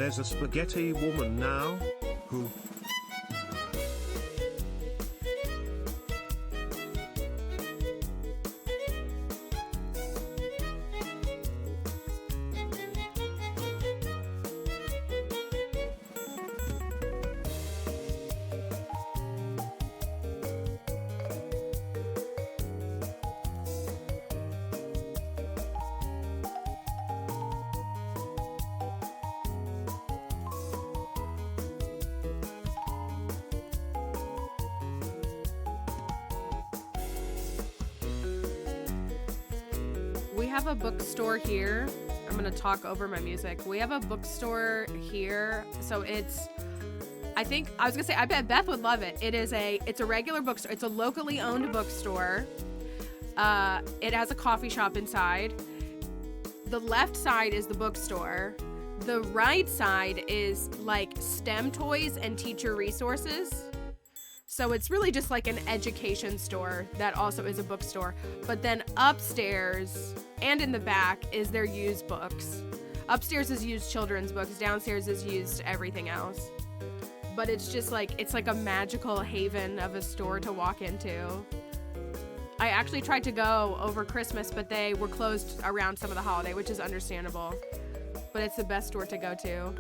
There's a spaghetti woman now. Who? We have a bookstore here. I'm gonna talk over my music. We have a bookstore here, so it's, I bet Beth would love it. It's a regular bookstore. It's a locally owned bookstore. It has a coffee shop inside. The left side is the bookstore. The right side is like STEM toys and teacher resources. So it's really just like an education store that also is a bookstore. But then upstairs and in the back is their used books. Upstairs is used children's books. Downstairs is used everything else. But it's just like, it's like a magical haven of a store to walk into. I actually tried to go over Christmas, but they were closed around some of the holiday, which is understandable. But it's the best store to go to.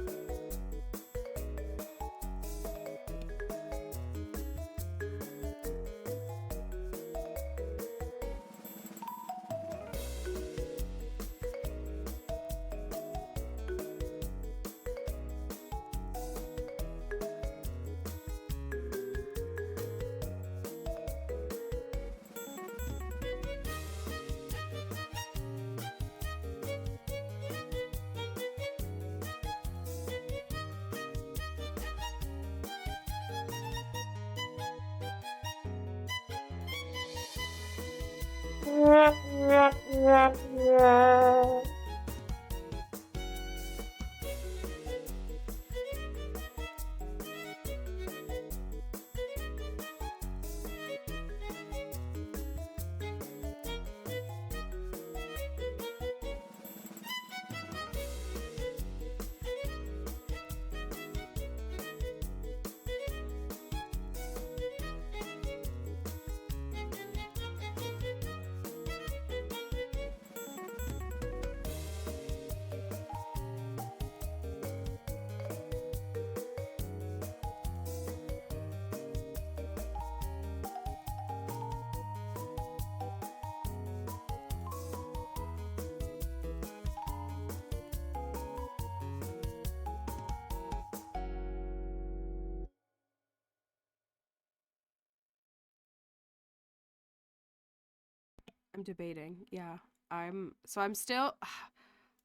I'm debating. Yeah. I'm still,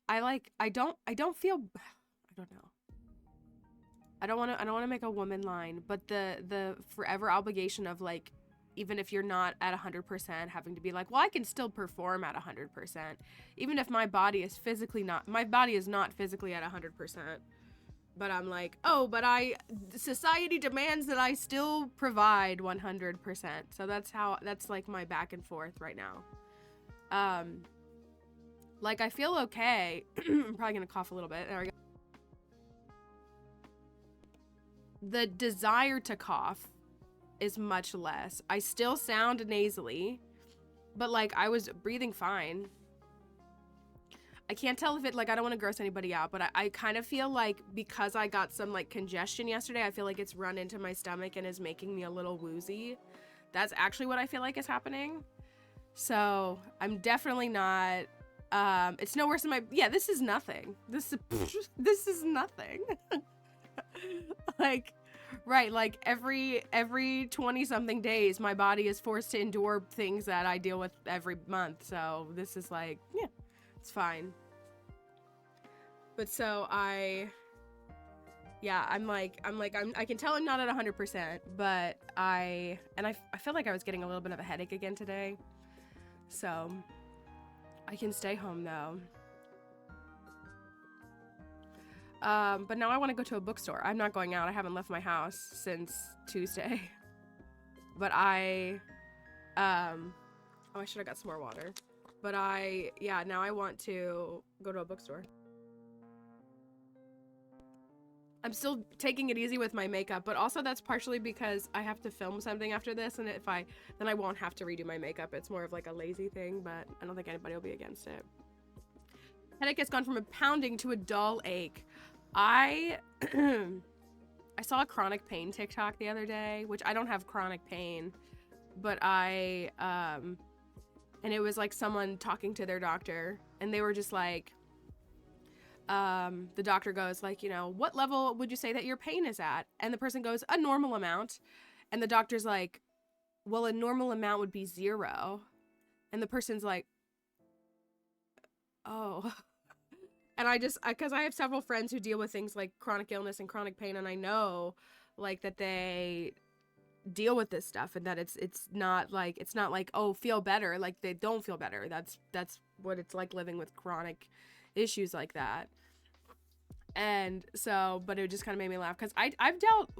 I don't feel, I don't know. I don't want to make a woman line, but the forever obligation of like, even if you're not at 100%, having to be like, well, I can still perform at 100%, even if my body is not physically at 100%. But I'm like, oh, but society demands that I still provide 100%. So that's like my back and forth right now. Like I feel okay. I'm probably gonna cough a little bit. There we go. The desire to cough is much less. I still sound nasally, but like I was breathing fine. I can't tell if it, like, I don't want to gross anybody out, but I kind of feel like because I got some like congestion yesterday, I feel like it's run into my stomach and is making me a little woozy. That's actually what I feel like is happening. So I'm definitely not, it's no worse than this is nothing. This is nothing. Like, right, like every 20 something days, my body is forced to endure things that I deal with every month. So this is like, yeah, it's fine. But so I can tell I'm not at 100%, but I feel like I was getting a little bit of a headache again today. So I can stay home though. But now I want to go to a bookstore. I'm not going out. I haven't left my house since Tuesday. But I should have got some more water. But now I want to go to a bookstore. I'm still taking it easy with my makeup, but also that's partially because I have to film something after this, and then I won't have to redo my makeup. It's more of like a lazy thing, but I don't think anybody will be against it. Headache has gone from a pounding to a dull ache. I saw a chronic pain TikTok the other day, which I don't have chronic pain, but and it was like someone talking to their doctor, and they were just like, the doctor goes like, you know, what level would you say that your pain is at? And the person goes, a normal amount. And the doctor's like, well, a normal amount would be 0. And the person's like, oh. And because I have several friends who deal with things like chronic illness and chronic pain, and I know like that they deal with this stuff, and that it's not like, oh, feel better. Like, they don't feel better. That's what it's like living with chronic issues like that. And so, but it just kind of made me laugh, because I've dealt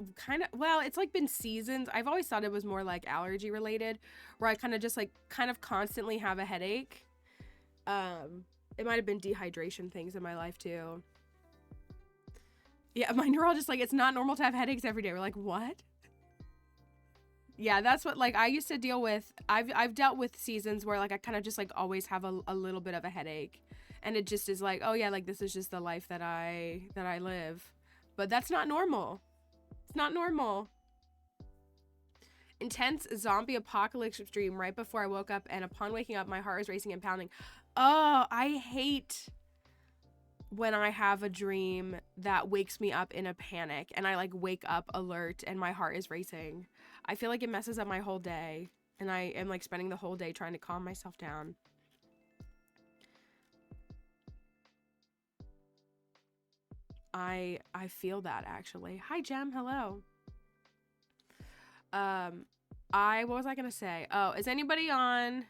well, it's like been seasons. I've always thought it was more like allergy related, where I kind of constantly have a headache. It might have been dehydration things in my life too. Yeah, my neurologist like, it's not normal to have headaches every day. We're like, what? Yeah, that's what, like, I used to deal with. I've dealt with seasons where like I kind of just like always have a little bit of a headache. And it just is like, oh yeah, like this is just the life that I live. But that's not normal. It's not normal. Intense zombie apocalypse dream right before I woke up, and upon waking up, my heart is racing and pounding. Oh, I hate when I have a dream that wakes me up in a panic, and I like wake up alert and my heart is racing. I feel like it messes up my whole day, and I am like spending the whole day trying to calm myself down. I feel that, actually. Hi, Jem. Hello. What was I gonna say? Oh, is anybody on?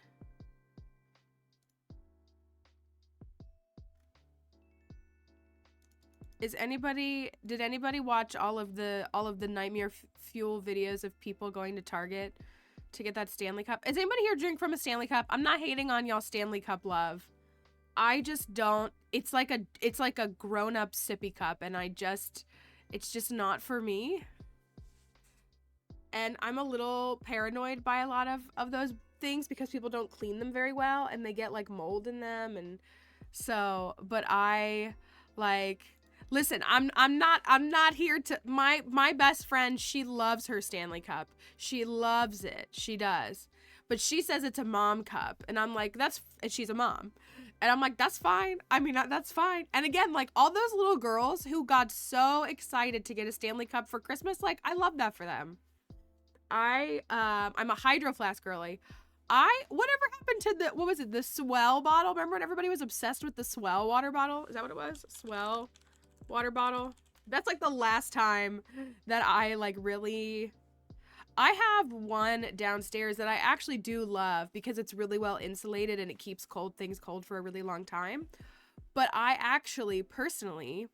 Did anybody watch all of the nightmare fuel videos of people going to Target to get that Stanley Cup? Is anybody here drink from a Stanley Cup? I'm not hating on y'all Stanley Cup love. I just don't. It's like a grown-up sippy cup, and it's just not for me. And I'm a little paranoid by a lot of those things, because people don't clean them very well, and they get like mold in them, and so. But I like. Listen, I'm not here to. My best friend, she loves her Stanley Cup. She loves it. She does. But she says it's a mom cup, and I'm like, and she's a mom. And I'm like, that's fine. I mean, that's fine. And again, like, all those little girls who got so excited to get a Stanley Cup for Christmas, like, I love that for them. I'm a Hydro Flask girly. Whatever happened to what was it? The Swell bottle? Remember when everybody was obsessed with the Swell water bottle? Is that what it was? Swell water bottle? That's like the last time that I like really. I have one downstairs that I actually do love, because it's really well insulated and it keeps things cold for a really long time. But I actually, personally,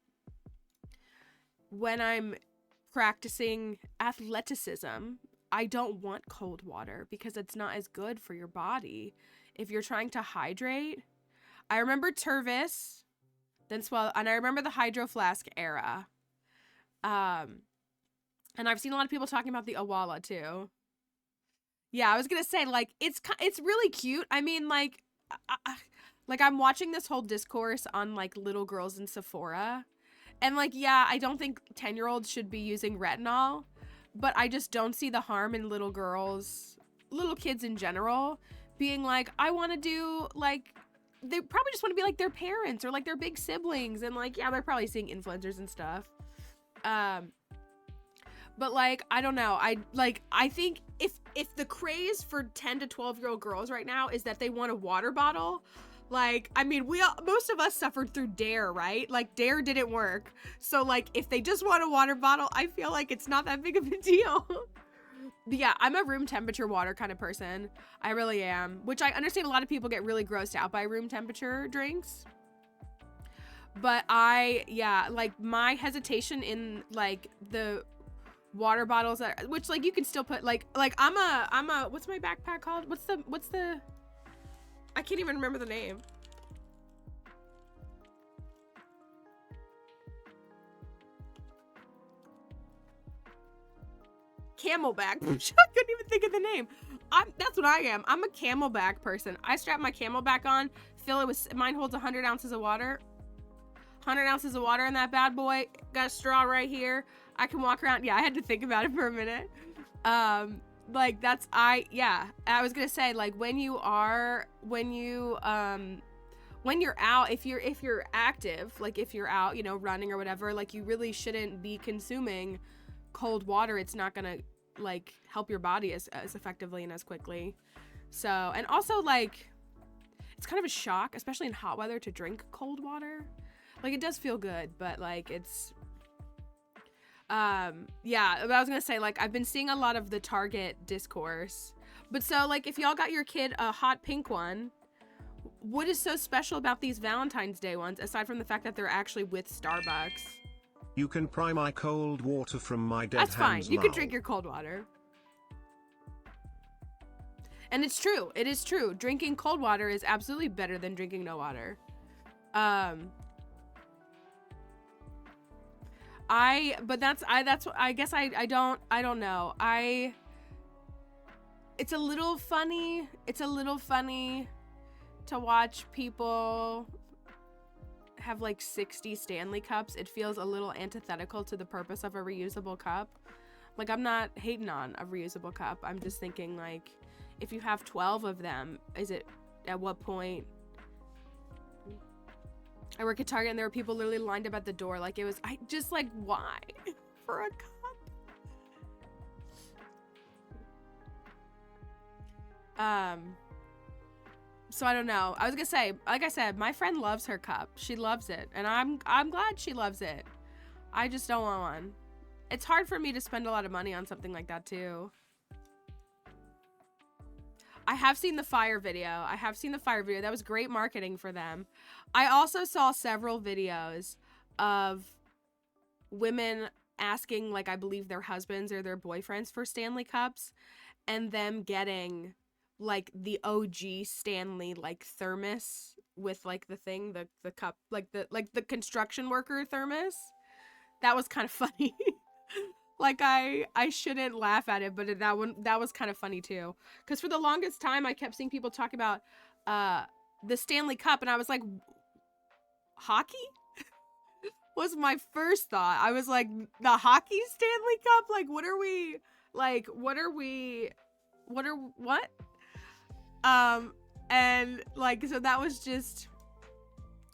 when I'm practicing athleticism, I don't want cold water, because it's not as good for your body if you're trying to hydrate. I remember Tervis, then Swell, and I remember the Hydro Flask era. And I've seen a lot of people talking about the Awala too. Yeah, I was gonna say, like, it's really cute. I mean, like I'm watching this whole discourse on like little girls in Sephora, and like, yeah, I don't think 10-year-olds should be using retinol, but I just don't see the harm in little kids in general, being like, I want to do like. They probably just want to be like their parents or like their big siblings, and like, yeah, they're probably seeing influencers and stuff. But like, I don't know. I think if the craze for 10 to 12-year-old girls right now is that they want a water bottle, like, I mean, most of us suffered through Dare, right? Like, Dare didn't work. So like, if they just want a water bottle, I feel like it's not that big of a deal. But yeah, I'm a room temperature water kind of person. I really am. Which I understand a lot of people get really grossed out by room temperature drinks. But like, my hesitation in like the water bottles which like you can still put like I'm a what's my backpack called? What's the I can't even remember the name. camelback. I couldn't even think of the name. That's what I am. I'm a camelback person. I strap my camelback on, fill it with, mine holds 100 ounces of water. 100 ounces of water in that bad boy. Got a straw right here. I can walk around. Yeah, I had to think about it for a minute. Like that's, I was gonna say, like when you're out, if you're active, like if you're out, you know, running or whatever, like you really shouldn't be consuming cold water. It's not gonna like help your body as effectively and as quickly. So, and also like, it's kind of a shock, especially in hot weather, to drink cold water. Like it does feel good, but like it's, yeah, but I was gonna say, like, I've been seeing a lot of the Target discourse, but so like if y'all got your kid a hot pink one, what is so special about these Valentine's Day ones, aside from the fact that they're actually with Starbucks? You can pry my cold water from my dead That's fine. hands. You can drink your cold water. And it's true. It is true. Drinking cold water is absolutely better than drinking no water. I don't know. It's a little funny. It's a little funny to watch people have like 60 Stanley cups. It feels a little antithetical to the purpose of a reusable cup. Like, I'm not hating on a reusable cup. I'm just thinking, like, if you have 12 of them, at what point? I work at Target and there were people literally lined up at the door. Like, why? For a cup? So I don't know. I was gonna say, like I said, my friend loves her cup. She loves it. And I'm glad she loves it. I just don't want one. It's hard for me to spend a lot of money on something like that too. I have seen the fire video. That was great marketing for them. I also saw several videos of women asking, like, I believe their husbands or their boyfriends for Stanley cups, and them getting like the OG Stanley like thermos with like the thing, the cup, like the construction worker thermos. That was kind of funny. Like I shouldn't laugh at it, but that was kind of funny too. Because for the longest time, I kept seeing people talk about the Stanley Cup, and I was like, hockey? Was my first thought. I was like, the hockey Stanley Cup? Like, what? And like, so that was just.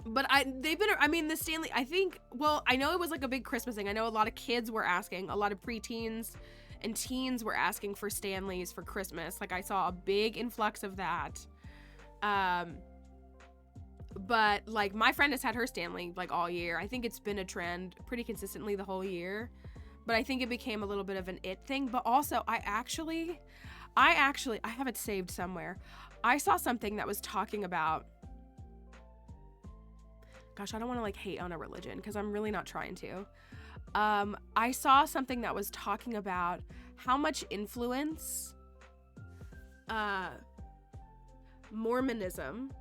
But the Stanley, I think, well, I know it was like a big Christmas thing. I know a lot of kids were asking, a lot of preteens and teens were asking for Stanleys for Christmas. Like, I saw a big influx of that. But like, my friend has had her Stanley like all year. I think it's been a trend pretty consistently the whole year. But I think it became a little bit of an it thing. But also, I have it saved somewhere. I saw something that was talking about, gosh, I don't want to like hate on a religion because I'm really not trying to. I saw something that was talking about how much influence Mormonism,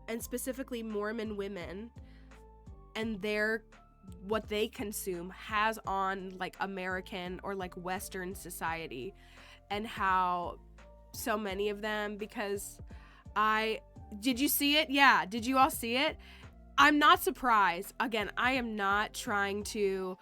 and specifically Mormon women and what they consume has on like American or like Western society, and how so many of them, because did you see it? Yeah. Did you all see it? I'm not surprised. Again, I am not trying to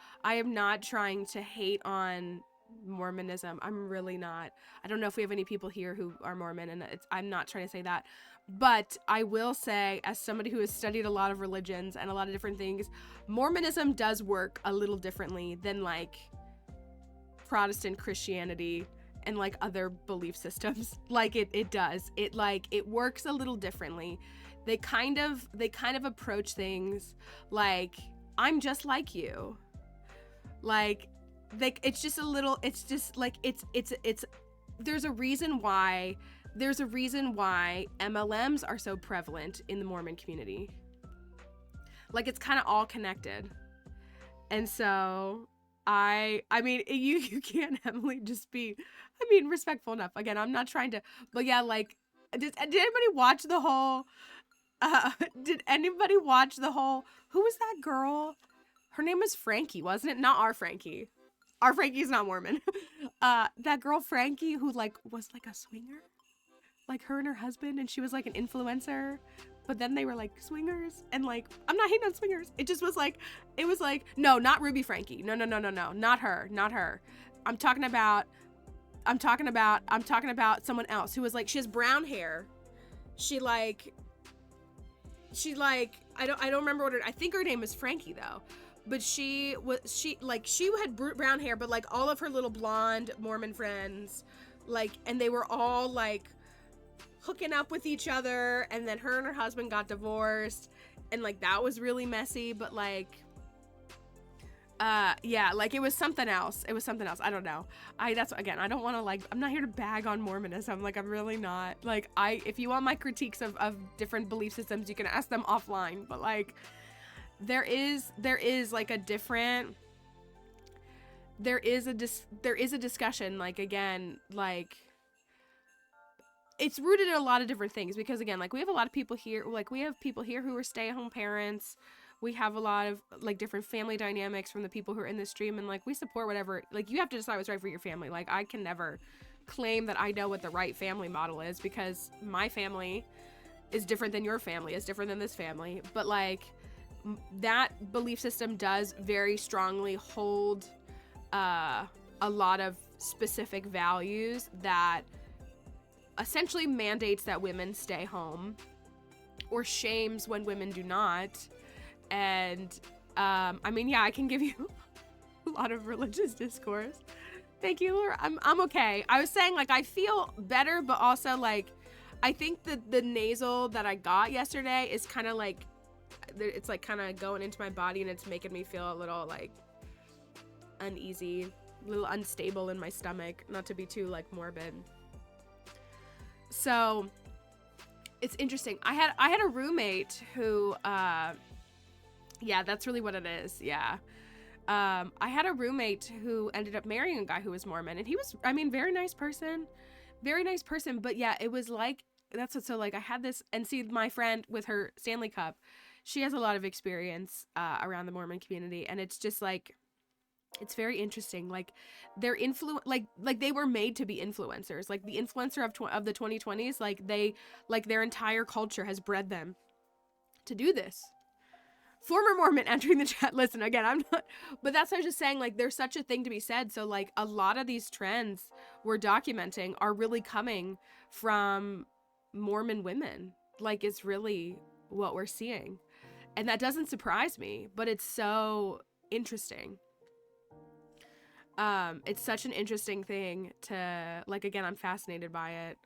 hate on Mormonism. I'm really not. I don't know if we have any people here who are Mormon, and I'm not trying to say that. But I will say, as somebody who has studied a lot of religions and a lot of different things, Mormonism does work a little differently than like Protestant Christianity and like other belief systems. Like it does. It works a little differently. They kind of approach things like, I'm just like you. Like it's just a little, it's just like, there's a reason why MLMs are so prevalent in the Mormon community. Like, it's kind of all connected. And so I mean, you can't, Emily, just be, respectful enough. Again, I'm not trying to, but yeah, like, did anybody watch the whole, who was that girl? Her name was Frankie, wasn't it? Not our Frankie. Our Frankie's not Mormon. That girl Frankie who like was like a swinger, like her and her husband, and she was like an influencer, but then they were like swingers, and like I'm not hating on swingers. It just was like, it was like, no, not Ruby Frankie. No, not her, not her. I'm talking about someone else who was like, she has brown hair. She like I don't remember what I think her name is Frankie though. But she had brown hair, but like all of her little blonde Mormon friends, like, and they were all like hooking up with each other, and then her and her husband got divorced, and like that was really messy, but like yeah, like it was something else. I don't know. I don't want to like, I'm not here to bag on Mormonism. Like I'm really not. Like if you want my critiques of different belief systems, you can ask them offline, but like there is like a different, there is a discussion, like again, like it's rooted in a lot of different things, because again, like we have a lot of people here, like we have people here who are stay-at-home parents. We have a lot of like different family dynamics from the people who are in this stream, and like we support whatever, like you have to decide what's right for your family. Like I can never claim that I know what the right family model is, because my family is different than your family, is different than this family. But like that belief system does very strongly hold a lot of specific values that essentially mandates that women stay home, or shames when women do not. And I mean, yeah, I can give you a lot of religious discourse. Thank you, Laura. I'm okay. I was saying, like, I feel better, but also like I think that the nasal that I got yesterday is kind of like, it's like kind of going into my body, and it's making me feel a little like uneasy, a little unstable in my stomach, not to be too like morbid. So it's interesting. I had a roommate who yeah, that's really what it is. Yeah. I had a roommate who ended up marrying a guy who was Mormon, and he was, I mean, very nice person, but yeah, it was like, that's what, so like I had this, and see, my friend with her Stanley Cup, she has a lot of experience around the Mormon community, and it's just like, it's very interesting. Like they're like they were made to be influencers. Like the influencer of the 2020s, like they, like their entire culture has bred them to do this. Former Mormon entering the chat. Listen, again, I'm not, but that's what I was just saying, like there's such a thing to be said. So like a lot of these trends we're documenting are really coming from Mormon women. Like it's really what we're seeing. And that doesn't surprise me, but it's so interesting. It's such an interesting thing to, like, again, I'm fascinated by it,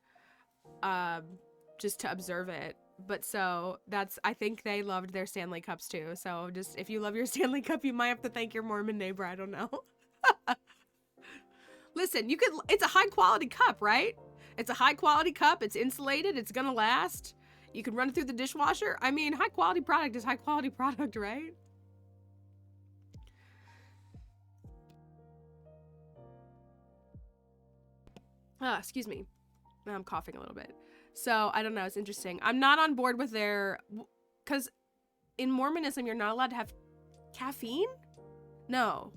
just to observe it. But so that's, I think they loved their Stanley Cups too. So just, if you love your Stanley Cup, you might have to thank your Mormon neighbor. I don't know. Listen, you could, it's a high quality cup, right? It's a high quality cup. It's insulated. It's gonna last. You can run it through the dishwasher. I mean, high quality product is high quality product, right? Excuse me. I'm coughing a little bit. So, I don't know. It's interesting. I'm not on board with their... Because in Mormonism, you're not allowed to have caffeine? No.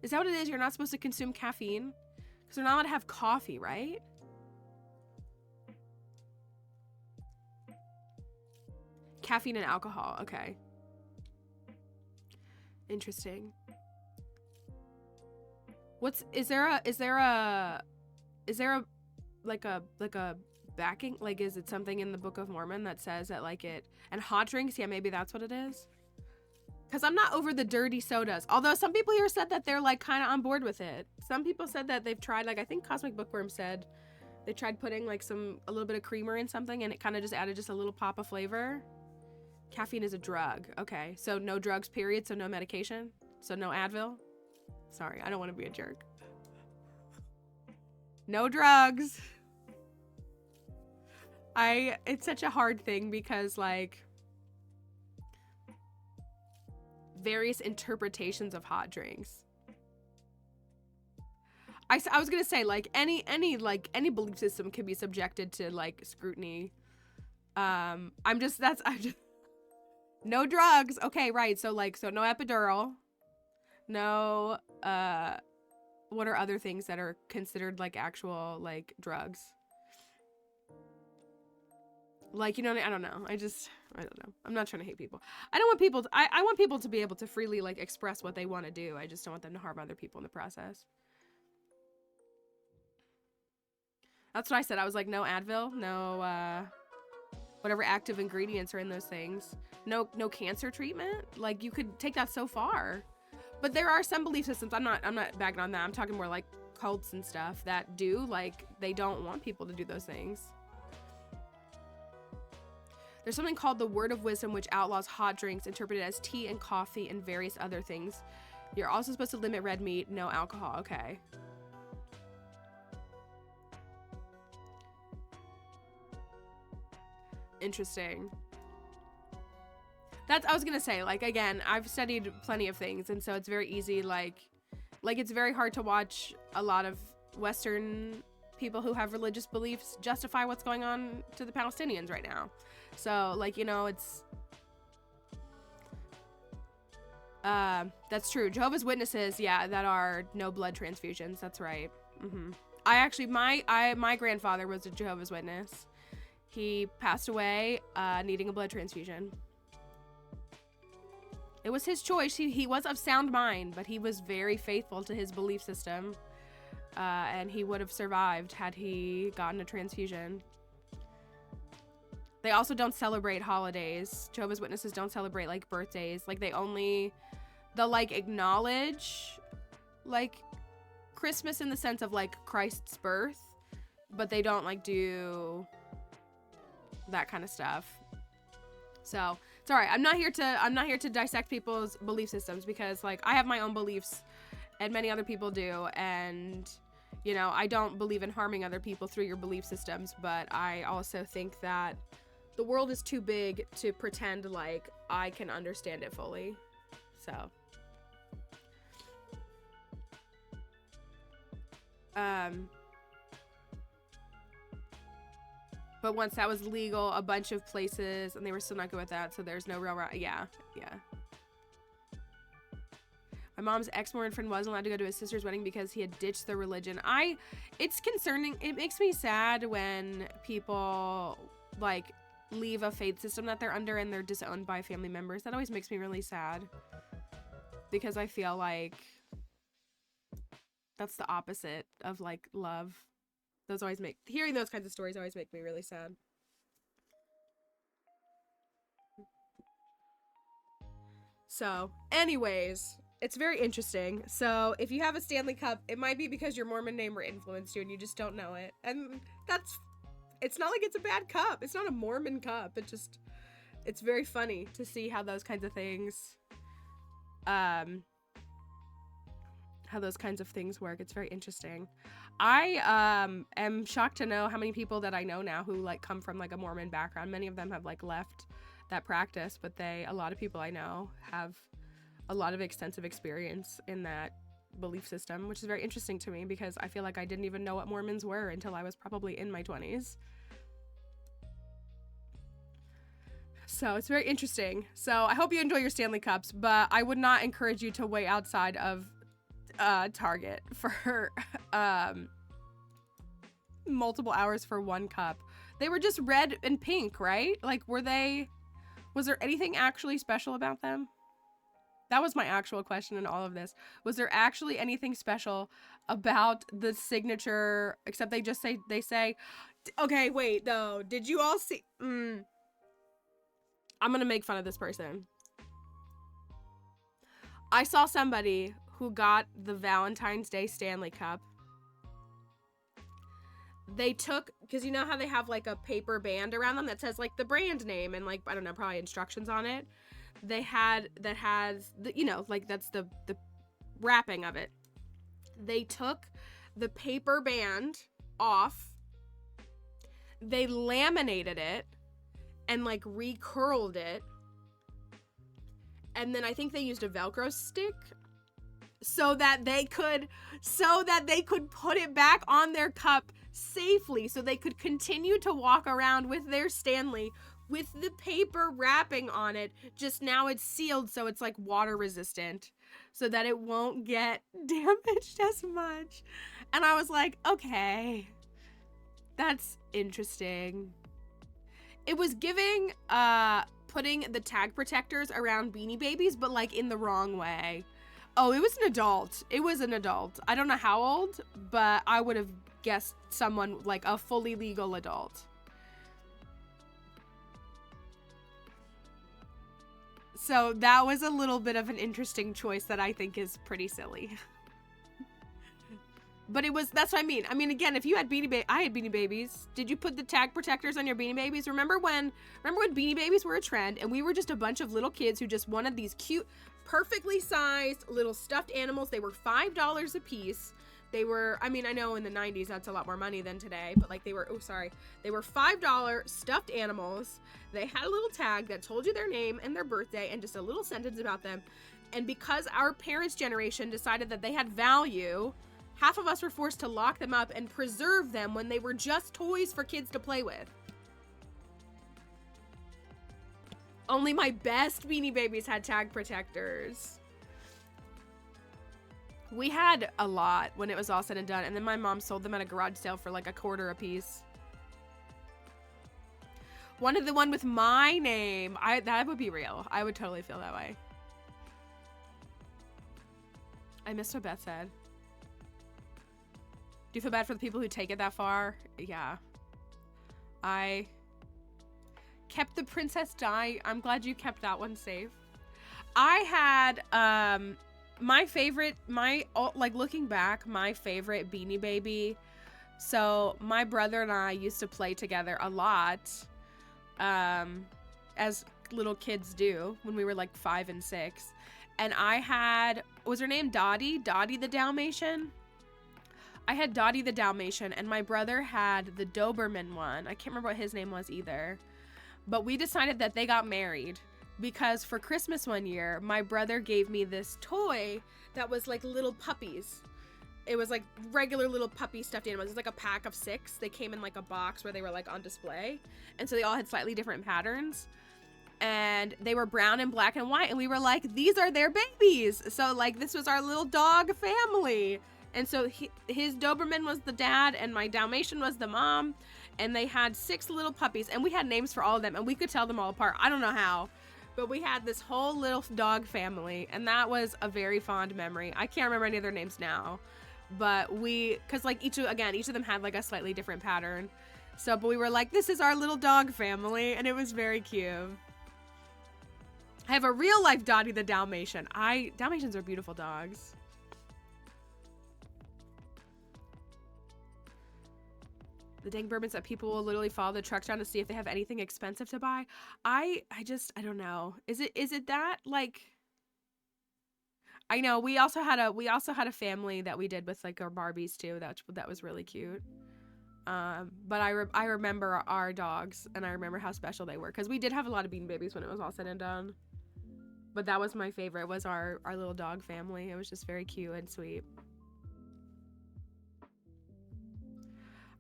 Is that what it is? You're not supposed to consume caffeine? Because they're not allowed to have coffee, right? Caffeine and alcohol. Okay. Interesting. Is there a like a backing, like is it something in the Book of Mormon that says that like it, and hot drinks, yeah, maybe that's what it is, because I'm not over the dirty sodas, although some people here said that they're like kind of on board with it. Some people said that they've tried, like I think Cosmic Bookworm said they tried putting like a little bit of creamer in something, and it kind of just added just a little pop of flavor. Caffeine is a drug. Okay, so no drugs, period. So no medication, so no Advil. Sorry, I don't want to be a jerk. No drugs. It's such a hard thing because like various interpretations of hot drinks. I was gonna say like any belief system can be subjected to like scrutiny. I'm just no drugs. Okay, right. So like, so no epidural, no what are other things that are considered like actual like drugs? Like, you know, I don't know. I don't know. I'm not trying to hate people. I don't want people to, I want people to be able to freely like express what they want to do. I just don't want them to harm other people in the process. That's what I said. I was like, no Advil, no whatever active ingredients are in those things. No cancer treatment. Like, you could take that so far. But there are some belief systems. I'm not bagging on that. I'm talking more like cults and stuff that do, like, they don't want people to do those things. There's something called the Word of Wisdom, which outlaws hot drinks interpreted as tea and coffee and various other things. You're also supposed to limit red meat, no alcohol. Okay. Interesting. That's, I was gonna say, like, again, I've studied plenty of things, and so it's very easy, like it's very hard to watch a lot of Western people who have religious beliefs justify what's going on to the Palestinians right now. So, like, you know, it's that's true. Jehovah's Witnesses, yeah, that are no blood transfusions. That's right. I actually, my grandfather was a Jehovah's Witness. He passed away needing a blood transfusion. It was his choice. He was of sound mind, but he was very faithful to his belief system. And he would have survived had he gotten a transfusion. They also don't celebrate holidays. Jehovah's Witnesses don't celebrate, like, birthdays. Like, they'll, like, acknowledge, like, Christmas in the sense of, like, Christ's birth. But they don't, like, do that kind of stuff. So it's all right. I'm not here to dissect people's belief systems, because, like, I have my own beliefs and many other people do, and, you know, I don't believe in harming other people through your belief systems, but I also think that the world is too big to pretend like I can understand it fully. So but once that was legal, a bunch of places, and they were still not good with that, so there's no real yeah. My mom's ex-Mormon friend wasn't allowed to go to his sister's wedding because he had ditched the religion. It's concerning. It makes me sad when people, like, leave a faith system that they're under and they're disowned by family members. That always makes me really sad, because I feel like that's the opposite of, like, love. Hearing those kinds of stories always make me really sad. So, anyways, it's very interesting. So, if you have a Stanley Cup, it might be because your Mormon neighbor influenced you and you just don't know it. And it's not like it's a bad cup. It's not a Mormon cup. It's very funny to see how those kinds of things, work. It's very interesting. I am shocked to know how many people that I know now who, like, come from, like, a Mormon background. Many of them have, like, left that practice, but a lot of people I know have a lot of extensive experience in that belief system, which is very interesting to me, because I feel like I didn't even know what Mormons were until I was probably in my 20s. So it's very interesting. So I hope you enjoy your Stanley Cups, but I would not encourage you to wait outside of Target for multiple hours for one cup. They were just red and pink, right? Like, was there anything actually special about them? That was my actual question in all of this. Was there actually anything special about the signature, except they say, okay, wait, though. Did you all see? I'm gonna make fun of this person. I saw somebody who got the Valentine's Day Stanley Cup. They took, because you know how they have, like, a paper band around them that says, like, the brand name and, like, I don't know, probably instructions on it. That has the, you know, like, that's the wrapping of it. They took the paper band off, they laminated it and, like, recurled it, and then I think they used a Velcro stick so that they could put it back on their cup safely, so they could continue to walk around with their Stanley with the paper wrapping on it. Just now it's sealed, so it's, like, water resistant. so that it won't get damaged as much. And I was like, okay, that's interesting. It was giving putting the tag protectors around Beanie Babies, but like in the wrong way. Oh, it was an adult. It was an adult. I don't know how old, but I would have guessed someone like a fully legal adult. So that was a little bit of an interesting choice that I think is pretty silly. But it was, that's what I mean. I mean, again, if you had I had Beanie Babies. Did you put the tag protectors on your Beanie Babies? Remember when Beanie Babies were a trend and we were just a bunch of little kids who just wanted these cute, perfectly sized little stuffed animals? They were $5 a piece. They were, I mean, I know in the 90s that's a lot more money than today, but like they were $5 stuffed animals. They had a little tag that told you their name and their birthday and just a little sentence about them. And because our parents' generation decided that they had value, half of us were forced to lock them up and preserve them when they were just toys for kids to play with. Only my best Beanie Babies had tag protectors. We had a lot when it was all said and done, and then my mom sold them at a garage sale for like $0.25 a piece. Wanted the one with my name. That would be real. I would totally feel that way. I missed what Beth said. Do you feel bad for the people who take it that far? Yeah. I kept the Princess Di. I'm glad you kept that one safe. I had my favorite, like looking back, my favorite Beanie Baby. So my brother and I used to play together a lot, as little kids do when we were like 5 and 6. And I had, was her name Dottie? Dottie the Dalmatian? I had Dottie the Dalmatian, and my brother had the Doberman one. I can't remember what his name was either. But we decided that they got married because for Christmas one year, my brother gave me this toy that was like little puppies. It was like regular little puppy stuffed animals. It was like a pack of 6. They came in like a box where they were like on display. And so they all had slightly different patterns. And they were brown and black and white. And we were like, these are their babies. So like this was our little dog family. And so his Doberman was the dad and my Dalmatian was the mom. And they had 6 little puppies. And we had names for all of them. And we could tell them all apart. I don't know how. But we had this whole little dog family. And that was a very fond memory. I can't remember any of their names now. But because like each of them had like a slightly different pattern. So, but we were like, this is our little dog family. And it was very cute. I have a real life Dottie the Dalmatian. Dalmatians are beautiful dogs. The dang bourbons that people will literally follow the trucks around to see if they have anything expensive to buy. I don't know. Is it that like, I know we also had a family that we did with like our Barbies too. That was really cute. But I remember our dogs and I remember how special they were because we did have a lot of Beanie Babies when it was all said and done. But that was my favorite, was our little dog family. It was just very cute and sweet.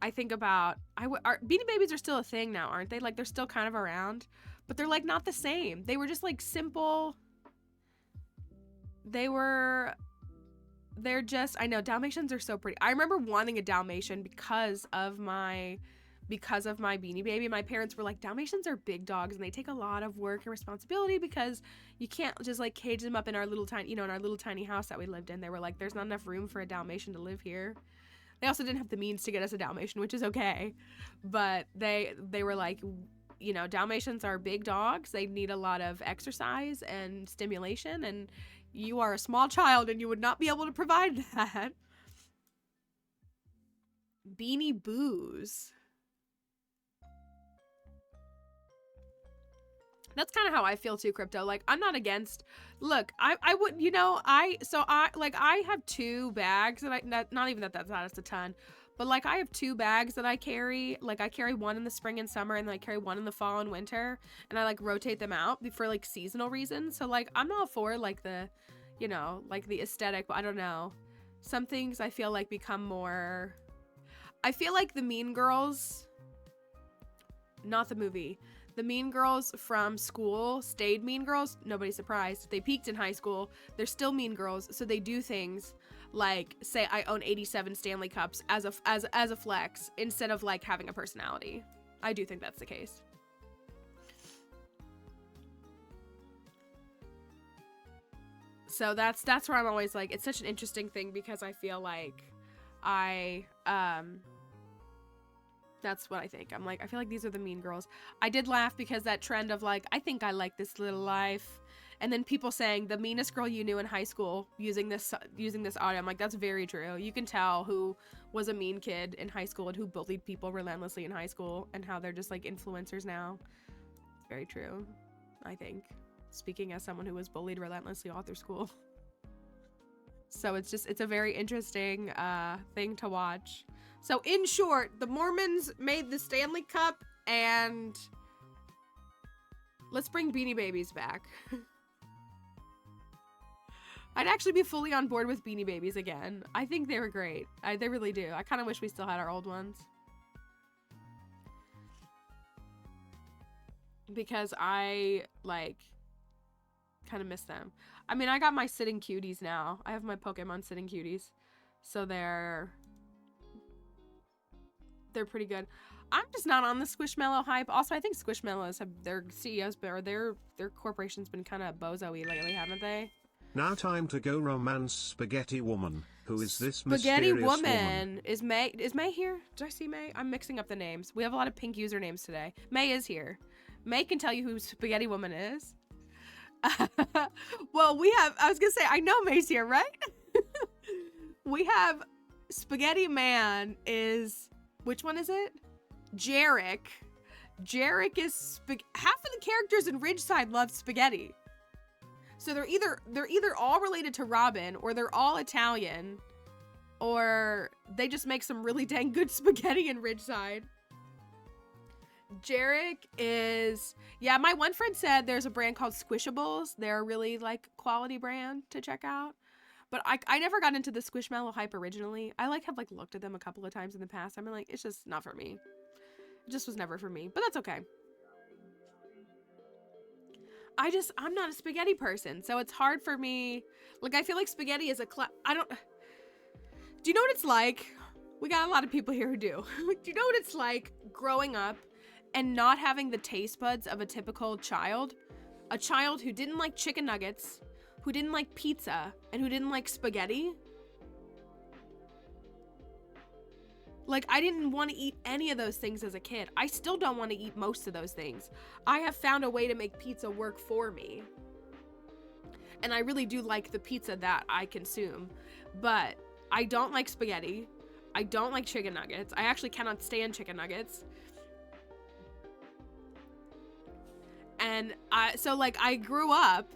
I think about, Beanie Babies are still a thing now, aren't they? Like, they're still kind of around, but they're, like, not the same. They were just, like, simple. They're just, I know, Dalmatians are so pretty. I remember wanting a Dalmatian because of my Beanie Baby. My parents were like, Dalmatians are big dogs, and they take a lot of work and responsibility because you can't just, like, cage them up in our little tiny house that we lived in. They were like, there's not enough room for a Dalmatian to live here. They also didn't have the means to get us a Dalmatian, which is okay. But they were like, you know, Dalmatians are big dogs. They need a lot of exercise and stimulation. And you are a small child and you would not be able to provide that. Beanie Boos. That's kind of how I feel too, Crypto. Like, I'm not against, look, I would, you know, I have 2 bags that not even that's a ton, but like I have 2 bags that I carry. Like I carry one in the spring and summer and then I carry one in the fall and winter, and I like rotate them out for like seasonal reasons. So like I'm all for like the, you know, like the aesthetic, but I don't know. Some things I feel like become more, I feel like the Mean Girls not the movie. The Mean Girls from school stayed Mean Girls. Nobody's surprised. They peaked in high school. They're still Mean Girls, so they do things like say I own 87 Stanley Cups as a flex instead of like having a personality. I do think that's the case. So that's where I'm always like, it's such an interesting thing because I feel like that's what I think. I'm like, I feel like these are the mean girls. I did laugh because that trend of like, I think I like this little life. And then people saying the meanest girl you knew in high school using this audio. I'm like, that's very true. You can tell who was a mean kid in high school and who bullied people relentlessly in high school and how they're just like influencers now. It's very true, I think. Speaking as someone who was bullied relentlessly all through school. So it's a very interesting thing to watch. So in short, the Mormons made the Stanley Cup, and let's bring Beanie Babies back. I'd actually be fully on board with Beanie Babies again. I think they were great. They really do. I kind of wish we still had our old ones. Because I, like, kind of miss them. I mean, I got my Sitting Cuties now. I have my Pokemon Sitting Cuties. So they're pretty good. I'm just not on the Squishmallow hype. Also, I think Squishmallows have their CEOs, or their corporation's been kind of bozo-y lately, haven't they? Now time to go romance Spaghetti Woman. Who is this Spaghetti mysterious woman? Is May here? Did I see May? I'm mixing up the names. We have a lot of pink usernames today. May is here. May can tell you who Spaghetti Woman is. Well, I was gonna say, I know May's here, right? We have Spaghetti Man is, which one is it? Jarek. Jarek is half of the characters in Ridgeside love spaghetti. So they're either all related to Robin, or they're all Italian, or they just make some really dang good spaghetti in Ridgeside. Jarek is, yeah, my one friend said there's a brand called Squishables. They're a really like quality brand to check out. But I never got into the Squishmallow hype originally. I have looked at them a couple of times in the past. I'm like, it's just not for me. It just was never for me, but that's okay. I'm not a spaghetti person, so it's hard for me. Like, I feel like spaghetti is do you know what it's like? We got a lot of people here who do. Do you know what it's like growing up and not having the taste buds of a typical child? A child who didn't like chicken nuggets, who didn't like pizza, and who didn't like spaghetti. Like, I didn't want to eat any of those things as a kid. I still don't want to eat most of those things. I have found a way to make pizza work for me. And I really do like the pizza that I consume. But I don't like spaghetti. I don't like chicken nuggets. I actually cannot stand chicken nuggets. And I grew up,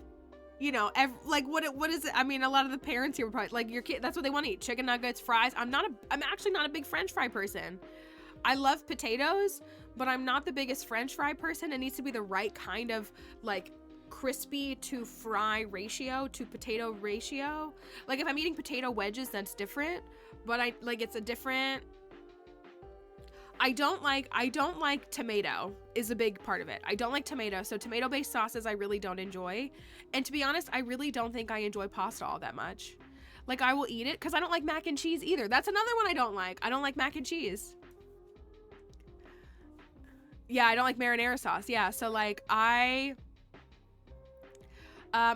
you know, what is it? I mean, a lot of the parents here were probably like, your kid, that's what they want to eat. Chicken nuggets, fries. I'm actually not a big French fry person. I love potatoes, but I'm not the biggest French fry person. It needs to be the right kind of like crispy to fry ratio to potato ratio. Like if I'm eating potato wedges, that's different, but it's a different, I don't like tomato is a big part of it. I don't like tomato. So tomato-based sauces I really don't enjoy. And to be honest, I really don't think I enjoy pasta all that much. Like, I will eat it because I don't like mac and cheese either. That's another one I don't like. I don't like mac and cheese. Yeah, I don't like marinara sauce. Yeah, so like I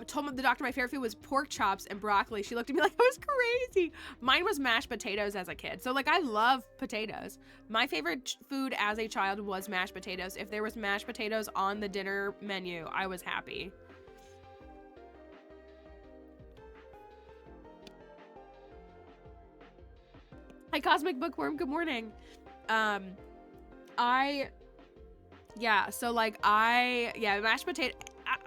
told the doctor my favorite food was pork chops and broccoli. She looked at me like I was crazy. Mine was mashed potatoes as a kid. So like I love potatoes. My favorite food as a child was mashed potatoes. If there was mashed potatoes on the dinner menu, I was happy. Hi, Cosmic Bookworm. Good morning. Mashed potato.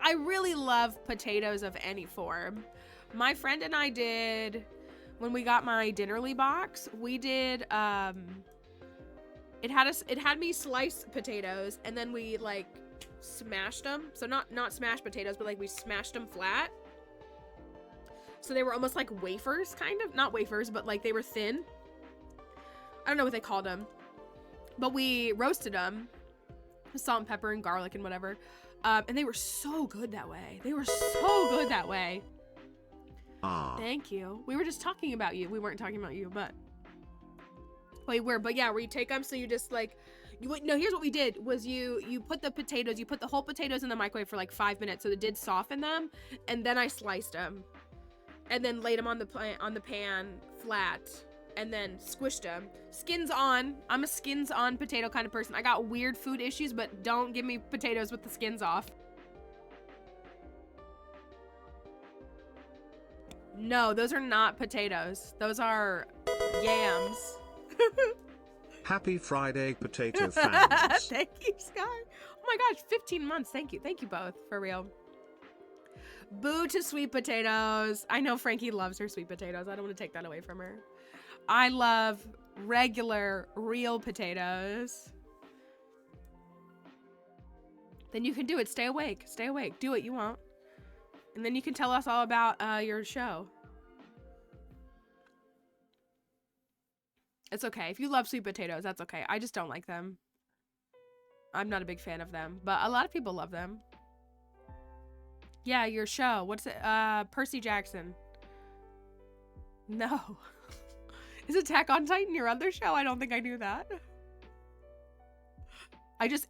I really love potatoes of any form. My friend and I did, when we got my Dinnerly box, we did, it had me slice potatoes and then we like smashed them. So not smashed potatoes, but like we smashed them flat. So they were almost like wafers, kind of. Not wafers, but like they were thin. I don't know what they called them. But we roasted them. salt and pepper and garlic and whatever. And they were so good that way. They were so good that way. Thank you. We were just talking about you. We weren't talking about you, but we were. But yeah, where you take them, so you just like, no, here's what we did was you put the potatoes, you put the whole potatoes in the microwave for like 5 minutes, so it did soften them, and then I sliced them, and then laid them on the pan flat, and then squished them. Skins on. I'm a skins on potato kind of person. I got weird food issues, but don't give me potatoes with the skins off. No, those are not potatoes. Those are yams. Happy Friday, potato fans. Thank you, Sky. Oh my gosh, 15 months. Thank you. Thank you both, for real. Boo to sweet potatoes. I know Frankie loves her sweet potatoes. I don't want to take that away from her. I love regular, real potatoes. Then you can do it. Stay awake. Stay awake. Do what you want. And then you can tell us all about your show. It's okay. If you love sweet potatoes, that's okay. I just don't like them. I'm not a big fan of them, but a lot of people love them. Yeah, your show. What's it? Percy Jackson. No. Is Attack on Titan your other show? I don't think I knew that.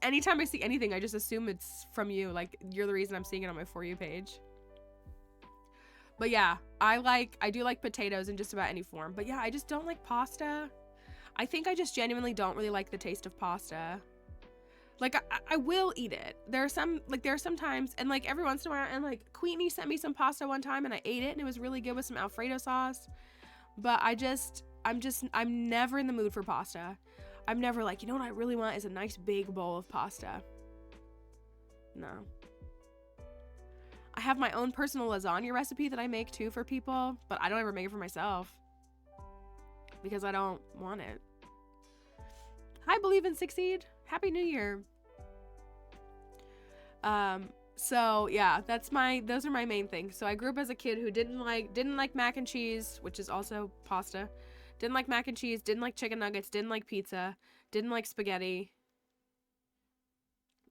Anytime I see anything, I just assume it's from you. Like, you're the reason I'm seeing it on my For You page. But yeah, I do like potatoes in just about any form. But yeah, I just don't like pasta. I think I just genuinely don't really like the taste of pasta. Like, I will eat it. There are some times, and like every once in a while, and like Queenie sent me some pasta one time and I ate it and it was really good with some Alfredo sauce. But I'm never in the mood for pasta. I'm never like, you know what I really want is a nice big bowl of pasta. No. I have my own personal lasagna recipe that I make too for people, but I don't ever make it for myself because I don't want it. Hi, Believe and Succeed. Happy New Year. So yeah, those are my main things. So I grew up as a kid who didn't like mac and cheese, which is also pasta. Didn't like mac and cheese, didn't like chicken nuggets, didn't like pizza, didn't like spaghetti.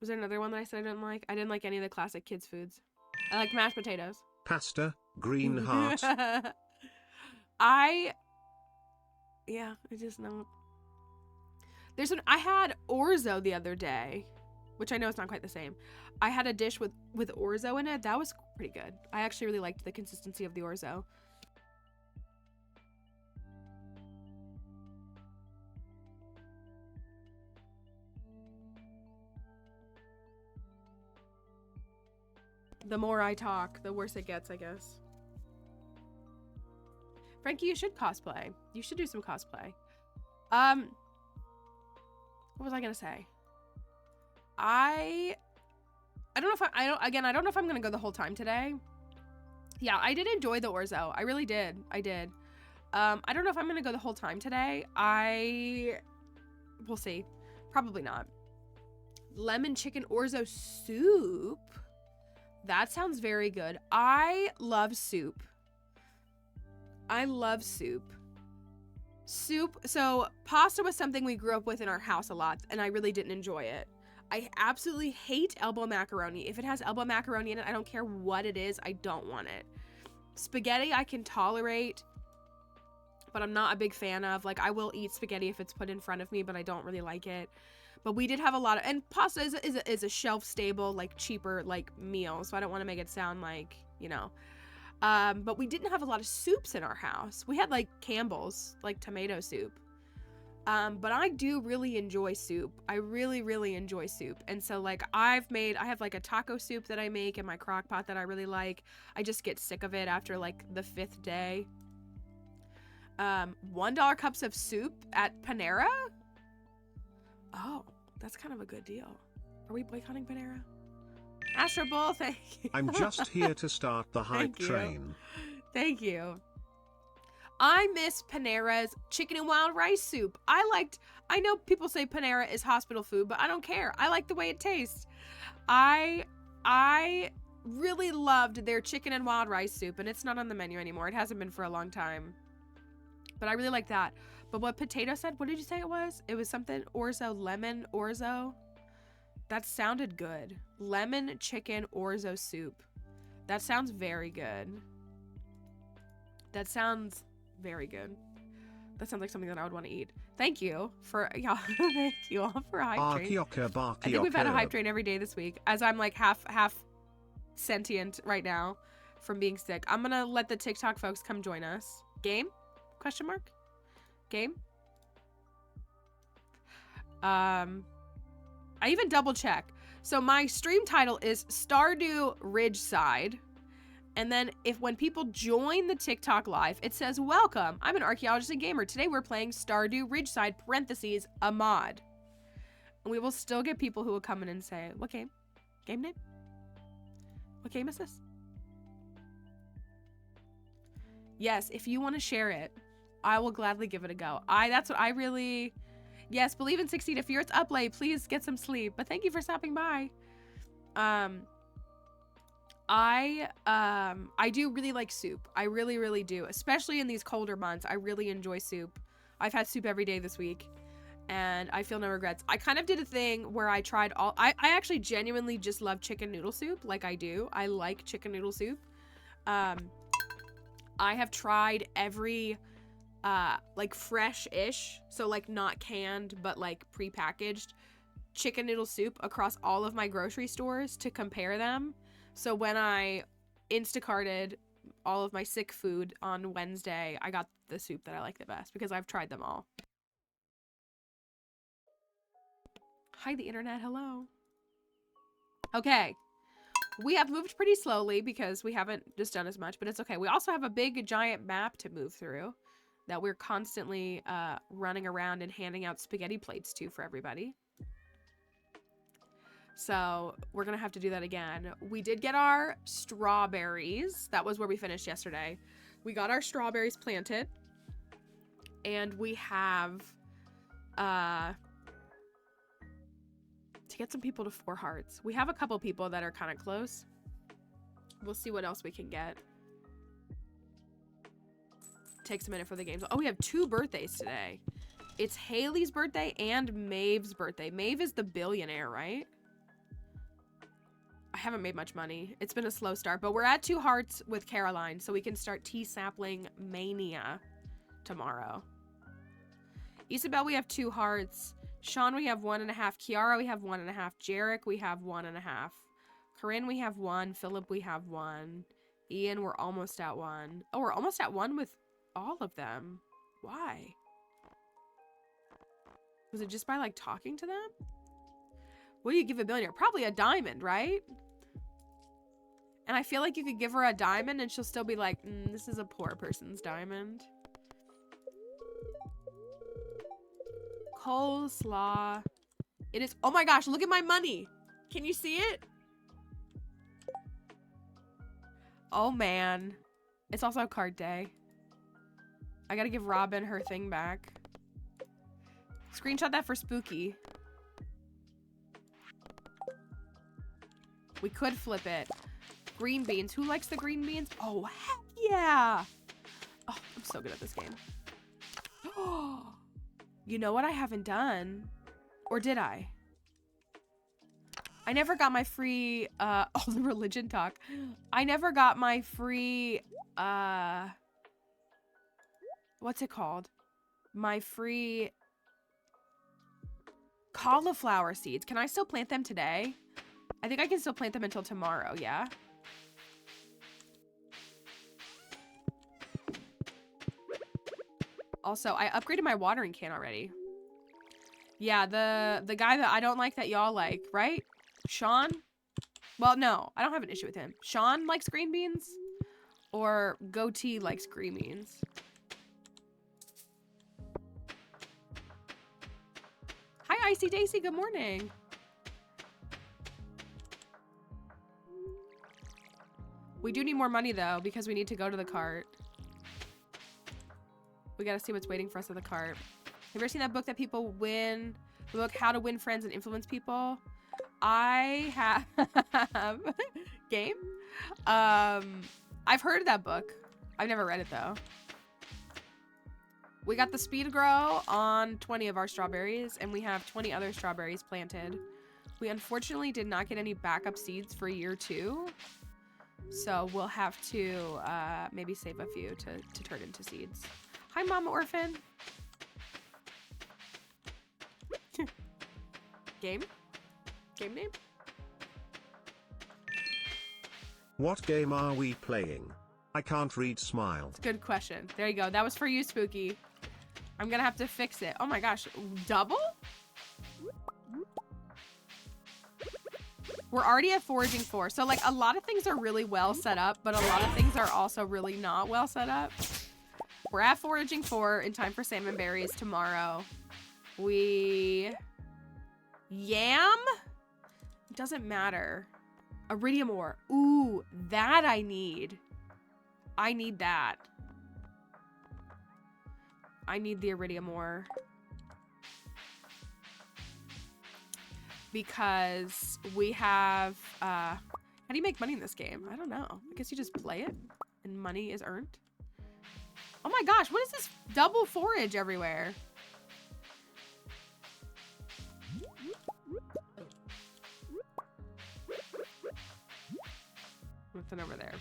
Was there another one that I said I didn't like? I didn't like any of the classic kids foods. I like mashed potatoes. Pasta, green heart. I just don't. I had orzo the other day, which I know it's not quite the same. I had a dish with orzo in it. That was pretty good. I actually really liked the consistency of the orzo. The more I talk, the worse it gets, I guess. Frankie, you should cosplay. You should do some cosplay. What was I gonna say? I don't know if I don't know if I'm gonna go the whole time today. Yeah, I did enjoy the orzo. I really did. I did. I don't know if I'm gonna go the whole time today. We'll see. Probably not. Lemon chicken orzo soup. That sounds very good. I love soup. I love soup. So pasta was something we grew up with in our house a lot, and I really didn't enjoy it. I absolutely hate elbow macaroni. If it has elbow macaroni in it, I don't care what it is. I don't want it. Spaghetti I can tolerate, but I'm not a big fan of. Like, I will eat spaghetti if it's put in front of me, but I don't really like it. But we did have a lot of, and pasta is a shelf-stable, like, cheaper, like, meal, so I don't want to make it sound like, you know. But we didn't have a lot of soups in our house. We had, like, Campbell's, like, tomato soup. But I do really enjoy soup. I really, really enjoy soup. And so, like, I have, like, a taco soup that I make in my crock pot that I really like. I just get sick of it after, like, the 5th day. $1 cups of soup at Panera? Oh, that's kind of a good deal. Are we boycotting Panera? Astro Bull, thank you. I'm just here to start the hype train. Thank you. I miss Panera's chicken and wild rice soup. I know people say Panera is hospital food, but I don't care. I like the way it tastes. I really loved their chicken and wild rice soup, and it's not on the menu anymore. It hasn't been for a long time. But I really like that. But what Potato said, what did you say it was? It was something orzo, lemon orzo. That sounded good. Lemon chicken orzo soup. That sounds very good. That sounds very good. That sounds like something that I would want to eat. Thank you for y'all. Thank you all for hype train. I think we've had a hype train every day this week, as I'm like half sentient right now from being sick. I'm gonna let the TikTok folks come join us. Game? Question mark? Game? I even double check. So my stream title is Stardew Ridgeside. And then when people join the TikTok live, it says, welcome, I'm an archaeologist and gamer. Today we're playing Stardew Ridgeside, parentheses, a mod. And we will still get people who will come in and say, what game? Game name? What game is this? Yes, if you want to share it, I will gladly give it a go. That's what I really... Yes, believe in succeed. If you're up late, please get some sleep. But thank you for stopping by. I do really like soup. I really, really do. Especially in these colder months. I really enjoy soup. I've had soup every day this week. And I feel no regrets. I kind of did a thing where I tried all... I actually genuinely just love chicken noodle soup. Like I do. I like chicken noodle soup. I have tried every... like fresh-ish, so like not canned but like pre-packaged chicken noodle soup across all of my grocery stores to compare them. So when I Instacarted all of my sick food on Wednesday, I got the soup that I like the best because I've tried them all. Hi the internet, hello. Okay, we have moved pretty slowly because we haven't just done as much, but it's okay. We also have a big giant map to move through that we're constantly running around and handing out spaghetti plates to for everybody. So we're gonna have to do that again. We did get our strawberries. That was where we finished yesterday. We got our strawberries planted. And we have to get some people to 4 hearts. We have a couple people that are kind of close. We'll see what else we can get. Takes a minute for the games. Oh, we have 2 birthdays today. It's Haley's birthday and Maeve's birthday. Maeve is the billionaire, right? I haven't made much money. It's been a slow start, but we're at 2 hearts with Caroline, so we can start tea sapling mania tomorrow. Isabel, we have 2 hearts. Sean, we have 1.5. Kiara, we have 1.5. Jarek, we have 1.5. Corinne, we have 1. Philip, we have 1. Ian, we're almost at 1. Oh, we're almost at 1 with all of them. Why? Was it just by like talking to them? What do you give a billionaire? Probably a diamond, right? And I feel like you could give her a diamond and she'll still be like, this is a poor person's diamond. Coleslaw. It is. Oh my gosh, look at my money. Can you see it? Oh man. It's also card day. I gotta give Robin her thing back. Screenshot that for Spooky. We could flip it. Green beans. Who likes the green beans? Oh, heck yeah. Oh, I'm so good at this game. Oh, you know what I haven't done? Or did I? I never got my free, oh, the religion talk. I never got my free, what's it called? My free cauliflower seeds. Can I still plant them today? I think I can still plant them until tomorrow, yeah? Also, I upgraded my watering can already. Yeah, the guy that I don't like that y'all like, right? Sean? Well, no, I don't have an issue with him. Sean likes green beans? Or Goatee likes green beans? Hi, Icy Daisy, good morning. We do need more money, though, because we need to go to the cart. We gotta see what's waiting for us at the cart. Have you ever seen that book that people win? The book How to Win Friends and Influence People? I have... Game? I've heard of that book. I've never read it, though. We got the speed grow on 20 of our strawberries, and we have 20 other strawberries planted. We unfortunately did not get any backup seeds for year 2. So we'll have to maybe save a few to turn into seeds. Hi, Mama Orphan. Game? Game name? What game are we playing? I can't read smile. It's a good question. There you go. That was for you, Spooky. I'm gonna have to fix it. Oh my gosh. Double? We're already at Foraging 4. So, like, a lot of things are really well set up, but a lot of things are also really not well set up. We're at Foraging 4 in time for salmon berries tomorrow. Yam? It doesn't matter. Iridium ore. Ooh, that I need. I need that. I need the iridium ore. Because we have, how do you make money in this game? I don't know. I guess you just play it and money is earned. Oh my gosh, what is this double forage everywhere? Nothing over there.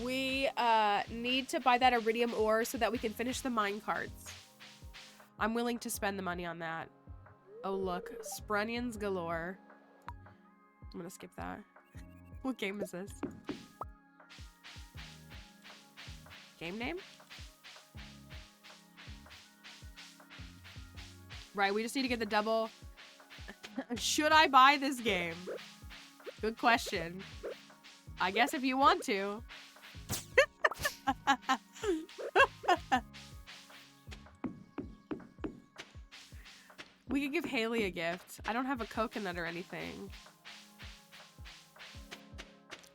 We need to buy that iridium ore so that we can finish the mine carts. I'm willing to spend the money on that. Oh look, Sprunions galore. I'm gonna skip that. What game is this? Game name? Right, we just need to get the double. Should I buy this game? Good question. I guess if you want to. We could give Haley a gift. I don't have a coconut or anything.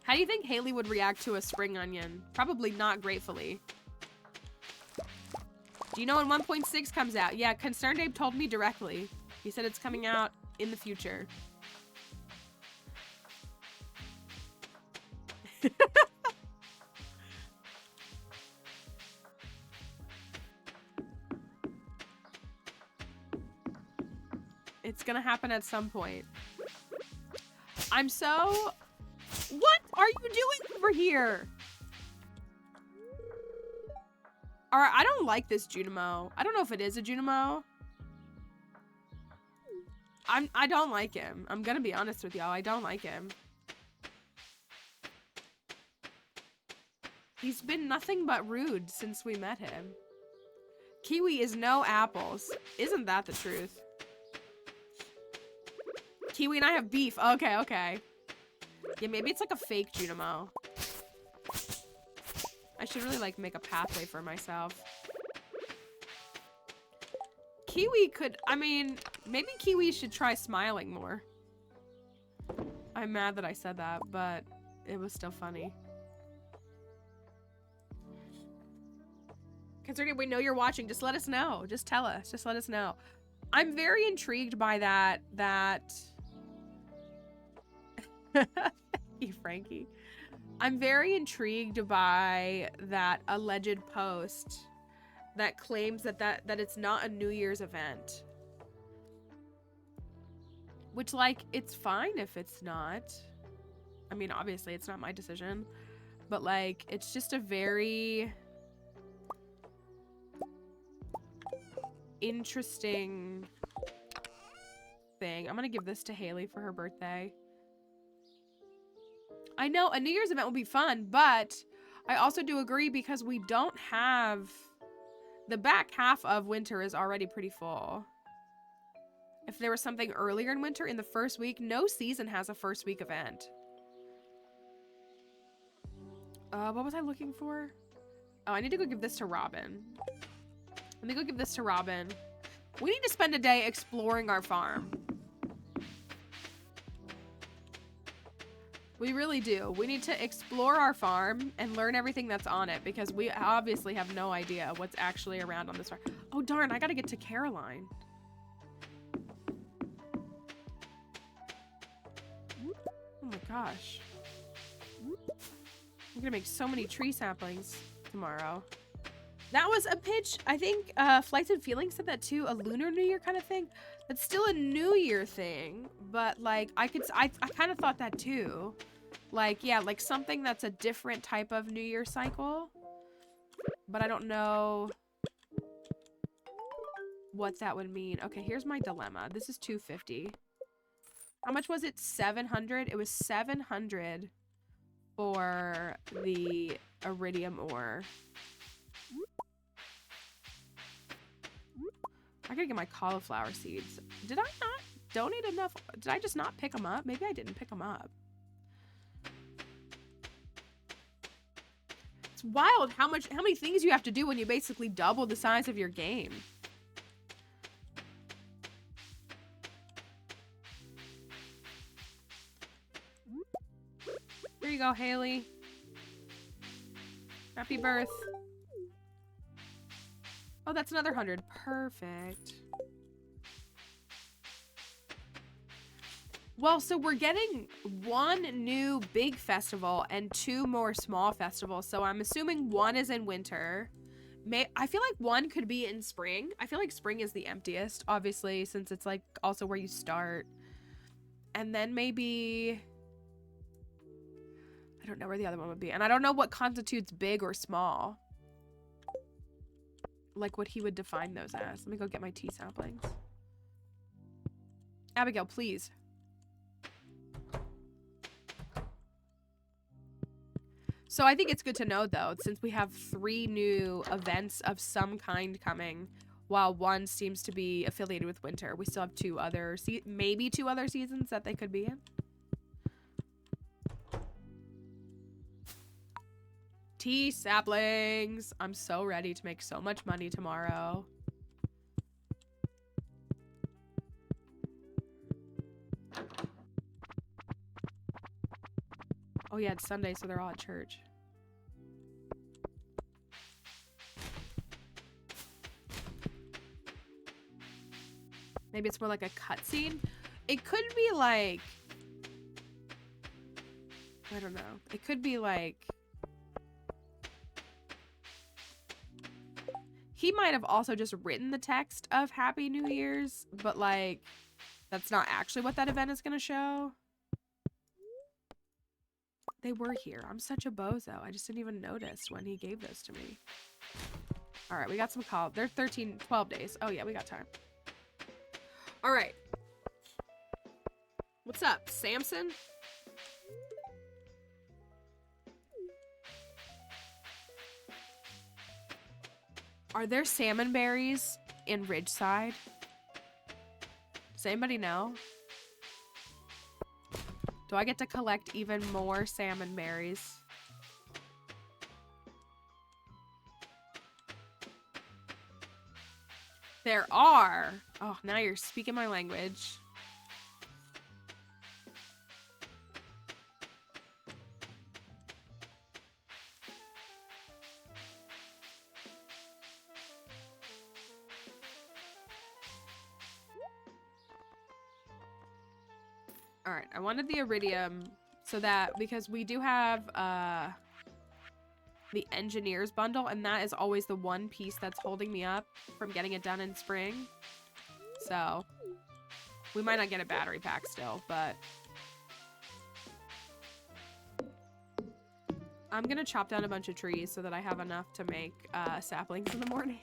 How do you think Haley would react to a spring onion? Probably not gratefully. Do you know when 1.6 comes out? Yeah, Concerned Abe told me directly. He said it's coming out in the future. It's gonna happen at some point. I'm so... What are you doing over here? Alright, I don't like this Junimo. I don't know if it is a Junimo. I don't like him. I'm gonna be honest with y'all. I don't like him. He's been nothing but rude since we met him. Kiwi is no apples. Isn't that the truth? Kiwi and I have beef. Okay, okay. Yeah, maybe it's like a fake Junimo. I should really like make a pathway for myself. Kiwi could, I mean, maybe Kiwi should try smiling more. I'm mad that I said that, but it was still funny. Considering we know you're watching, just let us know. Just tell us. Just let us know. I'm very intrigued by that. You, Frankie. I'm very intrigued by that alleged post that claims that it's not a New Year's event. Which, like, it's fine if it's not. I mean, obviously, it's not my decision. But, like, it's just a very interesting thing. I'm gonna give this to Haley for her birthday. I know a New Year's event will be fun, but I also do agree because we don't have... The back half of winter is already pretty full. If there was something earlier in winter in the first week, no season has a first week event. What was I looking for? Oh, I need to go give this to Robin. Let me go give this to Robin. We need to spend a day exploring our farm. We really do. We need to explore our farm and learn everything that's on it because we obviously have no idea what's actually around on this farm. Oh, darn. I got to get to Caroline. Oh my gosh. I'm going to make so many tree saplings tomorrow. That was a pitch. I think Flights and Feelings said that too. A Lunar New Year kind of thing. That's still a New Year thing, but like I kind of thought that too. Like, yeah, like something that's a different type of New Year cycle. But I don't know what that would mean. Okay, here's my dilemma. This is 250. How much was it? 700? It was 700 for the iridium ore. I gotta get my cauliflower seeds. Did I not donate enough? Did I just not pick them up? Maybe I didn't pick them up. It's wild how many things you have to do when you basically double the size of your game. Here you go, Haley. Happy birth. Oh, that's another 100. Perfect. Well, so we're getting one new big festival and 2 more small festivals. So I'm assuming one is in winter. I feel like one could be in spring. I feel like spring is the emptiest, obviously, since it's like also where you start. And then maybe... I don't know where the other one would be. And I don't know what constitutes big or small. Like what he would define those as. Let me go get my tea saplings. Abigail, please. So I think it's good to know, though, since we have 3 new events of some kind coming, while one seems to be affiliated with winter. We still have 2 other, maybe 2 other seasons that they could be in. Tea saplings. I'm so ready to make so much money tomorrow. Oh yeah, it's Sunday, so they're all at church. Maybe it's more like a cutscene. It could be like... I don't know. It could be like... He might have also just written the text of Happy New Year's, but like, that's not actually what that event is going to show. They were here. I'm such a bozo. I just didn't even notice when he gave those to me. All right, we got some call. They're 12 days. Oh yeah, we got time. All right. What's up, Samson? Are there salmon berries in Ridgeside? Does anybody know? Do I get to collect even more salmon berries? There are. Oh, now you're speaking my language. All right, I wanted the iridium so that, because we do have the engineers bundle, and that is always the one piece that's holding me up from getting it done in spring. So we might not get a battery pack still, but I'm gonna chop down a bunch of trees so that I have enough to make saplings in the morning.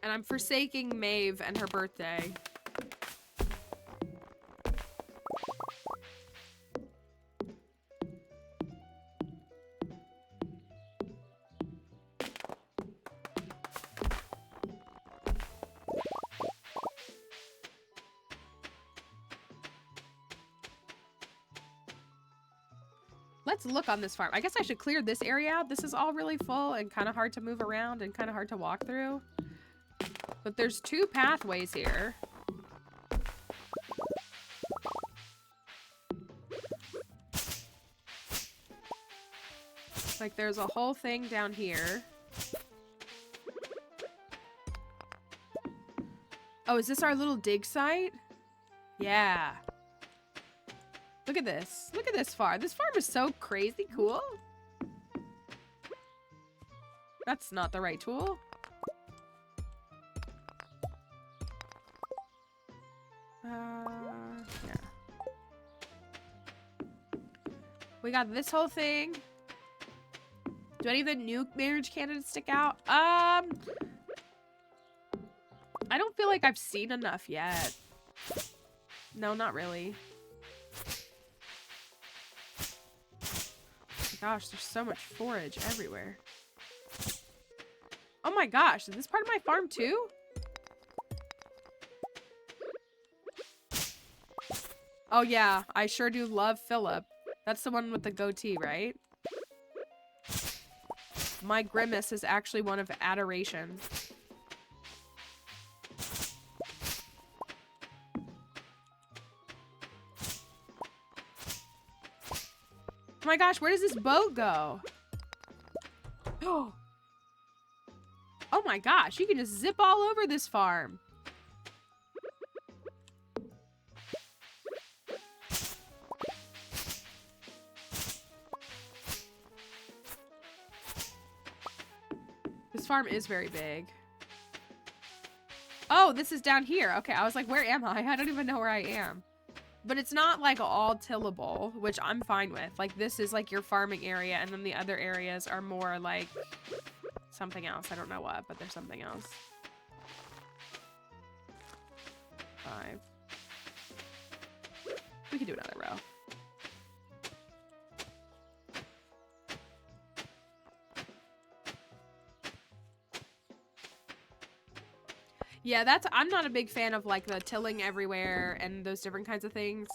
And I'm forsaking Maeve and her birthday. Let's look on this farm. I guess I should clear this area out. This is all really full and kind of hard to move around and kind of hard to walk through. But there's 2 pathways here. Like there's a whole thing down here. Oh, is this our little dig site? Yeah. Look at this. Look at this farm. This farm is so crazy cool. That's not the right tool. Yeah. We got this whole thing. Do any of the new marriage candidates stick out? I don't feel like I've seen enough yet. No, not really. Gosh, there's so much forage everywhere. Oh my gosh, is this part of my farm too? Oh yeah, I sure do love Philip. That's the one with the goatee, right? My grimace is actually one of adoration. Oh my gosh, where does this boat go? Oh. Oh my gosh, you can just zip all over this farm. This farm is very big. Oh, this is down here. Okay, I was like, where am I? I don't even know where I am. But it's not like all tillable, which I'm fine with. Like this is like your farming area, and then the other areas are more like something else. I don't know what, but there's something else. 5. We could do another row. Yeah, I'm not a big fan of like the tilling everywhere and those different kinds of things.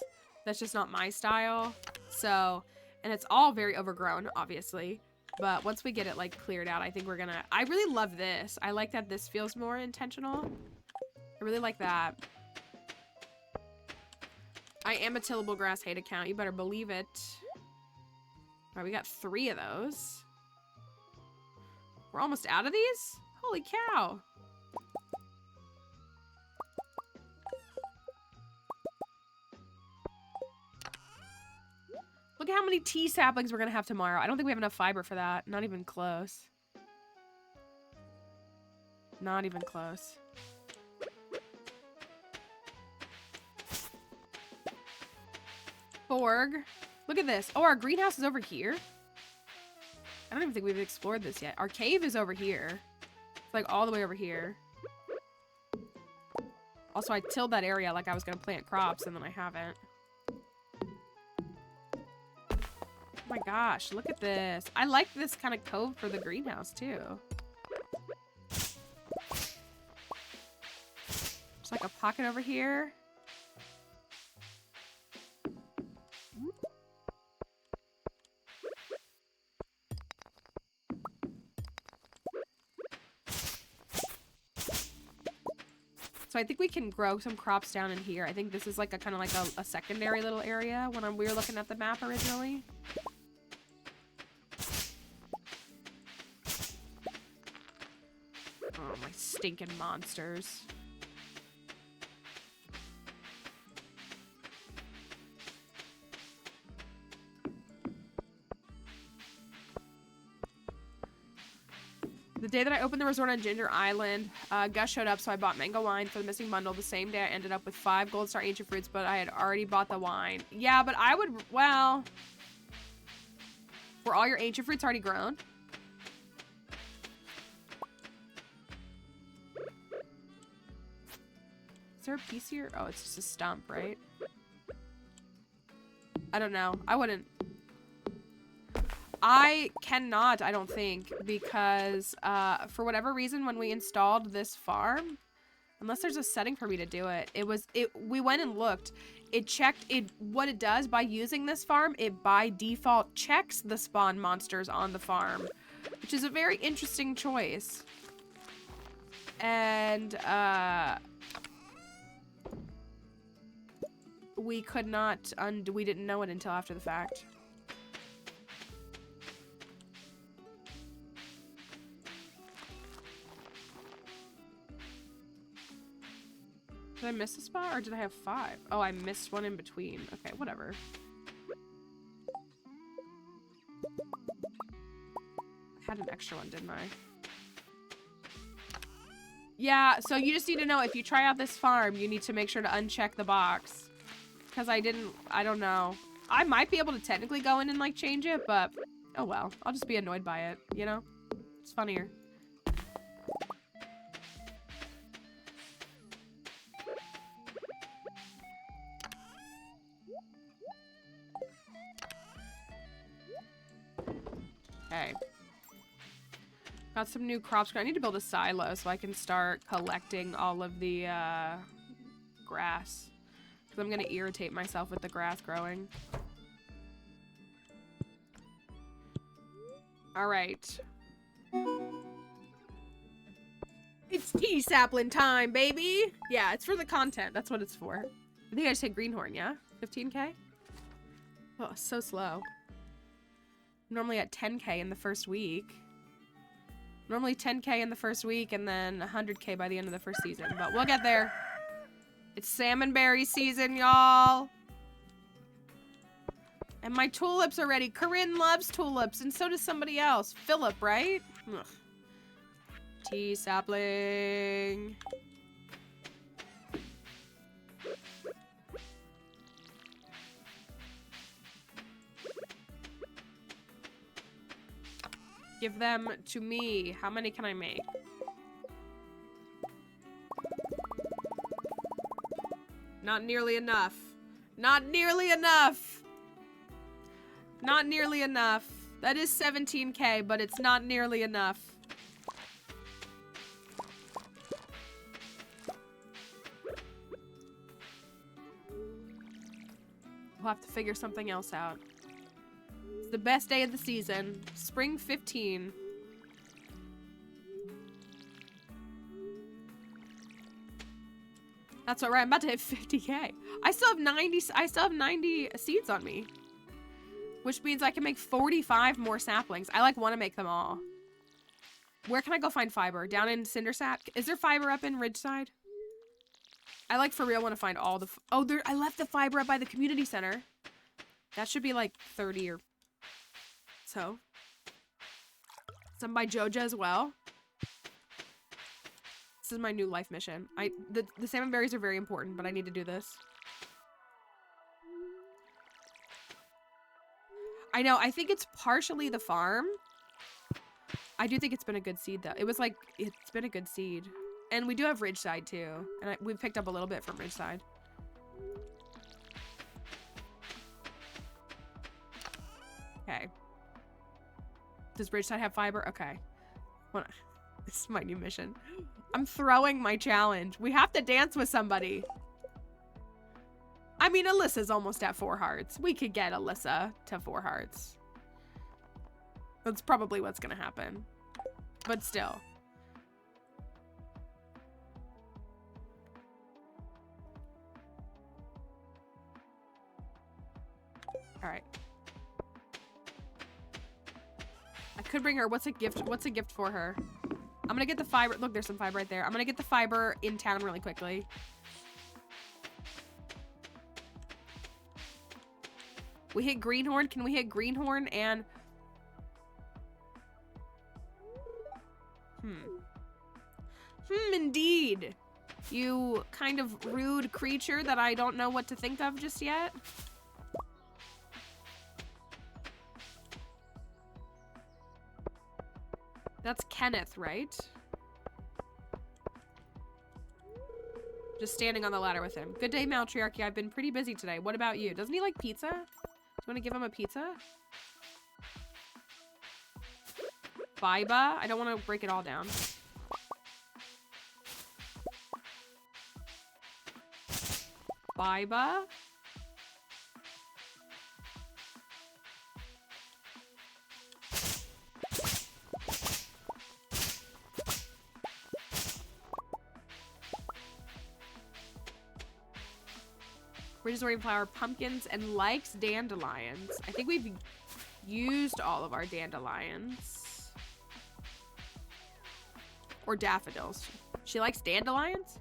That's just not my style. So, and it's all very overgrown, obviously. But once we get it like cleared out, I think we're gonna, I really love this. I like that this feels more intentional. I really like that. I am a tillable grass hate account. You better believe it. All right, we got 3 of those. We're almost out of these? Holy cow. Look at how many tea saplings we're gonna have tomorrow. I don't think we have enough fiber for that. Not even close. Not even close. Borg. Look at this. Oh, our greenhouse is over here. I don't even think we've explored this yet. Our cave is over here. It's like all the way over here. Also, I tilled that area like I was gonna plant crops, and then I haven't. Oh my gosh, look at this. I like this kind of cove for the greenhouse too. There's like a pocket over here. So I think we can grow some crops down in here. I think this is like a kind of like a secondary little area when we were looking at the map originally. Oh, my stinking monsters. The day that I opened the resort on Ginger Island, Gus showed up, so I bought mango wine for the missing bundle. The same day I ended up with 5 Gold Star Ancient Fruits, but I had already bought the wine. Yeah, but I would, well... Were all your Ancient Fruits already grown? Is there a piece here? Oh, it's just a stump, right? I don't know. I wouldn't... I cannot, I don't think, because for whatever reason, when we installed this farm, unless there's a setting for me to do it, we went and looked. It checked what it does by using this farm. It by default checks the spawn monsters on the farm, which is a very interesting choice. And we could not undo. We didn't know it until after the fact. Did I miss a spot or did I have 5? Oh, I missed one in between. Okay, whatever. Had an extra one, didn't I? Yeah, so you just need to know if you try out this farm, you need to make sure to uncheck the box. Because I don't know. I might be able to technically go in and like change it, but oh well. I'll just be annoyed by it, you know? It's funnier. Okay. Got some new crops. I need to build a silo so I can start collecting all of the grass. Because I'm going to irritate myself with the grass growing. Alright. It's tea sapling time, baby! Yeah, it's for the content. That's what it's for. I think I just hit greenhorn, yeah? 15k? Oh, so slow. Normally at 10k in the first week. Normally 10k in the first week and then 100k by the end of the first season. But we'll get there. It's salmonberry season, y'all. And my tulips are ready. Corinne loves tulips and so does somebody else. Philip, right? Ugh. Tea sapling. Give them to me. How many can I make? Not nearly enough. Not nearly enough. Not nearly enough. That is 17k, but it's not nearly enough. We'll have to figure something else out. It's the best day of the season. Spring 15. That's all right. I'm about to hit 50k. I still have 90 seeds on me. Which means I can make 45 more saplings. I like want to make them all. Where can I go find fiber? Down in Cindersap? Is there fiber up in Ridgeside? I like for real want to find all the I left the fiber up by the community center. That should be like 30 or so. Some by Joja as well. This is my new life mission. The salmon berries are very important, but I need to do this. I know, I think it's partially the farm. I do think it's been a good seed though. It's been a good seed. And we do have Ridgeside too. And we've picked up a little bit from Ridgeside. Okay. Does Ridgeside have fiber? Okay. This is my new mission. I'm throwing my challenge. We have to dance with somebody. I mean, Alyssa's almost at 4 hearts. We could get Alyssa to 4 hearts. That's probably what's gonna happen. But still. Alright. I could bring her. What's a gift for her? I'm gonna get the fiber. Look, there's some fiber right there. I'm gonna get the fiber in town really quickly. We hit greenhorn. Can we hit greenhorn and... Indeed. You kind of rude creature that I don't know what to think of just yet. That's Kenneth, right? Just standing on the ladder with him. Good day, Matriarchy. I've been pretty busy today. What about you? Doesn't he like pizza? Do you want to give him a pizza? Biba? I don't want to break it all down. Biba? Ridgeside flower, pumpkins, and likes dandelions. I think we've used all of our dandelions. Or daffodils. She likes dandelions?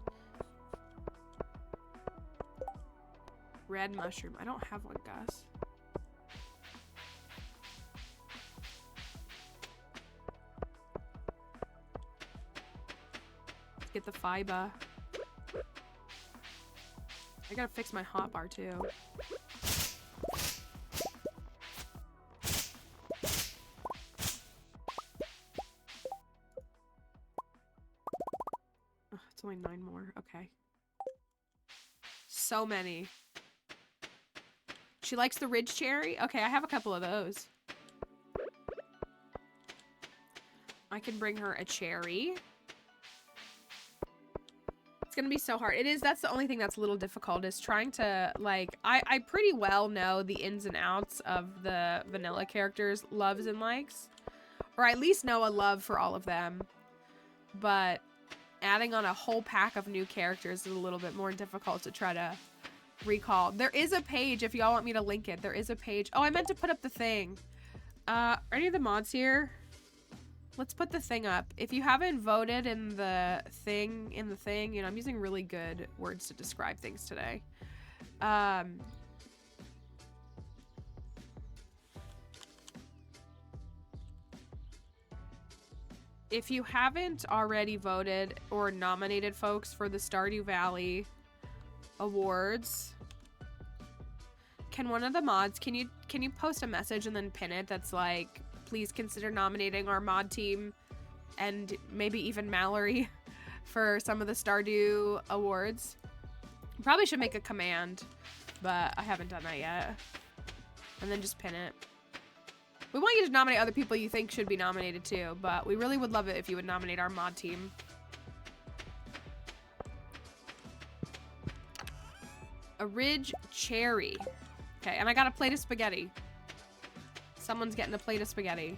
Red mushroom. I don't have one, Gus. Get the fiber. I gotta fix my hotbar too. Oh, it's only 9 more. Okay. So many. She likes the ridge cherry? Okay, I have a couple of those. I can bring her a cherry. It's gonna be so hard. It is, that's the only thing that's a little difficult, is trying to, like, I pretty well know the ins and outs of the vanilla characters' loves and likes. Or at least know a love for all of them. But adding on a whole pack of new characters is a little bit more difficult to try to recall. There is a page, if y'all want me to link it, there is a page. Oh, I meant to put up the thing. Are any of the mods here? Let's put the thing up. If you haven't voted in the thing, you know, I'm using really good words to describe things today. If you haven't already voted or nominated folks for the Stardew Valley awards, can one of the mods, can you post a message and then pin it that's like, please consider nominating our mod team and maybe even Mallory for some of the Stardew awards? Probably should make a command, but I haven't done that yet. And then just pin it. We want you to nominate other people you think should be nominated too, but we really would love it if you would nominate our mod team. A ridge cherry. Okay, and I got a plate of spaghetti. Someone's getting a plate of spaghetti.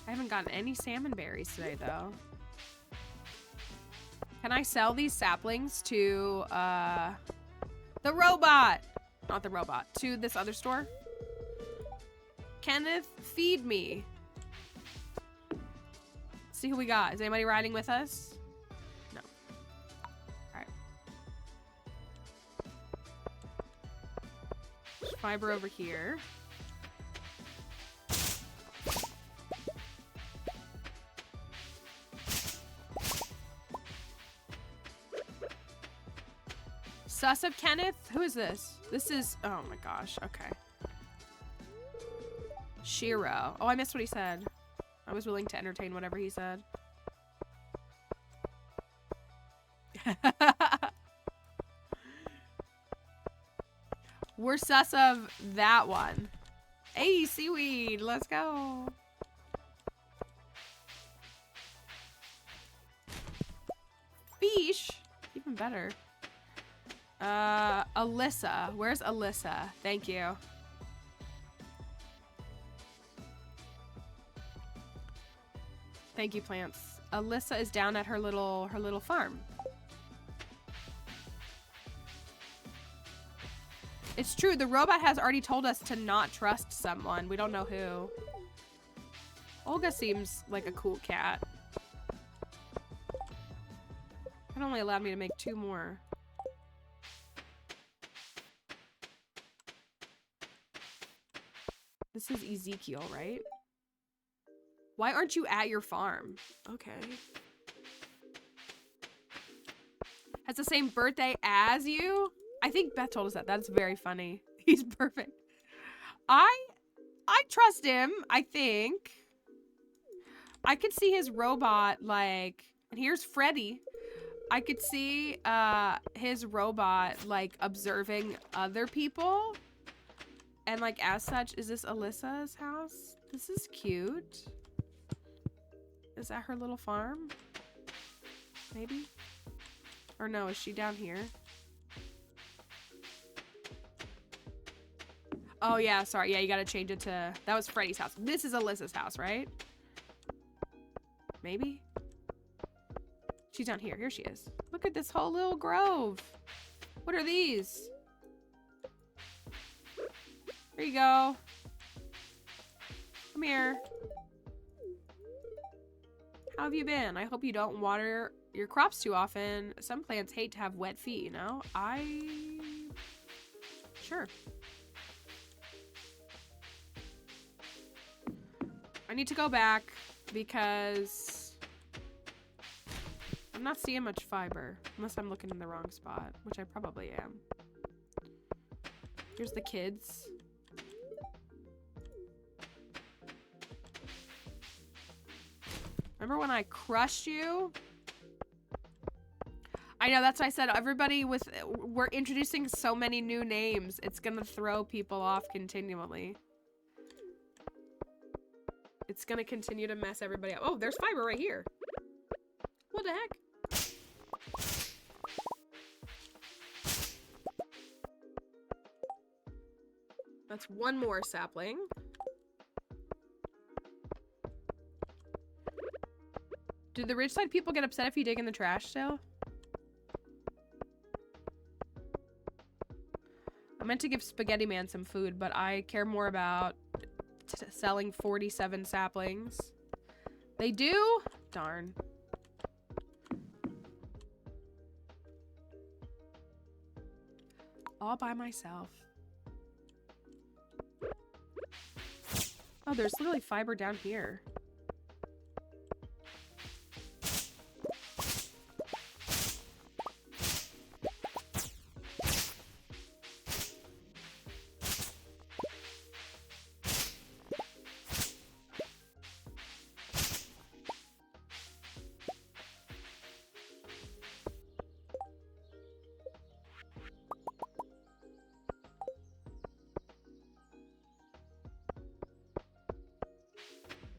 I haven't gotten any salmon berries today, though. Can I sell these saplings to, the robot? Not the robot. To this other store? Kenneth, feed me. Let's see who we got. Is anybody riding with us? No. Alright. Fiber over here. Sus of Kenneth? Who is this? This is... Oh my gosh. Okay. Shiro. Oh, I missed what he said. I was willing to entertain whatever he said. We're sus of that one. Hey, seaweed. Let's go. Fish. Even better. Alyssa. Where's Alyssa? Thank you. Thank you, plants. Alyssa is down at her little farm. It's true, the robot has already told us to not trust someone. We don't know who. Olga seems like a cool cat. It only allowed me to make 2 more. This is Ezekiel, right? Why aren't you at your farm? Okay. Has the same birthday as you? I think Beth told us that. That's very funny. He's perfect. I trust him, I think. I could see his robot, like... And here's Freddy. I could see his robot, like, observing other people. And, like, as such, is this Alyssa's house? This is cute. Is that her little farm? Maybe? Or no, is she down here? Oh, yeah, sorry. Yeah, you gotta change it to... That was Freddy's house. This is Alyssa's house, right? Maybe? She's down here. Here she is. Look at this whole little grove. What are these? Here you go. Come here. How have you been? I hope you don't water your crops too often. Some plants hate to have wet feet, you know? Sure. I need to go back because I'm not seeing much fiber. Unless I'm looking in the wrong spot, which I probably am. Here's the kids. Remember when I crushed you? I know, that's what I said. Everybody we're introducing so many new names. It's gonna throw people off continually. It's gonna continue to mess everybody up. Oh, there's fiber right here. What the heck? That's one more sapling. Do the Ridgeside people get upset if you dig in the trash still? I meant to give Spaghetti Man some food, but I care more about selling 47 saplings. They do? Darn. All by myself. Oh, there's literally fiber down here.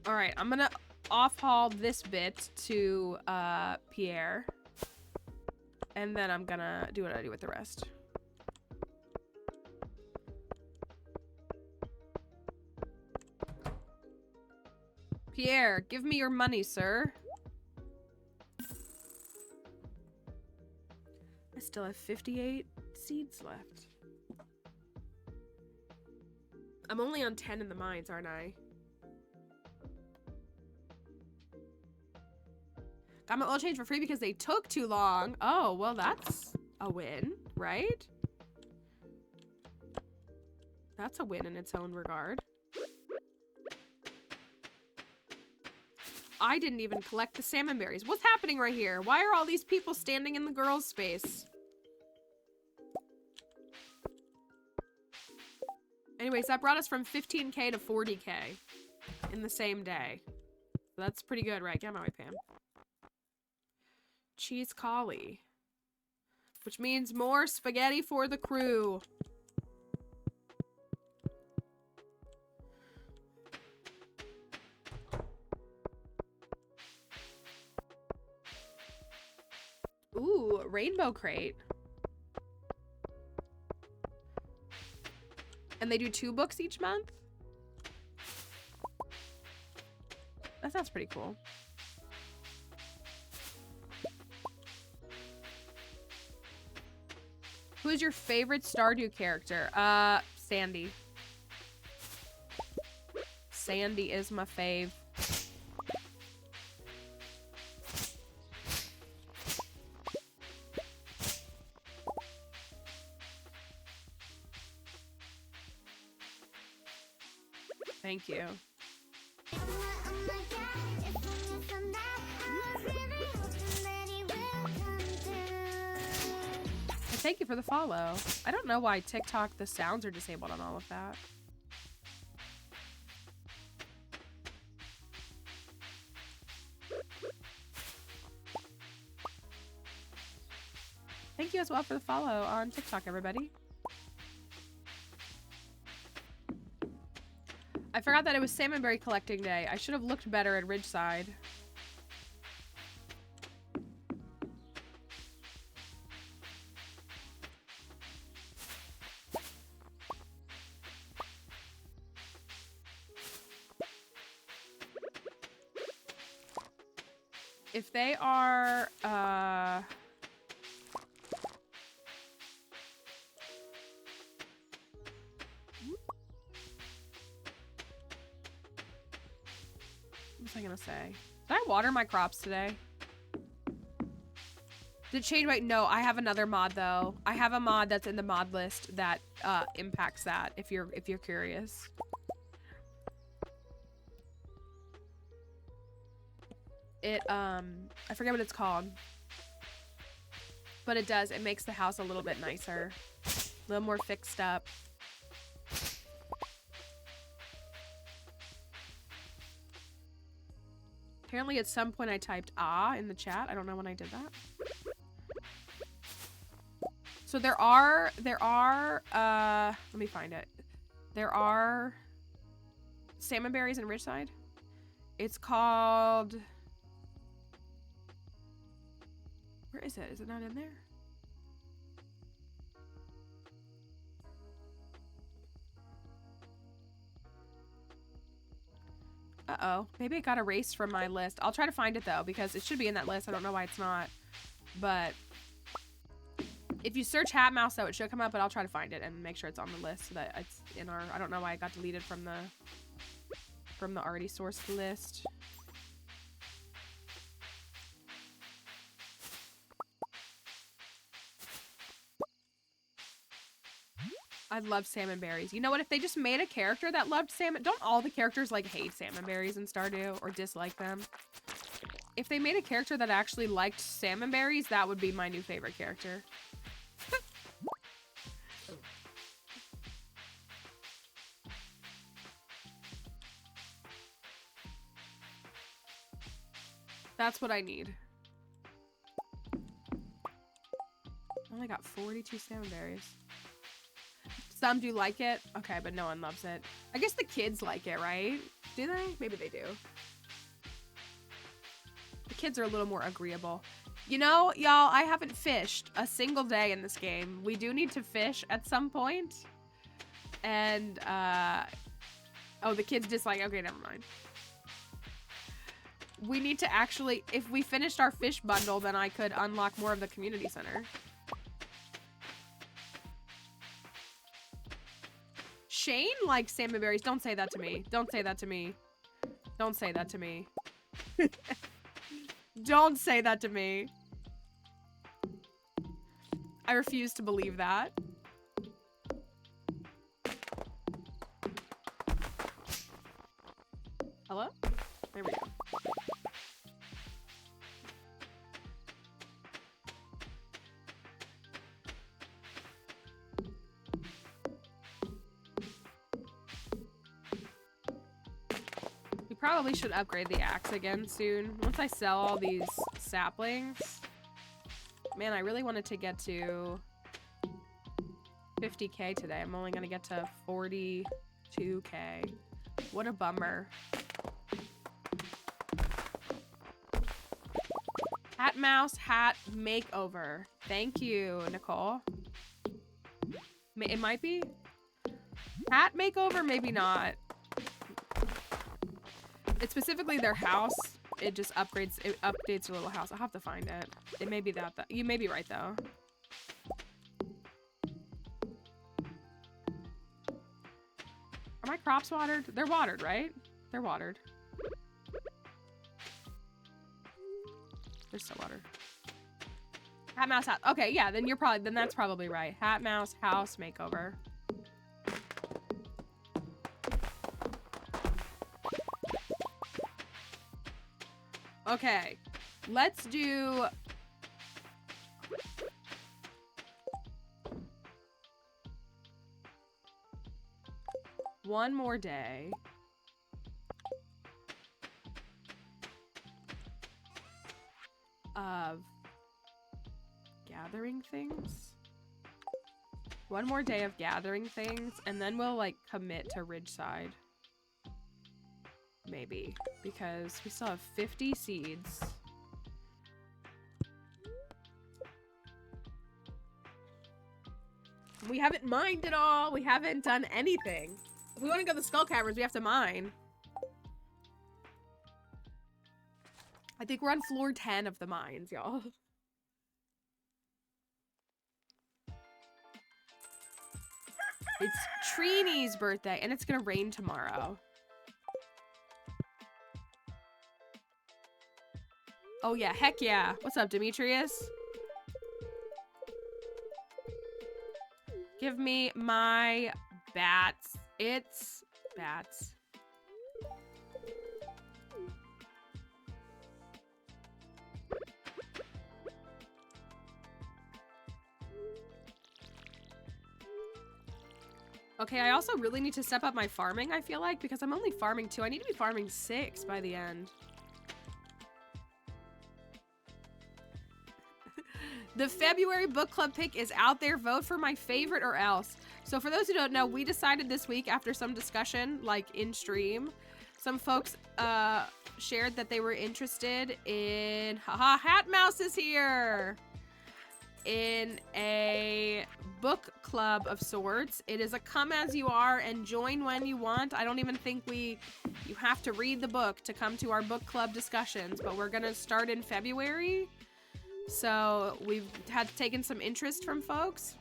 All right, I'm gonna off-haul this bit to Pierre, and then I'm gonna do what I do with the rest. Pierre, give me your money, sir. I still have 58 seeds left. I'm only on 10 in the mines, aren't I? Got my oil change for free because they took too long. Oh, well, that's a win, right? That's a win in its own regard. I didn't even collect the salmon berries. What's happening right here? Why are all these people standing in the girls' space? Anyways, that brought us from 15K to 40K in the same day. So that's pretty good, right? Get out of my way, Pam. Cheese collie. Which means more spaghetti for the crew. Ooh, rainbow crate. And they do 2 books each month? That sounds pretty cool. Who's your favorite Stardew character? Sandy. Sandy is my fave. Thank you. Thank you for the follow. I don't know why TikTok, the sounds are disabled on all of that. Thank you as well for the follow on TikTok, everybody. I forgot that it was salmonberry collecting day. I should have looked better at Ridgeside. If they are, what was I gonna say? Did I water my crops today? Did it change? Wait, no, I have another mod though. I have a mod that's in the mod list that impacts that if you're curious. It I forget what it's called. But it does. It makes the house a little bit nicer. A little more fixed up. Apparently at some point I typed "ah" in the chat. I don't know when I did that. So there are, let me find it. There are salmon berries in Ridgeside. It's called, where is it? Is it not in there? Uh-oh, maybe it got erased from my list. I'll try to find it though, because it should be in that list. I don't know why it's not, but if you search Hat Mouse though, it should come up, but I'll try to find it and make sure it's on the list so that it's in our, I don't know why it got deleted from the already sourced list. I love salmon berries. You know what? If they just made a character that loved salmon, don't all the characters like hate salmon berries in Stardew or dislike them? If they made a character that actually liked salmon berries, that would be my new favorite character. That's what I need. Only got 42 salmon berries. Some do like it. Okay, but no one loves it. I guess the kids like it, right? Do they? Maybe they do. The kids are a little more agreeable. You know, y'all, I haven't fished a single day in this game. We do need to fish at some point. And, oh, the kids dislike, okay, never mind. We need to actually, if we finished our fish bundle, then I could unlock more of the community center. Shane likes salmon berries. Don't say that to me. Don't say that to me. Don't say that to me. Don't say that to me. I refuse to believe that. Hello? There we go. Probably should upgrade the axe again soon. Once I sell all these saplings. Man, I really wanted to get to 50k today. I'm only gonna get to 42k. What a bummer. Hat Mouse hat makeover. Thank you, Nicole. It might be. Hat makeover, maybe not. It's specifically their house. It just upgrades, it updates your little house. I'll have to find it. It may be that, you may be right though. Are my crops watered? They're watered, right? They're watered. They're still watered. Hat Mouse house. Okay, yeah, then that's probably right. Hat Mouse house makeover. Okay, let's do one more day. Of gathering things. One more day of gathering things, and then we'll like commit to Ridgeside. Maybe, because we still have 50 seeds. We haven't mined at all. We haven't done anything. If we want to go to the skull caverns, we have to mine. I think we're on floor 10 of the mines, y'all. It's Trini's birthday, and it's gonna rain tomorrow. Oh yeah, heck yeah. What's up, Demetrius? Give me my bats. It's bats. Okay, I also really need to step up my farming, I feel like, because I'm only farming 2. I need to be farming 6 by the end. The February book club pick is out there. Vote for my favorite or else. So for those who don't know, we decided this week after some discussion, like in stream, some folks shared that they were interested in, haha, Hat Mouse is here, in a book club of sorts. It is a come as you are and join when you want. I don't even think you have to read the book to come to our book club discussions, but we're gonna start in February. So we've taken some interest from folks.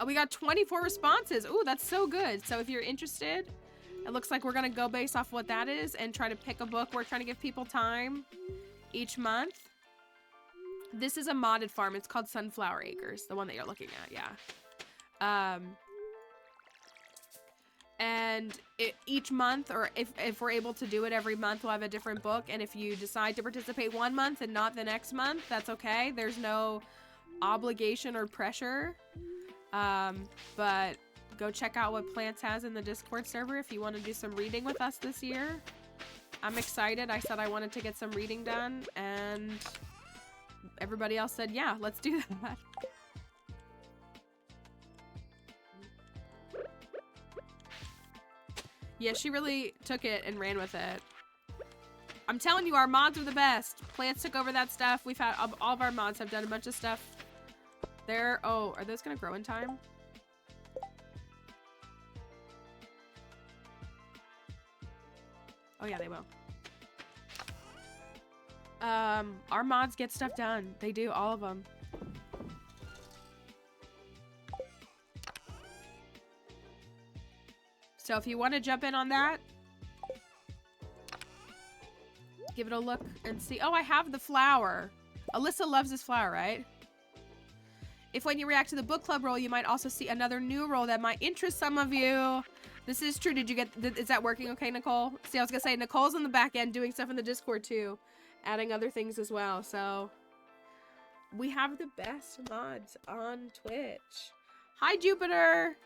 Oh, we got 24 responses. Ooh, that's so good. So if you're interested, it looks like we're gonna go based off what that is and try to pick a book. We're trying to give people time each month. This is a modded farm. It's called Sunflower Acres, the one that you're looking at, yeah. And each month, or if we're able to do it every month, we'll have a different book. And if you decide to participate one month and not the next month, that's okay. There's no obligation or pressure. But go check out what Plants has in the Discord server if you want to do some reading with us this year. I'm excited. I said I wanted to get some reading done, and everybody else said, yeah, let's do that. Yeah, she really took it and ran with it. I'm telling you, our mods are the best. Plants took over that stuff. We've had, all of our mods have done a bunch of stuff. Oh, are those gonna grow in time? Oh yeah, they will. Our mods get stuff done. They do, all of them. So if you want to jump in on that, give it a look and see. Oh, I have the flower. Alyssa loves this flower, right? If when you react to the book club role, you might also see another new role that might interest some of you. This is true. Did you get, is that working okay, Nicole? See, I was gonna say, Nicole's on the back end doing stuff in the Discord too, adding other things as well. So we have the best mods on Twitch. Hi, Jupiter.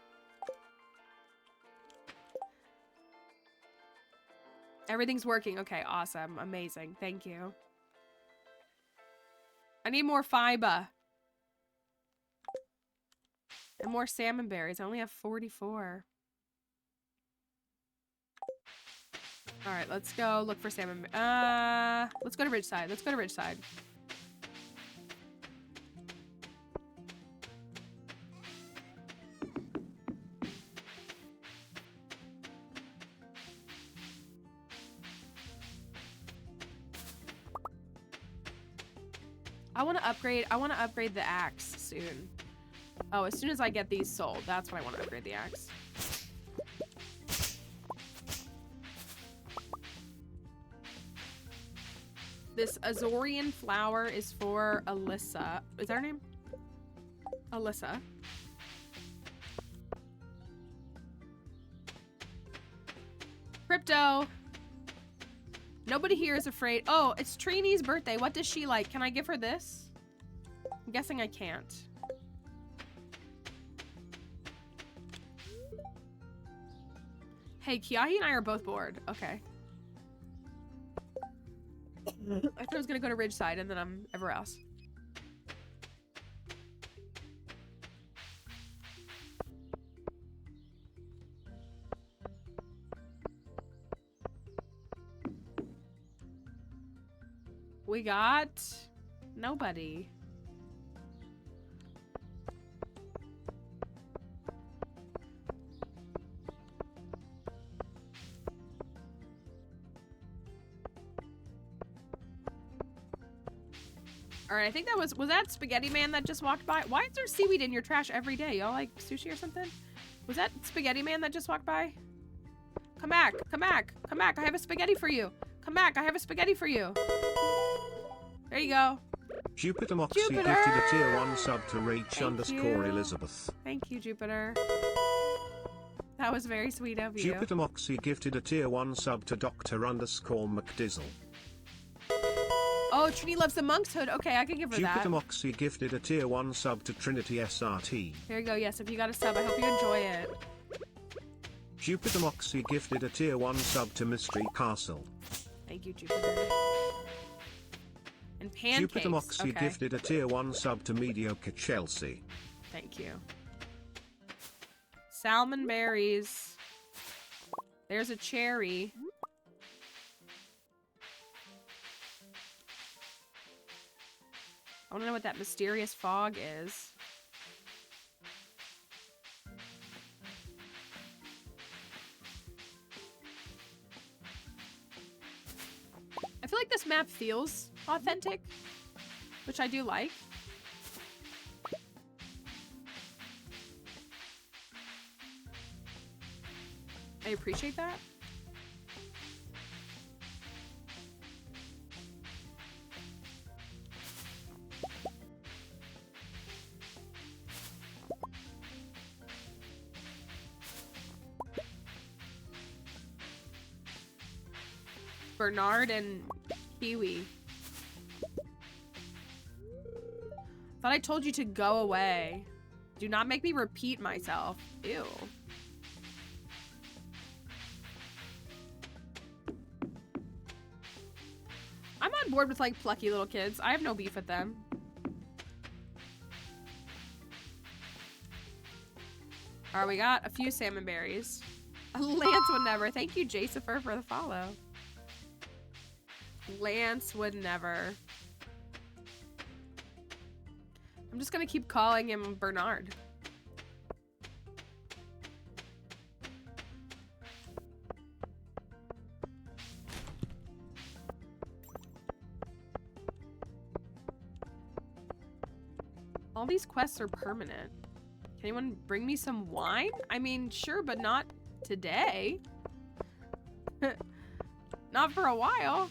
Everything's working. Okay, awesome. Amazing. Thank you. I need more fiber. And more salmon berries. I only have 44. Alright, let's go look for salmon. Let's go to Ridgeside. Let's go to Ridgeside. I want to upgrade the axe soon. Oh, as soon as I get these sold, that's when I want to upgrade the axe. This Azorian flower is for Alyssa. Is that her name? Alyssa. Crypto. Nobody here is afraid. Oh, it's Trini's birthday. What does she like? Can I give her this? I'm guessing I can't. Hey, Kiahi and I are both bored. Okay. I thought I was gonna go to Ridgeside and then I'm everywhere else. We got nobody. All right, I think that was that Spaghetti Man that just walked by? Why is there seaweed in your trash every day? Y'all like sushi or something? Was that Spaghetti Man that just walked by? Come back, come back, come back. I have a spaghetti for you. Come back, I have a spaghetti for you. There you go. Jupiter Moxie Jupiter! gifted a tier 1 sub to Thank Rach_Elizabeth. you. Thank you, Jupiter. That was very sweet of you. Jupiter Moxie gifted a tier 1 sub to Dr_McDizzle. Oh, Trini loves the monk's hood. Okay, I can give her Jupiter that. Moxie gifted a tier 1 sub to Trinity SRT. Here you go. Yes, if you got a sub, I hope you enjoy it. Jupiter Moxie gifted a tier 1 sub to Mystery Castle. Thank you, Jupiter. And pancakes. Jupiter Moxie gifted a tier 1 sub to Mediocre Chelsea. Thank you. Salmon berries. There's a cherry. I want to know what that mysterious fog is. I feel like this map feels authentic, which I do like. I appreciate that. Bernard and Kiwi. Thought I told you to go away. Do not make me repeat myself. Ew. I'm on board with like plucky little kids. I have no beef with them. Alright, we got a few salmon berries. Lance would never. Thank you, Jacifer, for the follow. Lance would never. I'm just gonna keep calling him Bernard. All these quests are permanent. Can anyone bring me some wine? I mean, sure, but not today. Not for a while.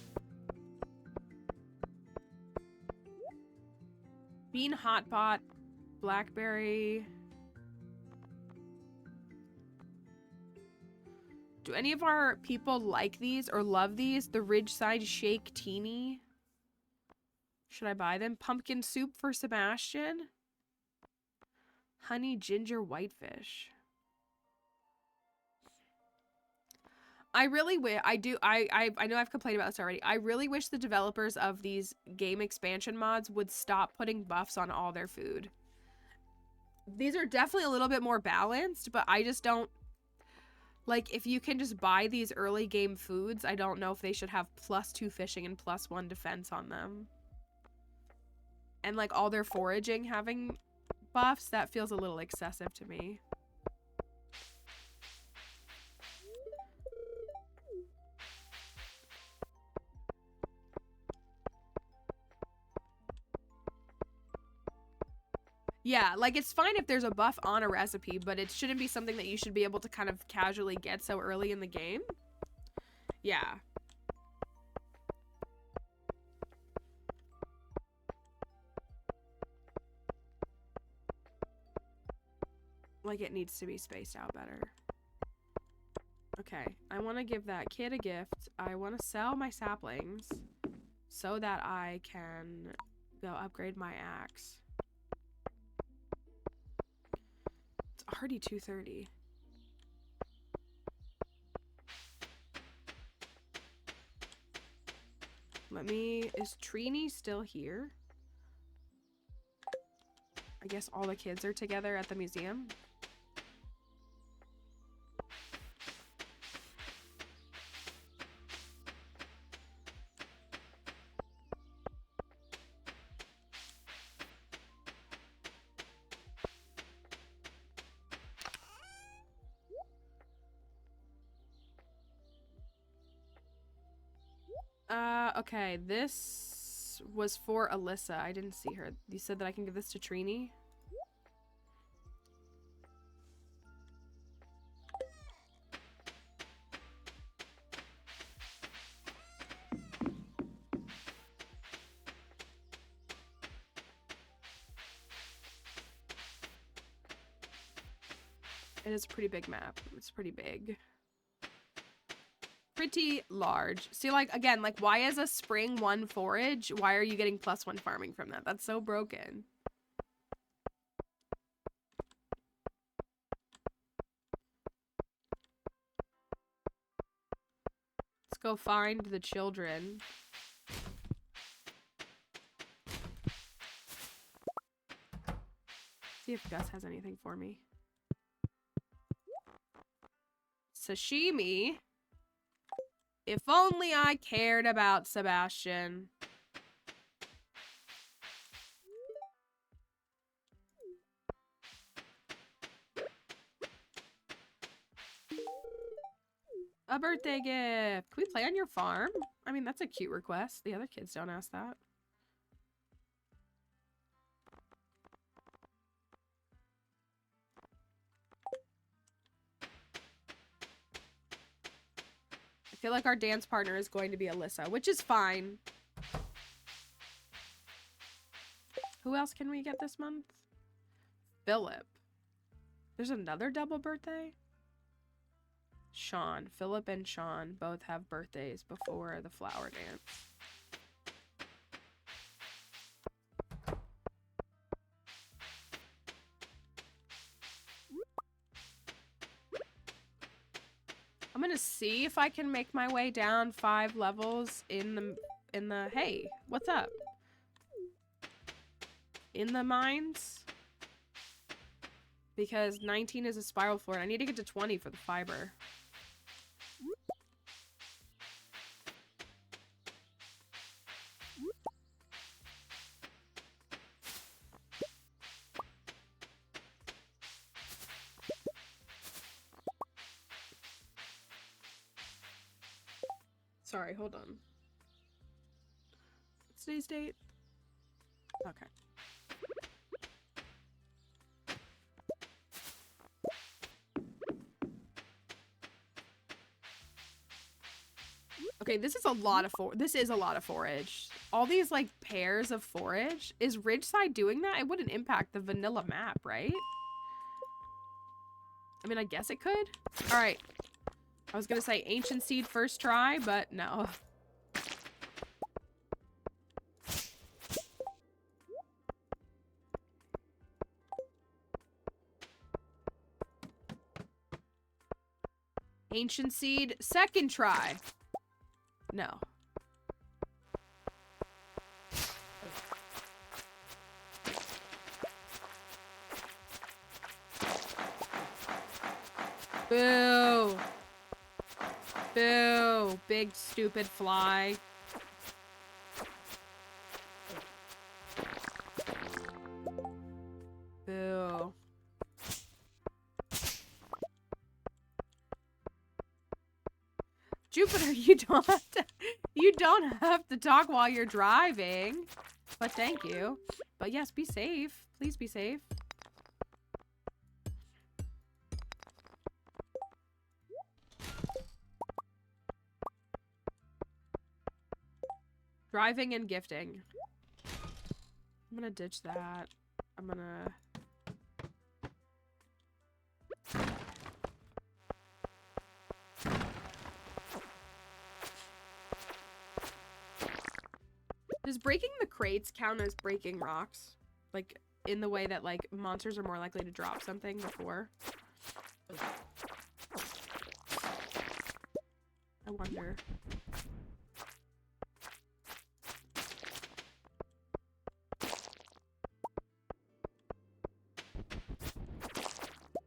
Bean hot pot, blackberry. Do any of our people like these or love these? The Ridgeside Shake Teeny. Should I buy them? Pumpkin soup for Sebastian. Honey ginger whitefish. I really wish I know I've complained about this already. I really wish the developers of these game expansion mods would stop putting buffs on all their food. These are definitely a little bit more balanced, but I just don't like if you can just buy these early game foods, I don't know if they should have +2 fishing and +1 defense on them. And like all their foraging having buffs, that feels a little excessive to me. Yeah, like it's fine if there's a buff on a recipe, but it shouldn't be something that you should be able to kind of casually get so early in the game. Yeah. Like it needs to be spaced out better. Okay, I want to give that kid a gift. I want to sell my saplings so that I can go upgrade my axe. It's already 2:30. Is Trini still here? I guess all the kids are together at the museum. Okay, this was for Alyssa. I didn't see her. You said that I can give this to Trini? It is a pretty big map. It's pretty big. Pretty large. See, like, again, like, why is a spring 1 forage? Why are you getting +1 farming from that? That's so broken. Let's go find the children. See if Gus has anything for me. Sashimi. If only I cared about Sebastian. A birthday gift. Can we play on your farm? I mean, that's a cute request. The other kids don't ask that. I feel like our dance partner is going to be Alyssa, which is fine. Who else can we get this month? Philip. There's another double birthday? Sean. Philip and Sean both have birthdays before the flower dance. I'm gonna see if I can make my way down 5 levels in the hey, what's up? In the mines? Because 19 is a spiral floor and I need to get to 20 for the fiber. Sorry, hold on. What's today's date? Okay. Okay, this is a lot of forage. All these like pairs of forage. Is Ridgeside doing that? It wouldn't impact the vanilla map, right? I mean, I guess it could. All right. I was gonna say ancient seed first try, but no. Ancient seed second try. No. Boo. Boo. Big stupid fly. Boo. Jupiter, you don't have to talk while you're driving. But thank you. But yes, be safe. Please be safe. Driving and gifting. I'm gonna ditch that. I'm gonna... Does breaking the crates count as breaking rocks? Like, in the way that, like, monsters are more likely to drop something before? I wonder.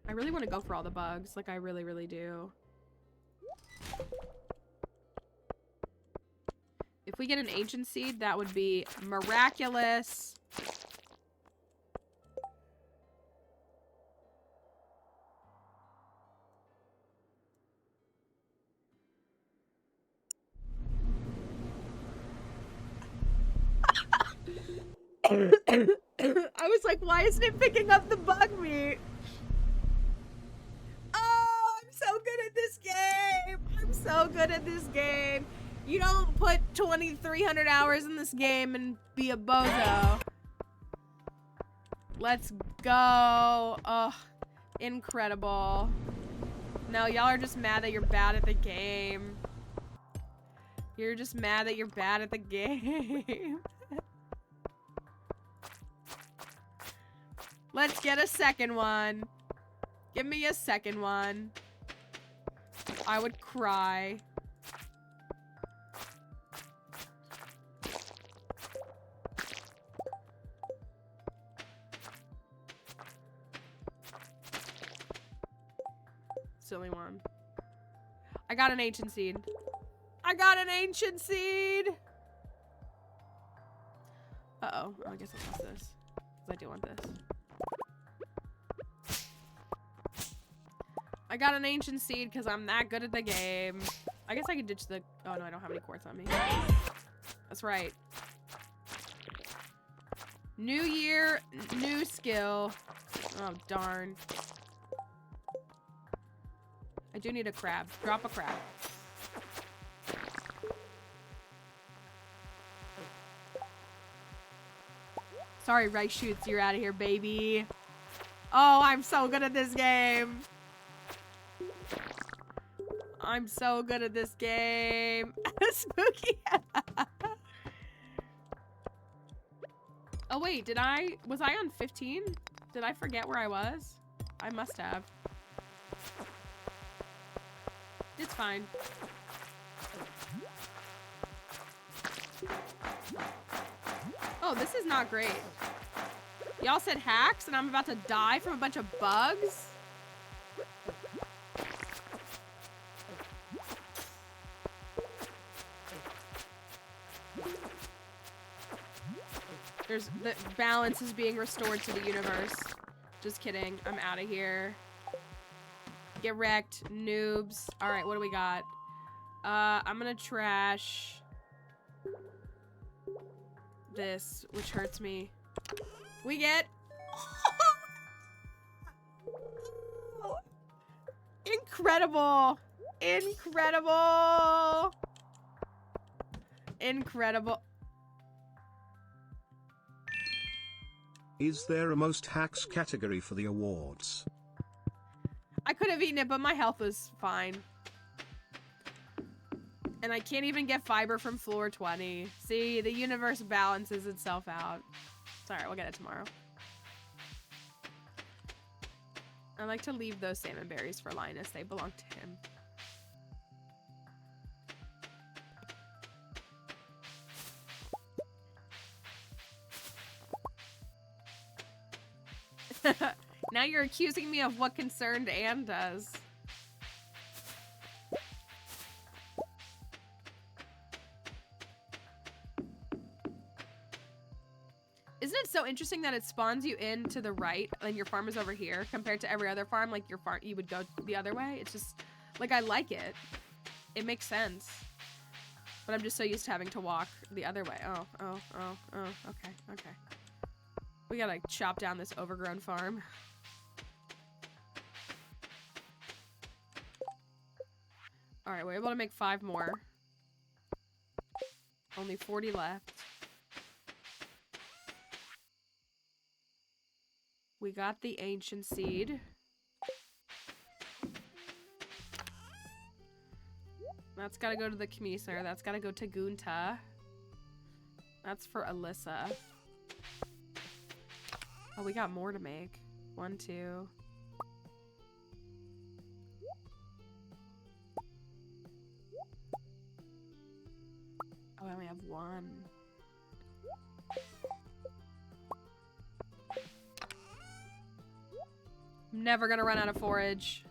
I really want to go for all the bugs. Like, I really, really do. If we get an ancient seed, that would be miraculous. I was like, why isn't it picking up the bug meat? Oh, I'm so good at this game. I'm so good at this game. You don't put 2,300 hours in this game and be a bozo. Let's go. Oh, Incredible. No, y'all are just mad that you're bad at the game. You're just mad that you're bad at the game. Let's get a second one. Give me a second one. I would cry. Silly one. I got an ancient seed. I got an ancient seed! Uh-oh. Oh, I guess I lost this. Because I do want this. I got an ancient seed because I'm that good at the game. I guess I could ditch the... Oh, no, I don't have any quartz on me. That's right. New year, new skill. Oh, darn. I do need a crab. Drop a crab. Sorry, rice shoots. You're out of here, baby. Oh, I'm so good at this game. I'm so good at this game. Spooky. Oh, wait. Was I on 15? Did I forget where I was? I must have. It's fine. Oh, this is not great. Y'all said hacks and I'm about to die from a bunch of bugs? The balance is being restored to the universe. Just kidding. I'm out of here. Get wrecked, noobs. All right, what do we got? I'm gonna trash this, which hurts me. We get incredible, incredible, incredible. Is there a most hacks category for the awards? I could have eaten it, but my health was fine. And I can't even get fiber from floor 20. See, the universe balances itself out. It's alright, we'll get it tomorrow. I like to leave those salmon berries for Linus. They belong to him. Now you're accusing me of what Concerned Anne does. Isn't it so interesting that it spawns you in to the right and your farm is over here compared to every other farm? Like your farm, you would go the other way. It's just, like, I like it. It makes sense. But I'm just so used to having to walk the other way. Oh, okay. We gotta chop down this overgrown farm. Alright, we're able to make 5 more. Only 40 left. We got the ancient seed. That's gotta go to the Kmeeser. That's gotta go to Gunta. That's for Alyssa. Oh, we got more to make. 1, 2. Oh, I only have 1. I'm never gonna run out of forage.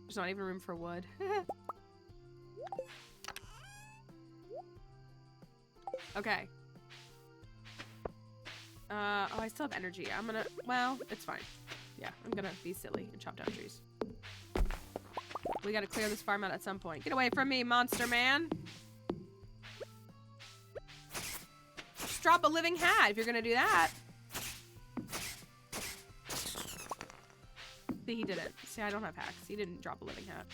There's not even room for wood. Okay. Oh, I still have energy. I'm gonna, well, it's fine. Yeah, I'm gonna be silly and chop down trees. We gotta clear this farm out at some point. Get away from me, monster man! Just drop a living hat if you're gonna do that. See, he didn't. See, I don't have hacks. He didn't drop a living hat.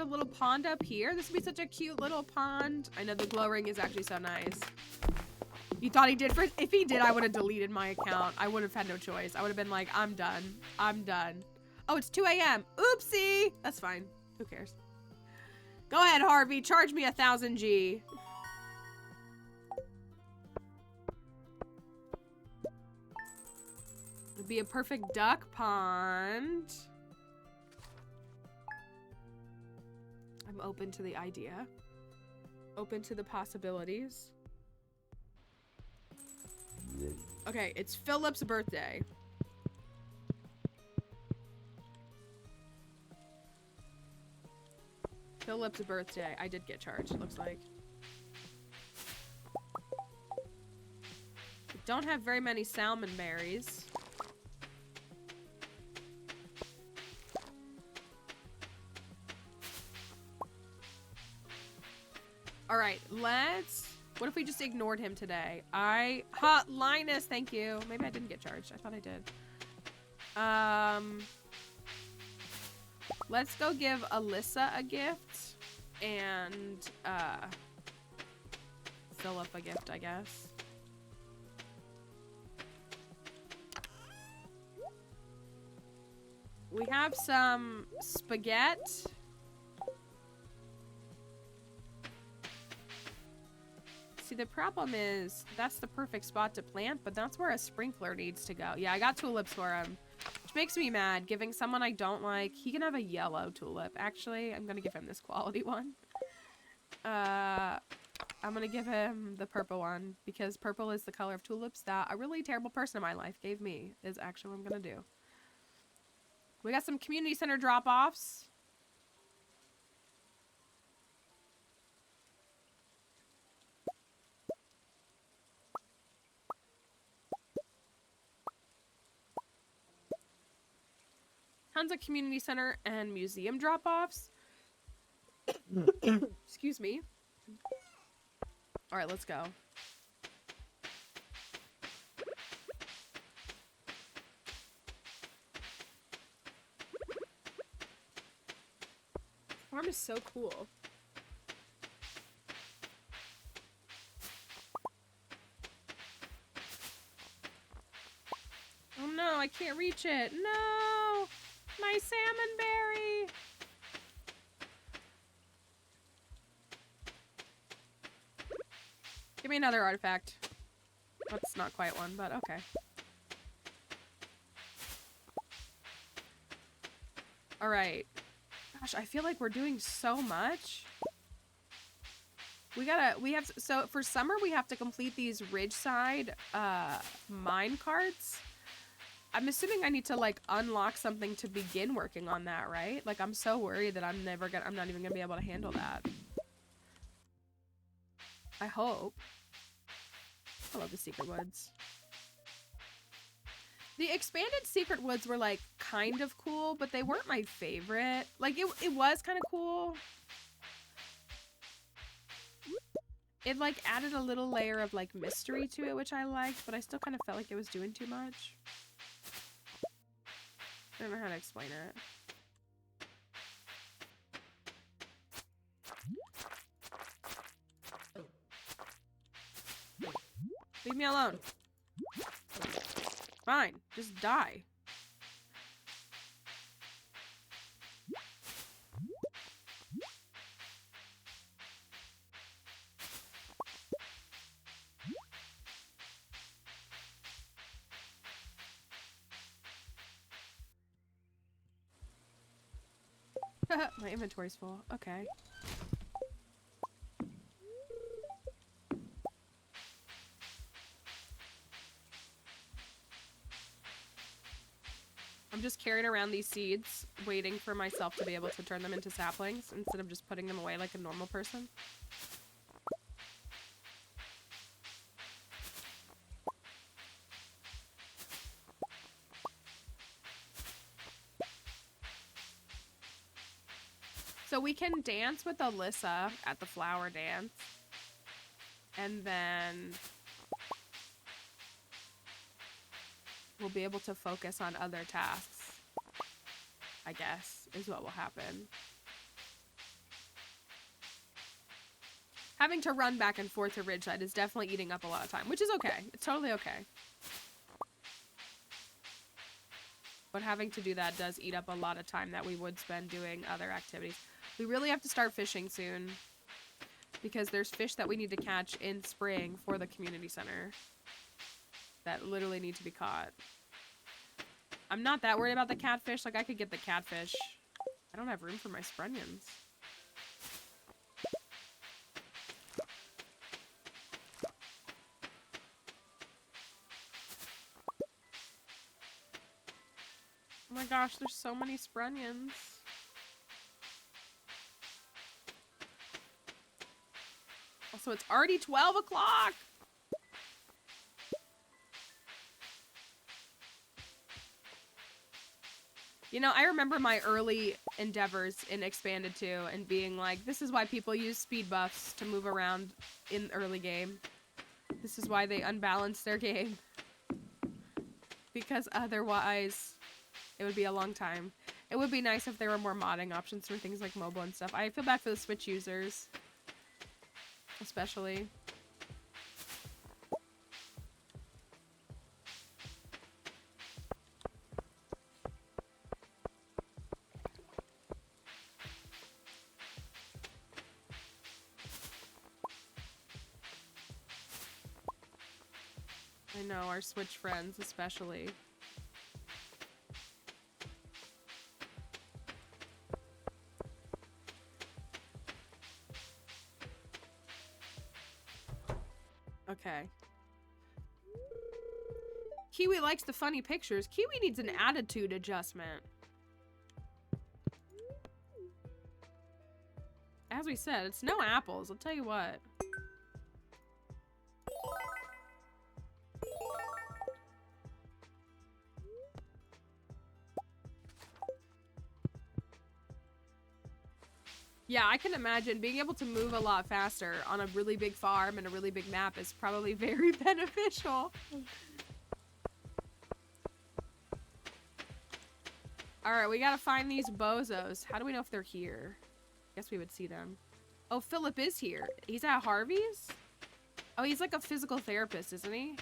a little pond up here. This would be such a cute little pond. I know the glow ring is actually so nice. You thought he did? If he did, I would have deleted my account. I would have had no choice. I would have been like, I'm done. I'm done. Oh, it's 2 a.m. Oopsie. That's fine. Who cares? Go ahead, Harvey. Charge me 1,000 G. It'd be a perfect duck pond. I'm open to the idea. Open to the possibilities. Okay, it's Philip's birthday. Philip's birthday. I did get charged, it looks like. We don't have very many salmon berries. Alright, let's... What if we just ignored him today? Linus, thank you. Maybe I didn't get charged. I thought I did. Let's go give Alyssa a gift. And, Philip a gift, I guess. We have some spaghetti. See, the problem is that's the perfect spot to plant, but that's where a sprinkler needs to go. Yeah, I got tulips for him, which makes me mad. Giving someone I don't like, he can have a yellow tulip. Actually, I'm gonna give him this quality one. I'm gonna give him the purple one because purple is the color of tulips that a really terrible person in my life gave me. Is actually what I'm gonna do. We got some community center drop-offs. Tons of community center and museum drop-offs. Excuse me. All right, let's go. Farm is so cool. Oh no, I can't reach it. No! My salmon berry! Give me another artifact. That's not quite one, but okay. Alright. Gosh, I feel like we're doing so much. So for summer we have to complete these Ridgeside mine carts. I'm assuming I need to like unlock something to begin working on that, right? Like I'm so worried that I'm not even gonna be able to handle that. I hope. I love the Secret Woods. The expanded Secret Woods were like kind of cool, but they weren't my favorite. Like it was kind of cool. It like added a little layer of like mystery to it, which I liked, but I still kind of felt like it was doing too much. I don't know how to explain it. Leave me alone. Fine, just die. My inventory's full. Okay. I'm just carrying around these seeds, waiting for myself to be able to turn them into saplings instead of just putting them away like a normal person. So we can dance with Alyssa at the flower dance. And then we'll be able to focus on other tasks, I guess, is what will happen. Having to run back and forth to Ridgeside is definitely eating up a lot of time, which is okay. It's totally okay. But having to do that does eat up a lot of time that we would spend doing other activities. We really have to start fishing soon, because there's fish that we need to catch in spring for the community center that literally need to be caught. I'm not that worried about the catfish. Like, I could get the catfish. I don't have room for my sprunions. Oh my gosh, there's so many sprunions. Also, it's already 12 o'clock! You know, I remember my early endeavors in Expanded 2 and being like, this is why people use speed buffs to move around in early game. This is why they unbalance their game. Because otherwise, it would be a long time. It would be nice if there were more modding options for things like mobile and stuff. I feel bad for the Switch users. Especially. I know, our Switch friends especially. Okay. Kiwi likes the funny pictures. Kiwi needs an attitude adjustment. As we said, it's no apples, I'll tell you what. Yeah, I can imagine being able to move a lot faster on a really big farm and a really big map is probably very beneficial. Alright, we gotta find these bozos. How do we know if they're here? Guess we would see them. Oh, Philip is here. He's at Harvey's? Oh, he's like a physical therapist, isn't he?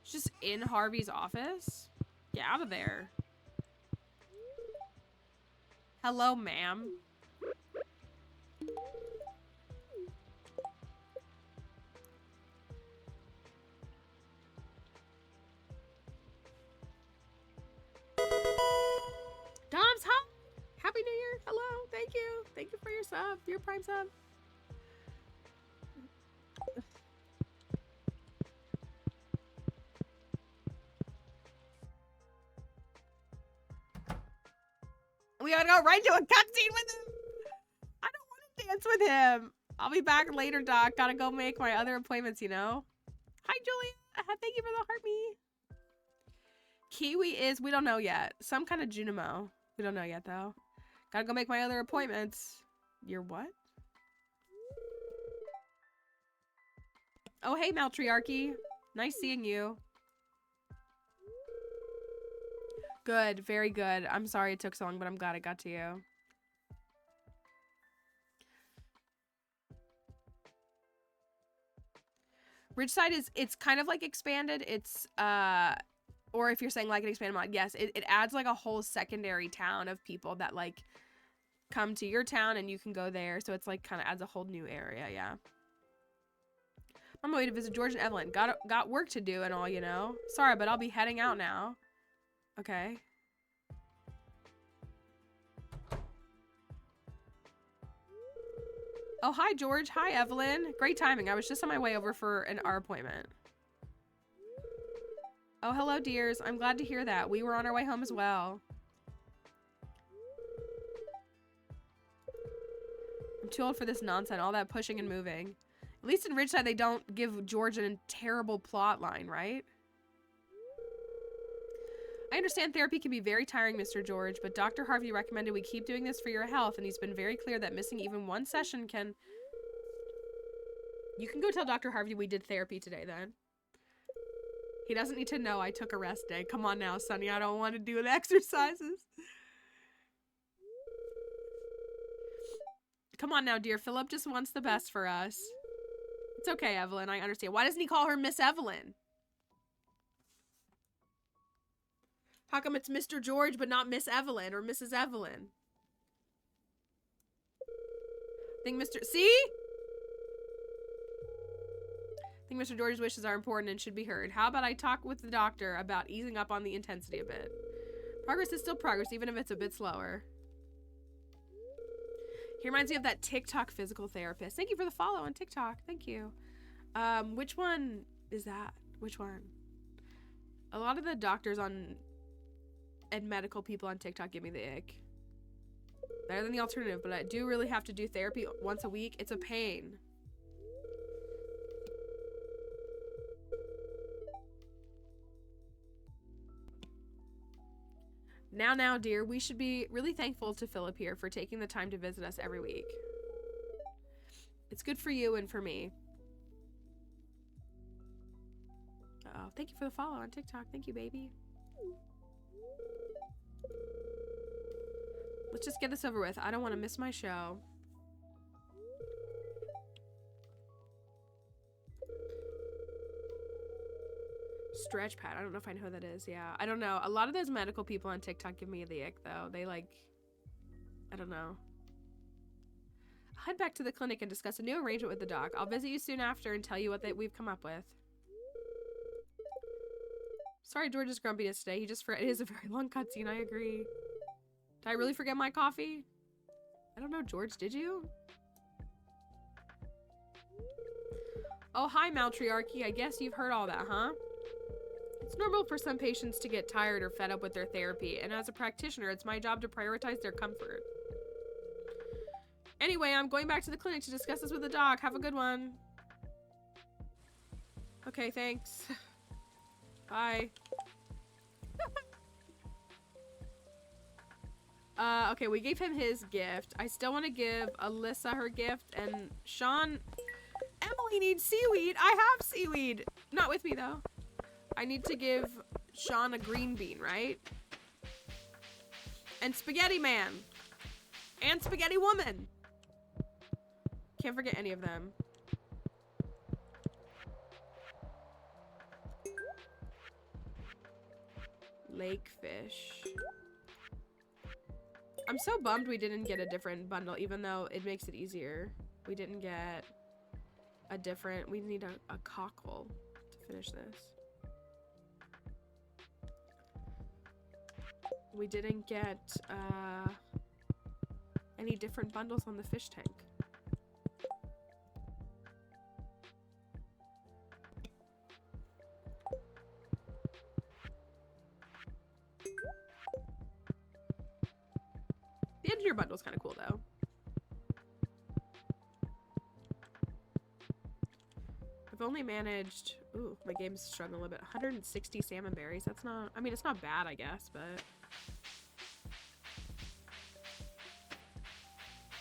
Just in Harvey's office? Get out of there. Hello, ma'am. Dom's hi. Happy New Year. Hello. Thank you. Thank you for your sub. Your Prime sub. We gotta go right to a cutscene with him. I don't want to dance with him. I'll be back later, Doc. Gotta go make my other appointments, you know? Hi, Julia. Thank you for the heart me. Kiwi is, we don't know yet. Some kind of Junimo. We don't know yet, though. Gotta go make my other appointments. You're what? Oh, hey, Maltriarchy. Nice seeing you. Good, very good. I'm sorry it took so long, but I'm glad it got to you. Ridgeside is, it's kind of like Expanded. It's, or if you're saying like an Expanded mod, yes, it adds like a whole secondary town of people that like come to your town and you can go there. So it's like kind of adds a whole new area, yeah. I'm on my way to visit George and Evelyn. Got work to do and all, you know. Sorry, but I'll be heading out now. Okay. Oh, hi, George. Hi, Evelyn. Great timing. I was just on my way over for our appointment. Oh, hello, dears. I'm glad to hear that. We were on our way home as well. I'm too old for this nonsense. All that pushing and moving. At least in Ridgeside, they don't give George a terrible plot line, right? I understand therapy can be very tiring, Mr. George, but Dr. Harvey recommended we keep doing this for your health, and he's been very clear that missing even one session can... You can go tell Dr. Harvey we did therapy today, then. He doesn't need to know I took a rest day. Come on now, Sonny. I don't want to do the exercises. Come on now, dear. Philip just wants the best for us. It's okay, Evelyn. I understand. Why doesn't he call her Miss Evelyn? How come it's Mr. George but not Miss Evelyn or Mrs. Evelyn? I think Mr. See? I think Mr. George's wishes are important and should be heard. How about I talk with the doctor about easing up on the intensity a bit? Progress is still progress, even if it's a bit slower. He reminds me of that TikTok physical therapist. Thank you for the follow on TikTok. Thank you. Which one is that? Which one? A lot of the doctors on and medical people on TikTok give me the ick. Better than the alternative, but I do really have to do therapy once a week. It's a pain. Now, dear, we should be really thankful to Philip here for taking the time to visit us every week. It's good for you and for me. Uh-oh. Thank you for the follow on TikTok. Thank you, baby. Let's just get this over with. I don't want to miss my show. Stretch pad. I don't know if I know who that is. Yeah, I don't know. A lot of those medical people on TikTok give me the ick, though. They like, I don't know. I'll head back to the clinic and discuss a new arrangement with the doc. I'll visit you soon after and tell you what we've come up with. Sorry, George's grumpiness today. He just forgot. It is a very long cutscene. I agree. Did I really forget my coffee? I don't know, George. Did you? Oh, hi, Maltriarchy. I guess you've heard all that, huh? It's normal for some patients to get tired or fed up with their therapy, and as a practitioner, it's my job to prioritize their comfort. Anyway, I'm going back to the clinic to discuss this with the doc. Have a good one. Okay, thanks. Bye. Okay, we gave him his gift. I still want to give Alyssa her gift, and Sean... Emily needs seaweed. I have seaweed. Not with me, though. I need to give Sean a green bean, right? And Spaghetti Man. And Spaghetti Woman. Can't forget any of them. Lake fish. I'm so bummed we didn't get a different bundle, even though it makes it easier. We didn't get a different... We need a cockle to finish this. We didn't get any different bundles on the fish tank. The engineer bundle is kind of cool, though. I've only managed... Ooh, my game's struggling a little bit. 160 salmon berries. That's not... I mean, it's not bad, I guess, but...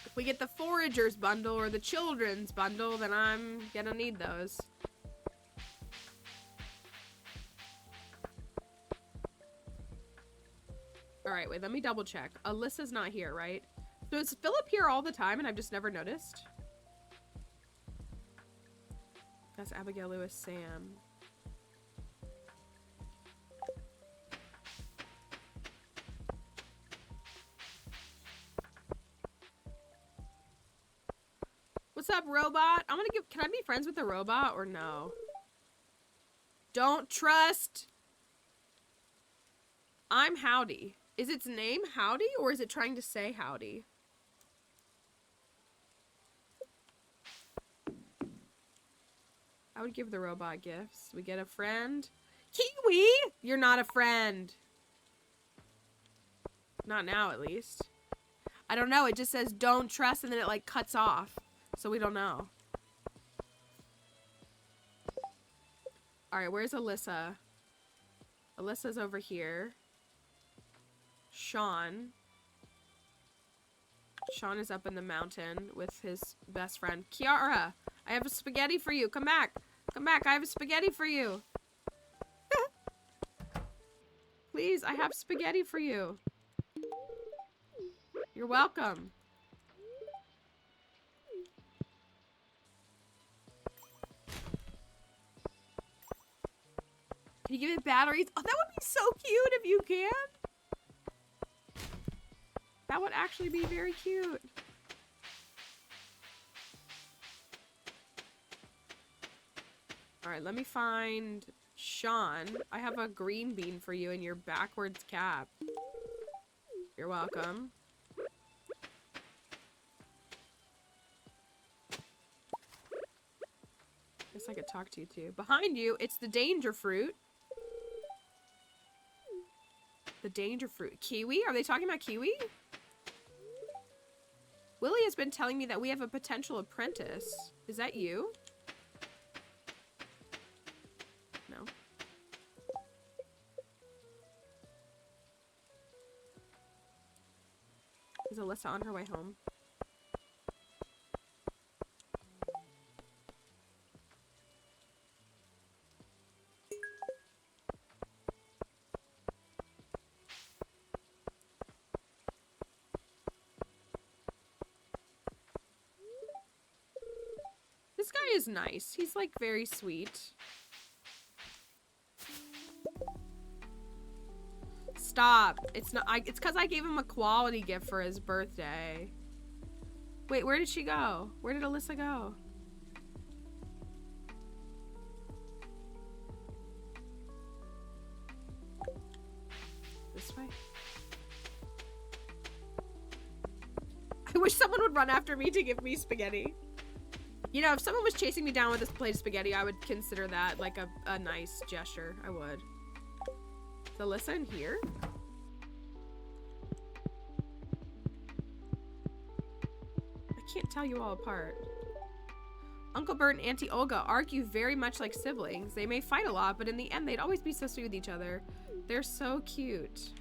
If we get the foragers bundle or the children's bundle, then I'm gonna need those. Alright, wait, let me double check. Alyssa's not here, right? So is Philip here all the time and I've just never noticed? That's Abigail Lewis, Sam. What's up, robot? I'm gonna give... Can I be friends with the robot or no? Don't trust. I'm Howdy. Is its name Howdy or is it trying to say howdy? I would give the robot gifts. We get a friend. Kiwi! You're not a friend. Not now, at least. I don't know. It just says don't trust and then it like cuts off. So we don't know. Alright, where's Alyssa? Alyssa's over here. Sean. Sean is up in the mountain with his best friend. Kiara, I have a spaghetti for you. Come back. Come back. I have a spaghetti for you. Please, I have spaghetti for you. You're welcome. Can you give me batteries? Oh, that would be so cute if you can. That would actually be very cute. All right, let me find Sean. I have a green bean for you in your backwards cap. You're welcome. Guess I could talk to you too. Behind you, it's the danger fruit. The danger fruit. Kiwi? Are they talking about kiwi? Willie has been telling me that we have a potential apprentice. Is that you? No. Is Alyssa on her way home? This guy is nice. He's like very sweet. Stop. It's not. It's because I gave him a quality gift for his birthday. Wait, where did she go? Where did Alyssa go? This way? I wish someone would run after me to give me spaghetti. You know, if someone was chasing me down with this plate of spaghetti, I would consider that like a nice gesture. I would. Is Alyssa in here? I can't tell you all apart. Uncle Bert and Auntie Olga argue very much like siblings. They may fight a lot, but in the end, they'd always be so sweet with each other. They're so cute.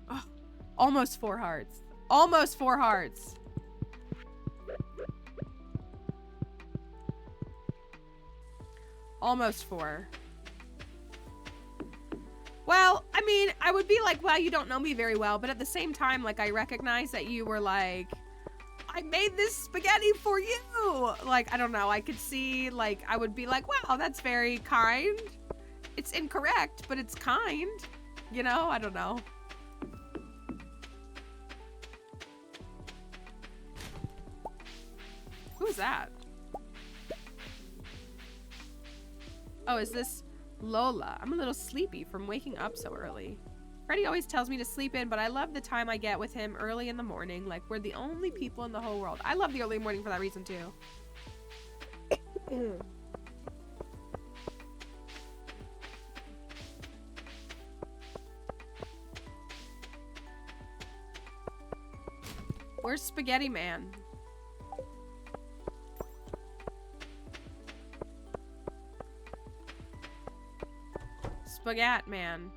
Oh, almost 4 hearts. Almost 4 hearts. Almost 4. Well, I mean, I would be like, well, you don't know me very well, but at the same time, like, I recognize that you were like, I made this spaghetti for you. Like, I don't know. I could see, like, I would be like, wow, that's very kind. It's incorrect, but it's kind. You know? I don't know. Who's that? Oh, is this Lola? I'm a little sleepy from waking up so early. Freddy always tells me to sleep in, but I love the time I get with him early in the morning. Like, we're the only people in the whole world. I love the early morning for that reason, too. Where's Spaghetti Man? Spaghetti Man.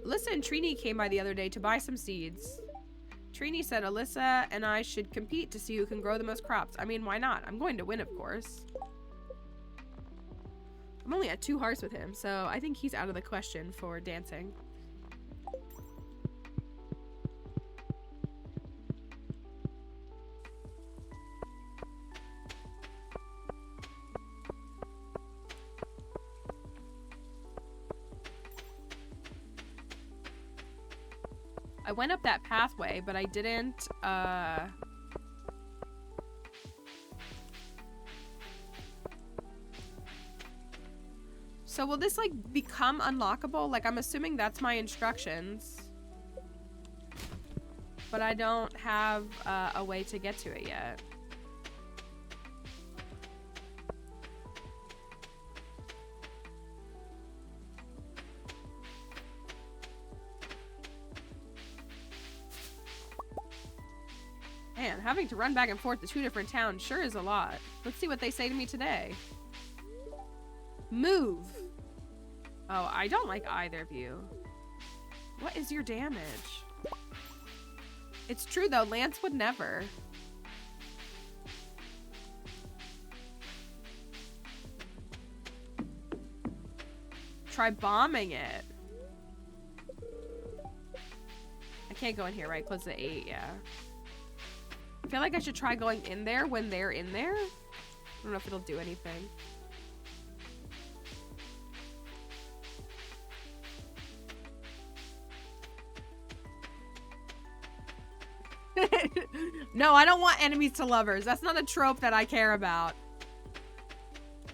Alyssa and Trini came by the other day to buy some seeds. Trini said Alyssa and I should compete to see who can grow the most crops. I mean, why not? I'm going to win, of course. I'm only at 2 hearts with him, so I think he's out of the question for dancing. I went up that pathway, but I didn't, So will this, like, become unlockable? Like, I'm assuming that's my instructions. But I don't have, a way to get to it yet. Man, having to run back and forth to 2 different towns sure is a lot. Let's see what they say to me today. Move. Oh, I don't like either of you. What is your damage? It's true though, Lance would never. Try bombing it. I can't go in here, right? Close to 8, yeah. I feel like I should try going in there when they're in there. I don't know if it'll do anything. No, I don't want enemies to lovers. That's not a trope that I care about.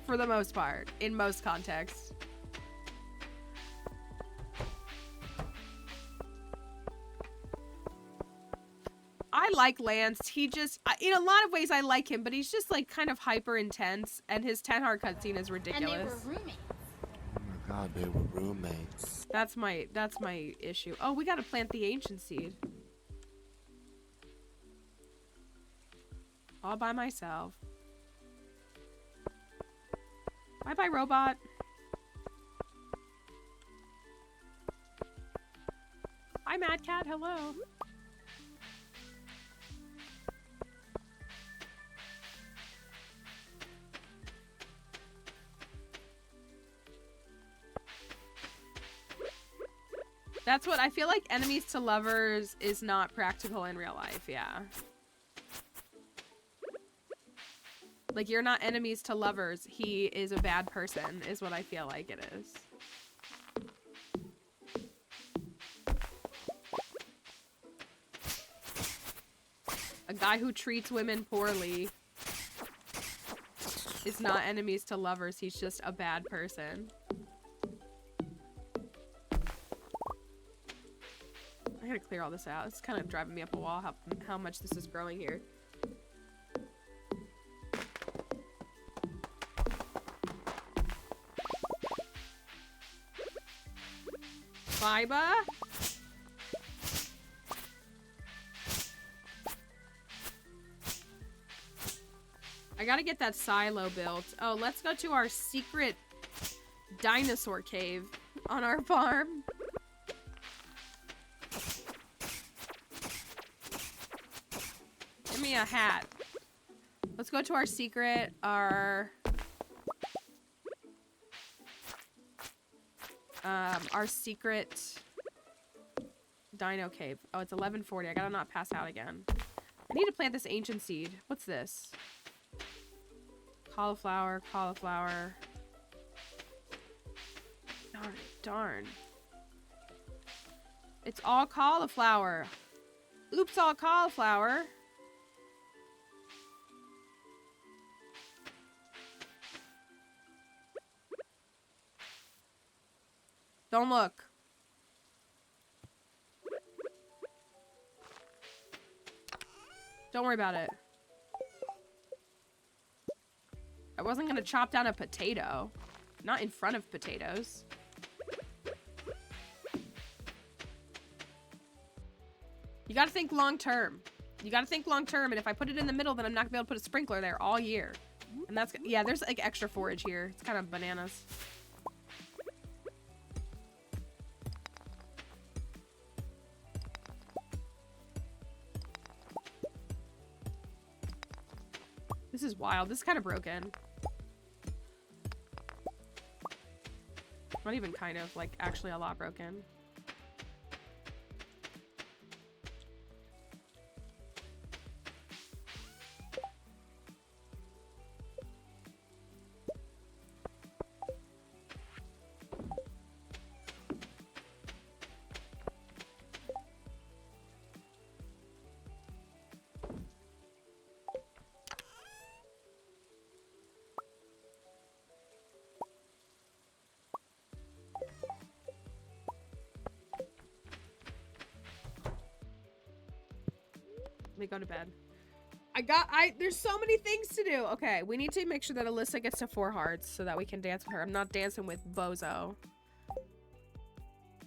For the most part, in most contexts. I like Lance. He just, in a lot of ways I like him, but he's just like kind of hyper intense, and his 10 heart cutscene is ridiculous. And they were roommates. Oh my god, they were roommates. That's my issue. Oh, we gotta plant the ancient seed. All by myself. Bye-bye, robot. Hi, Mad Cat. Hello. That's what I feel like. Enemies to lovers is not practical in real life. Yeah. Like, you're not enemies to lovers. He is a bad person, is what I feel like it is. A guy who treats women poorly is not enemies to lovers. He's just a bad person. I gotta clear all this out. It's kind of driving me up a wall how much this is growing here. Fiber? I gotta get that silo built. Oh, let's go to our secret dinosaur cave on our farm. Give me a hat. Let's go to our secret, our secret dino cave. Oh, it's 11:40. I gotta not pass out again. I need to plant this ancient seed. What's this? Cauliflower, cauliflower. Darn, darn. It's all cauliflower. Oops, all cauliflower. Don't look. Don't worry about it. I wasn't gonna chop down a potato. Not in front of potatoes. You gotta think long term. You gotta think long term, and if I put it in the middle, then I'm not gonna be able to put a sprinkler there all year. And that's, yeah, there's like extra forage here. It's kind of bananas. This is wild. This is kind of broken. Not even kind of, like, actually a lot broken. Me go to bed. There's so many things to do. Okay, we need to make sure that Alyssa gets to 4 hearts so that we can dance with her. I'm not dancing with Bozo.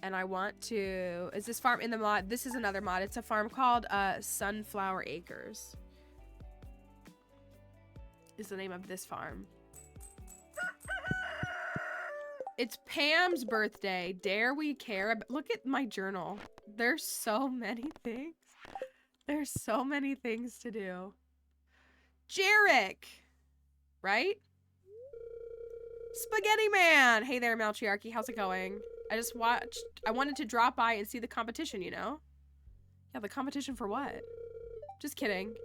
And I want to, is this farm in the mod? This is another mod. It's a farm called Sunflower Acres. Is the name of this farm. It's Pam's birthday. Dare we care? Look at my journal. There's so many things. There's so many things to do. Jarek! Right? Spaghetti Man! Hey there, Matriarchy. How's it going? I wanted to drop by and see the competition, you know? Yeah, the competition for what? Just kidding.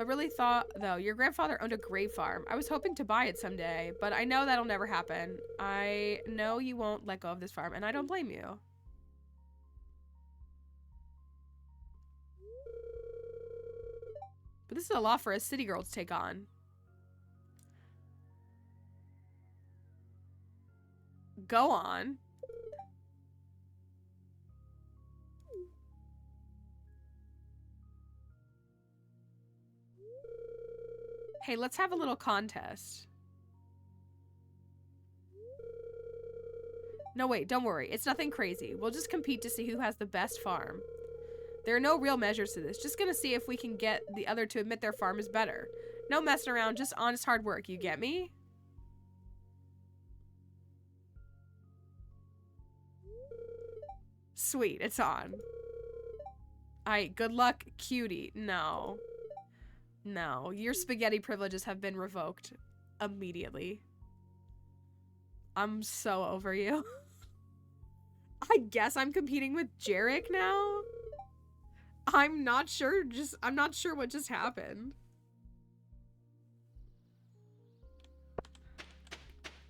I really thought, though, your grandfather owned a grape farm. I was hoping to buy it someday, but I know that'll never happen. I know you won't let go of this farm, and I don't blame you. But this is a lot for a city girl to take on. Go on. Hey, let's have a little contest. No, wait, don't worry. It's nothing crazy. We'll just compete to see who has the best farm. There are no real measures to this. Just gonna see if we can get the other to admit their farm is better. No messing around, just honest hard work. You get me? Sweet, it's on. Aight, good luck, cutie. No. No, your spaghetti privileges have been revoked immediately. I'm so over you. I guess I'm competing with Jarek now? I'm not sure what just happened.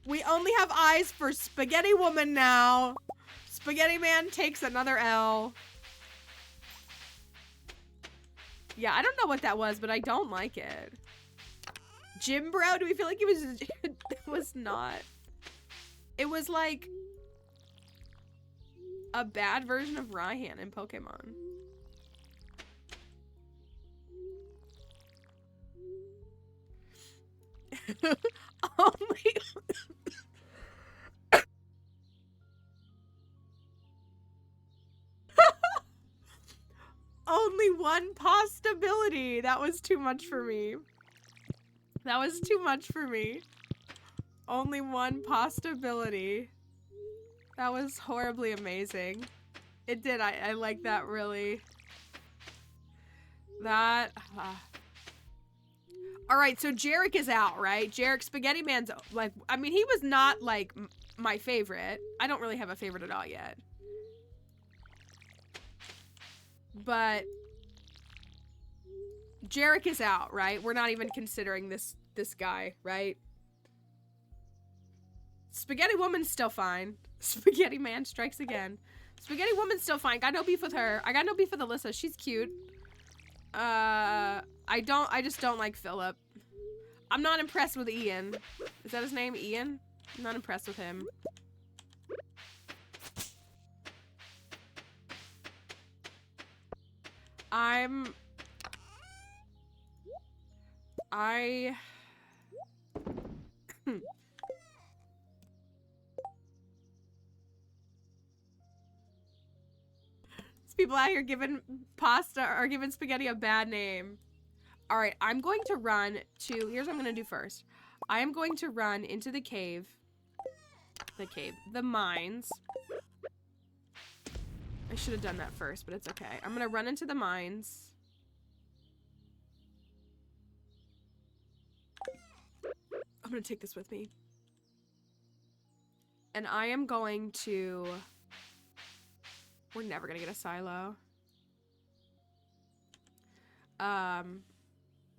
We only have eyes for Spaghetti Woman now. Spaghetti Man takes another L. Yeah, I don't know what that was, but I don't like it. Jim Bro? Do we feel like it was... It was not. It was like... a bad version of Raihan in Pokemon. Only... Only one possibility. That was too much for me. That was too much for me. Only one possibility. That was horribly amazing. It did. I like that really. That. Alright, so Jarek is out, right? Jarek, Spaghetti Man's like, I mean, he was not like my favorite. I don't really have a favorite at all yet. But Jarek is out, right? We're not even considering this guy, right? Spaghetti Woman's still fine. Spaghetti Man strikes again. Spaghetti Woman's still fine. Got no beef with her. I got no beef with Alyssa. She's cute. I just don't like Philip. I'm not impressed with Ian. Is that his name? Ian? I'm not impressed with him. These people out here giving pasta or giving spaghetti a bad name. All right, I'm going to run to, here's what I'm going to do first. I am going to run into the cave. The mines. I should have done that first, but it's okay. I'm going to run into the mines. I'm going to take this with me. And I am going to... We're never going to get a silo.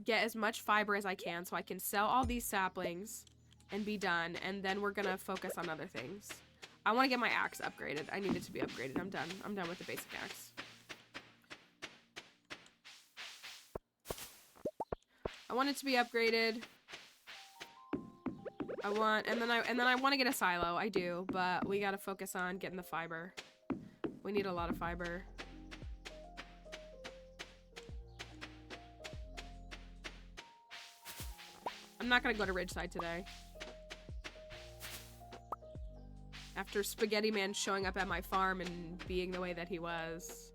Get as much fiber as I can so I can sell all these saplings and be done. And then we're going to focus on other things. I want to get my axe upgraded. I need it to be upgraded. I'm done. I'm done with the basic axe. I want it to be upgraded. And then I want to get a silo. I do, but we got to focus on getting the fiber. We need a lot of fiber. I'm not going to go to Ridgeside today. After Spaghetti Man showing up at my farm and being the way that he was.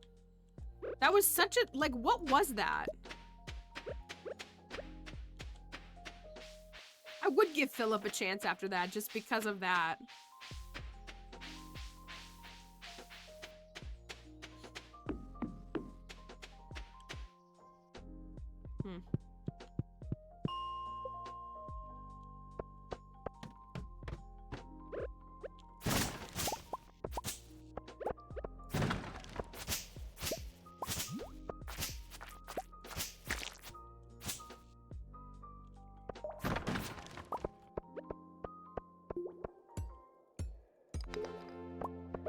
That was such a... Like, what was that? I would give Philip a chance after that, just because of that.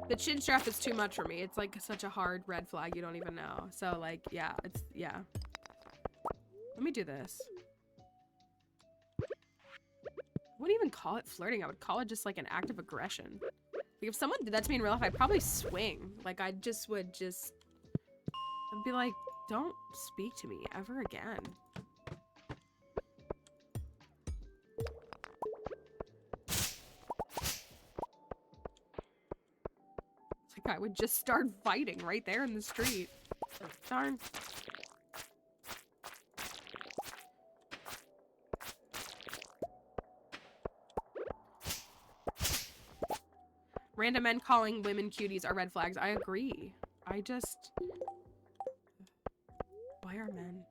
The chin strap is too much for me. It's like such a hard red flag you don't even know. So like, yeah, yeah. Let me do this. I wouldn't even call it flirting. I would call it just like an act of aggression. Like if someone did that to me in real life, I'd probably swing. Like I'd be like, don't speak to me ever again. I would just start fighting right there in the street. Darn. Random men calling women cuties are red flags. I agree. Why are men?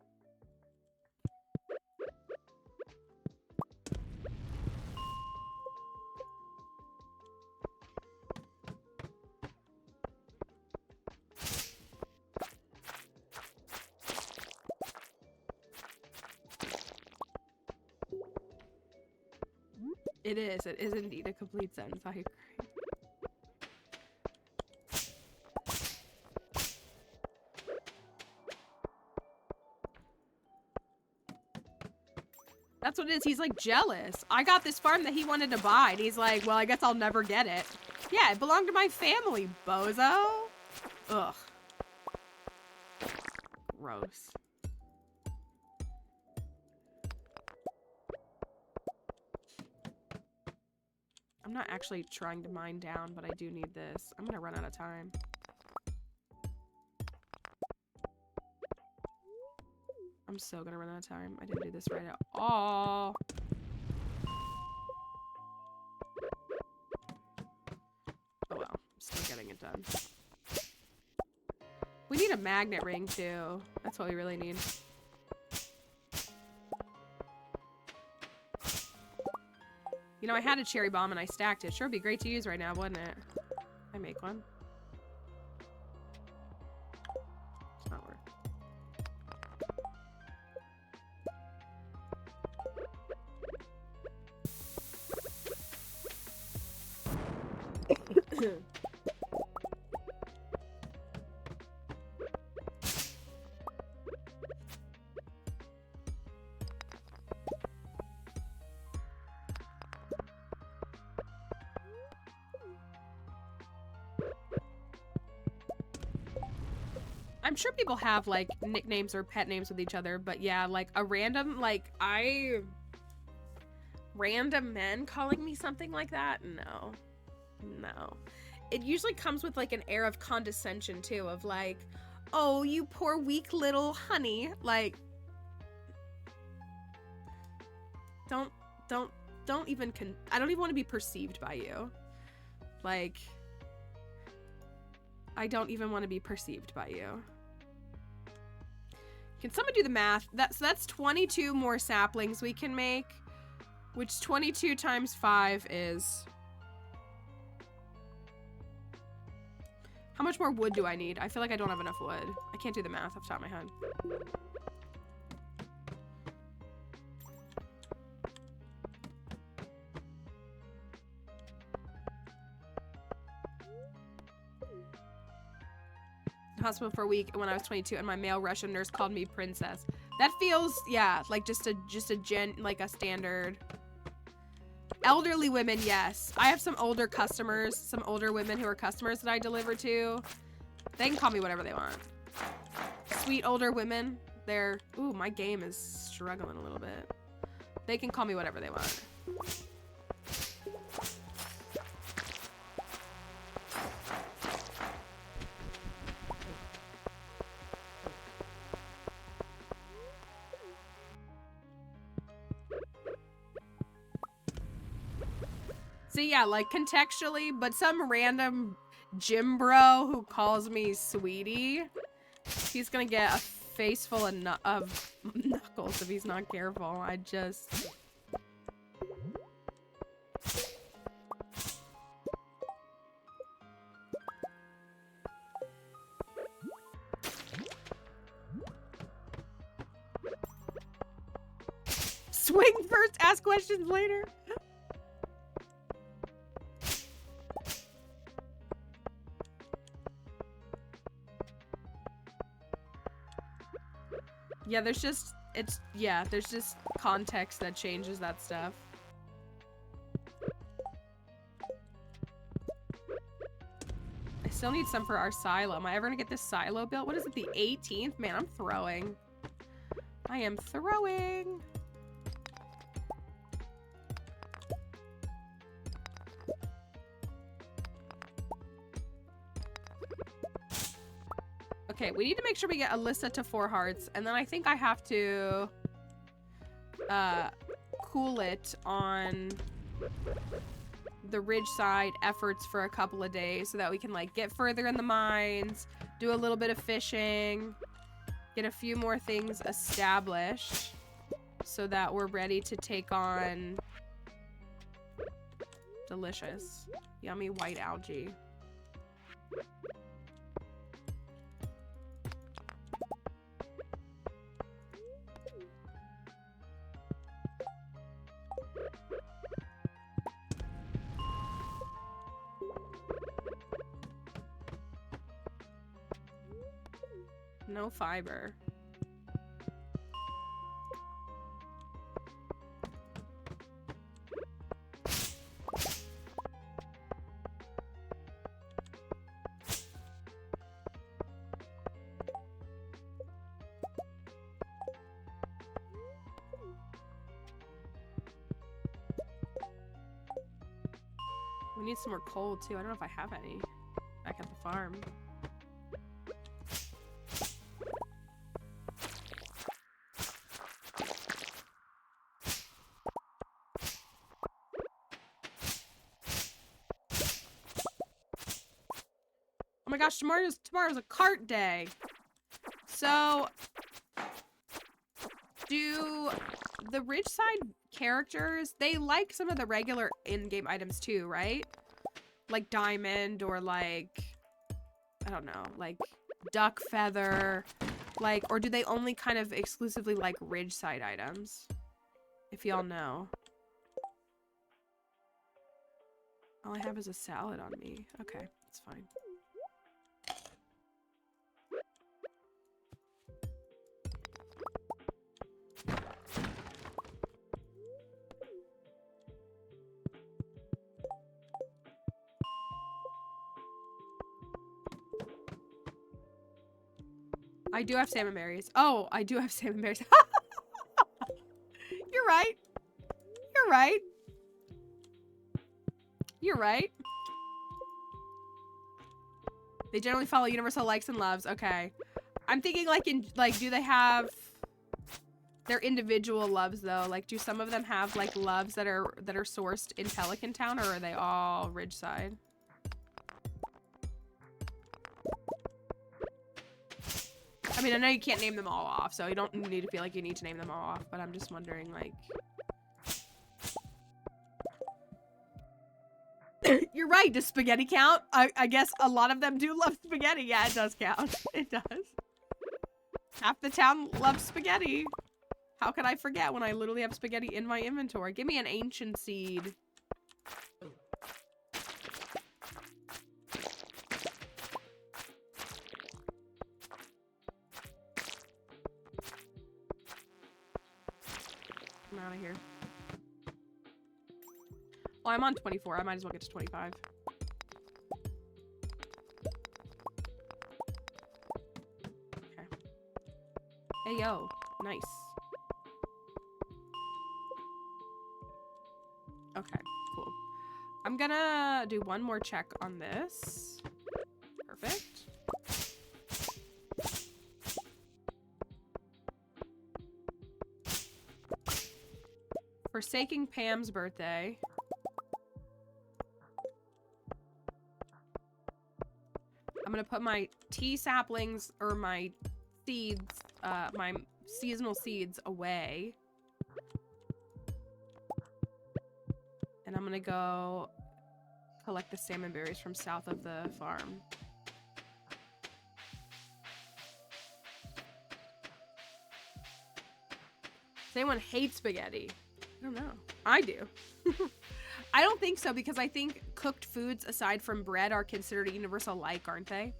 It is indeed a complete sentence. I agree. That's what it is. He's like jealous. I got this farm that he wanted to buy, and he's like, well, I guess I'll never get it. Yeah, it belonged to my family, bozo. Ugh. Gross. I'm not actually trying to mine down, but I do need this. I'm gonna run out of time. I'm so gonna run out of time. I didn't do this right at all. Oh well, I'm still getting it done. We need a magnet ring too. That's what we really need. You know, I had a cherry bomb and I stacked it. Sure would be great to use right now, wouldn't it? I make one. It's not worth. I'm sure people have like nicknames or pet names with each other, but yeah, like a random, random men calling me something like that? No. No. It usually comes with like an air of condescension too, of like, oh, you poor weak little honey. Like, don't even, I don't even want to be perceived by you. Like, I don't even want to be perceived by you. Can someone do the math? That's 22 more saplings we can make, which 22 times 5 is... How much more wood do I need? I feel like I don't have enough wood. I can't do the math off the top of my head. Hospital for a week when I was 22 and my male Russian nurse called me princess. That feels, yeah, like just a standard. Elderly women, yes. I have some older customers, some older women who are customers that I deliver to. They can call me whatever they want. Sweet older women, they're, ooh, my game is struggling a little bit. They can call me whatever they want. So yeah, like contextually, but some random gym bro who calls me sweetie, he's gonna get a face full of, of knuckles if he's not careful. I just... Swing first, ask questions later. Yeah, there's just, there's just context that changes that stuff. I still need some for our silo. Am I ever gonna get this silo built? What is it, the 18th? Man, I'm throwing. I am throwing. Okay, we need to make sure we get Alyssa to 4 hearts, and then I think I have to cool it on the Ridgeside efforts for a couple of days so that we can like get further in the mines, do a little bit of fishing, get a few more things established so that we're ready to take on delicious, yummy white algae. No fiber. We need some more coal too. I don't know if I have any back at the farm. Oh my gosh, tomorrow's a cart day. So, do the Ridgeside characters, they like some of the regular in-game items too, right? Like diamond or like, I don't know, like duck feather, like, or do they only kind of exclusively like Ridgeside items? If y'all know. All I have is a salad on me. Okay, that's fine. I do have salmon berries. Oh, I do have salmon berries. You're right. You're right. You're right. They generally follow universal likes and loves. Okay. I'm thinking like do they have their individual loves though? Like do some of them have like loves that are sourced in Pelican Town, or are they all Ridgeside? I mean, I know you can't name them all off, so you don't need to feel like you need to name them all off, but I'm just wondering, like... You're right, does spaghetti count? I guess a lot of them do love spaghetti. Yeah, it does count. It does. Half the town loves spaghetti. How could I forget when I literally have spaghetti in my inventory? Give me an ancient seed. I'm out of here. Oh, I'm on 24. I might as well get to 25. Okay. Hey, yo. Nice. Okay, cool. I'm gonna do one more check on this. Perfect. Forsaking Pam's birthday. I'm gonna put my tea saplings or my seeds my seasonal seeds away. And I'm gonna go collect the salmon berries from south of the farm. Does anyone hate spaghetti? I don't know. I do. I don't think so, because I think cooked foods aside from bread are considered a universal like, aren't they?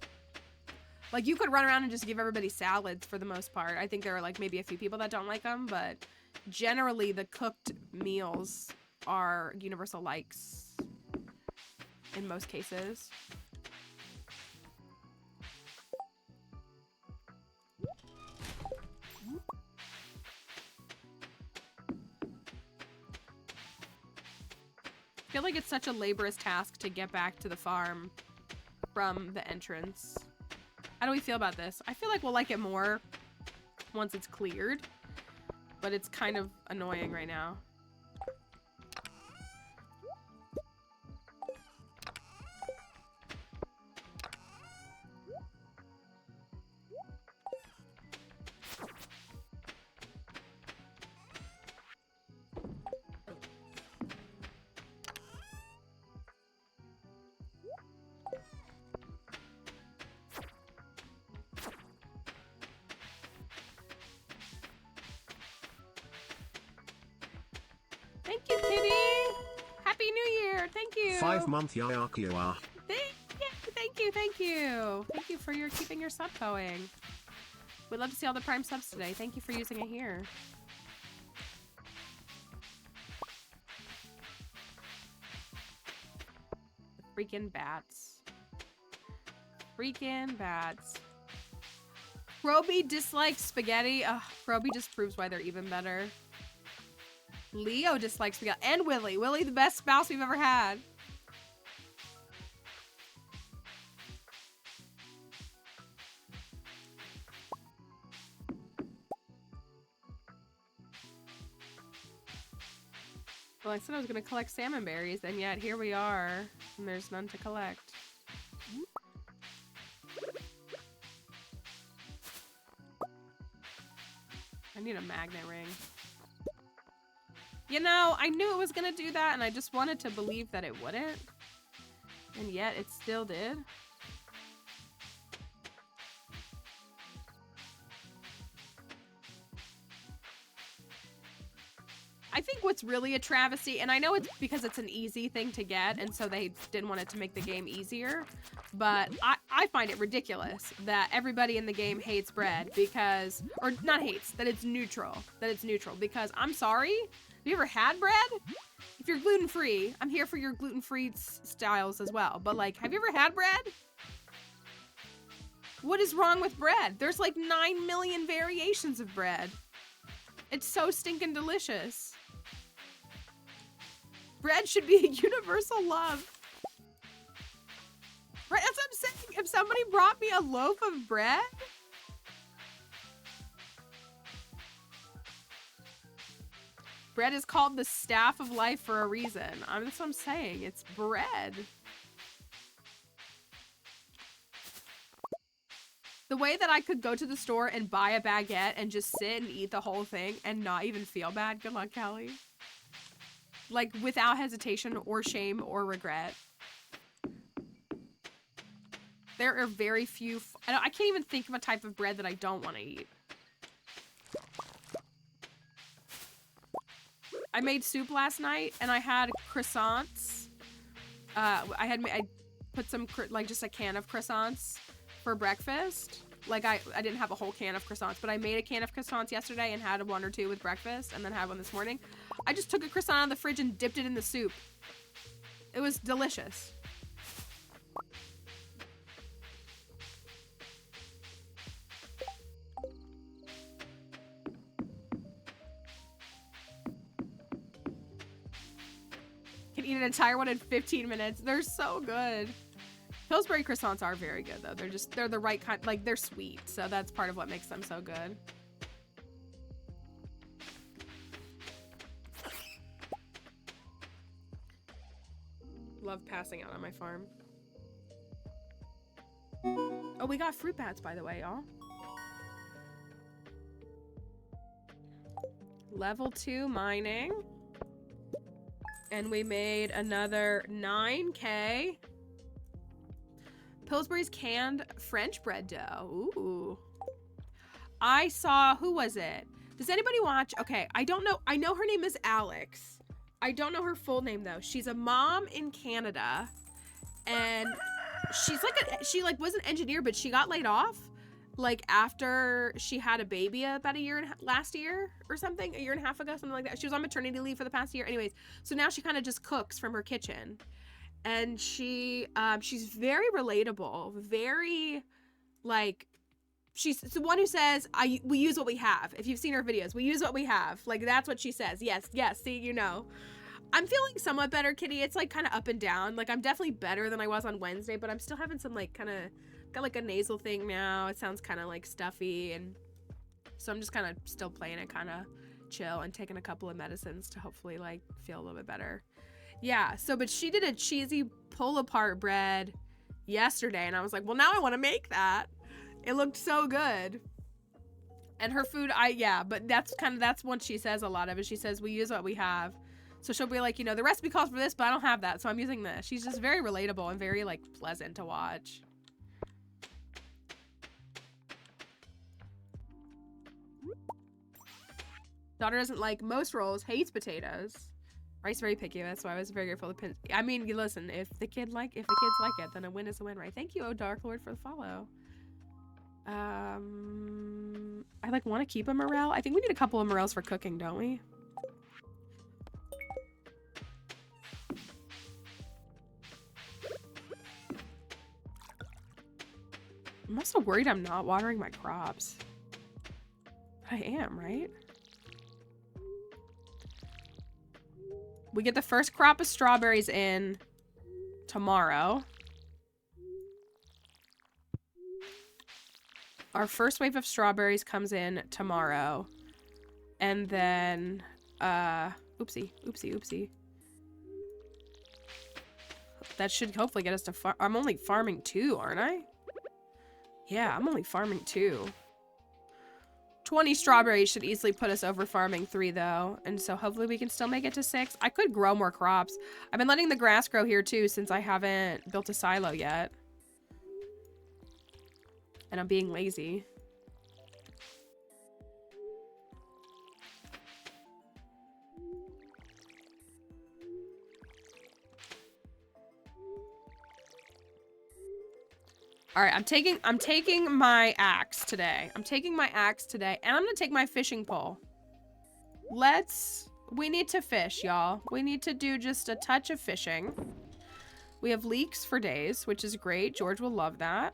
Like, you could run around and just give everybody salads for the most part. I think there are like maybe a few people that don't like them, but generally the cooked meals are universal likes in most cases. I feel like it's such a laborious task to get back to the farm from the entrance. How do we feel about this? I feel like we'll like it more once it's cleared, but it's kind of annoying right now. Thank you, Kitty! Happy New Year! Thank you! 5-month Yayakiwa. Thank you! Thank you for keeping your sub going. We'd love to see all the Prime subs today. Thank you for using it here. Freaking bats. Freaking bats. Roby dislikes spaghetti. Ugh, Roby just proves why they're even better. Leo dislikes spaghetti. And Willie. Willie, the best spouse we've ever had. Well, I said I was going to collect salmon berries, and yet here we are, and there's none to collect. I need a magnet ring. You know, I knew it was going to do that, and I just wanted to believe that it wouldn't. And yet, it still did. I think what's really a travesty, and I know it's because it's an easy thing to get, and so they didn't want it to make the game easier, but I find it ridiculous that everybody in the game hates bread because, or not hates, that it's neutral, because I'm sorry, have you ever had bread? If you're gluten-free, I'm here for your gluten-free styles as well, but like, have you ever had bread? What is wrong with bread? There's like 9 million variations of bread. It's so stinking delicious. Bread should be a universal love. Right, that's what I'm saying. If somebody brought me a loaf of bread, bread is called the staff of life for a reason. That's what I'm saying. It's bread. The way that I could go to the store and buy a baguette and just sit and eat the whole thing and not even feel bad. Good luck, Kelly. Like, without hesitation or shame or regret. There are very few... I can't even think of a type of bread that I don't want to eat. I made soup last night and I had croissants. I put some, like, just a can of croissants for breakfast. Like, I didn't have a whole can of croissants, but I made a can of croissants yesterday and had 1 or 2 with breakfast and then had one this morning. I just took a croissant out of the fridge and dipped it in the soup. It was delicious. Can eat an entire one in 15 minutes. They're so good. Pillsbury croissants are very good, though. They're the right kind, like, they're sweet, so that's part of what makes them so good. Love passing out on my farm. Oh, we got fruit bats, by the way, y'all. Level 2 mining. And we made another 9K. Pillsbury's canned French bread dough. Ooh. I saw, who was it? Does anybody watch? Okay, I don't know. I know her name is Alex. I don't know her full name though. She's a mom in Canada. And she's like, she like was an engineer, but she got laid off like after she had a baby about last year or something, a year and a half ago, something like that. She was on maternity leave for the past year. Anyways, so now she kind of just cooks from her kitchen. And she's very relatable, very like, she's the one who says, we use what we have. If you've seen her videos, we use what we have. Like, that's what she says. Yes, see, you know. I'm feeling somewhat better, Kitty. It's like kind of up and down. Like, I'm definitely better than I was on Wednesday, but I'm still having some like kind of, got like a nasal thing now. It sounds kind of like stuffy. And so I'm just kind of still playing it kind of chill and taking a couple of medicines to hopefully like feel a little bit better. Yeah, so, but she did a cheesy pull-apart bread yesterday, and I was like, well, now I want to make that. It looked so good. And her food, but that's what she says a lot of it. She says, we use what we have. So she'll be like, you know, the recipe calls for this, but I don't have that, so I'm using this. She's just very relatable and very, like, pleasant to watch. Daughter doesn't like most rolls, hates potatoes. Rice very picky, that's why I was very grateful to pin. I mean, listen, if the kids like it, then a win is a win, right? Thank you, oh Dark Lord, for the follow. I like want to keep a morel. I think we need a couple of morels for cooking, don't we? I'm also worried I'm not watering my crops. I am, right? We get the first crop of strawberries in tomorrow. Our first wave of strawberries comes in tomorrow. And then, oopsie. That should hopefully get us to farm. I'm only farming 2, aren't I? Yeah, I'm only farming 2. 20 strawberries should easily put us over farming 3 though. And so hopefully we can still make it to 6. I could grow more crops. I've been letting the grass grow here too since I haven't built a silo yet. And I'm being lazy. All right, I'm taking my axe today. And I'm gonna take my fishing pole. We need to fish, y'all. We need to do just a touch of fishing. We have leeks for days, which is great. George will love that.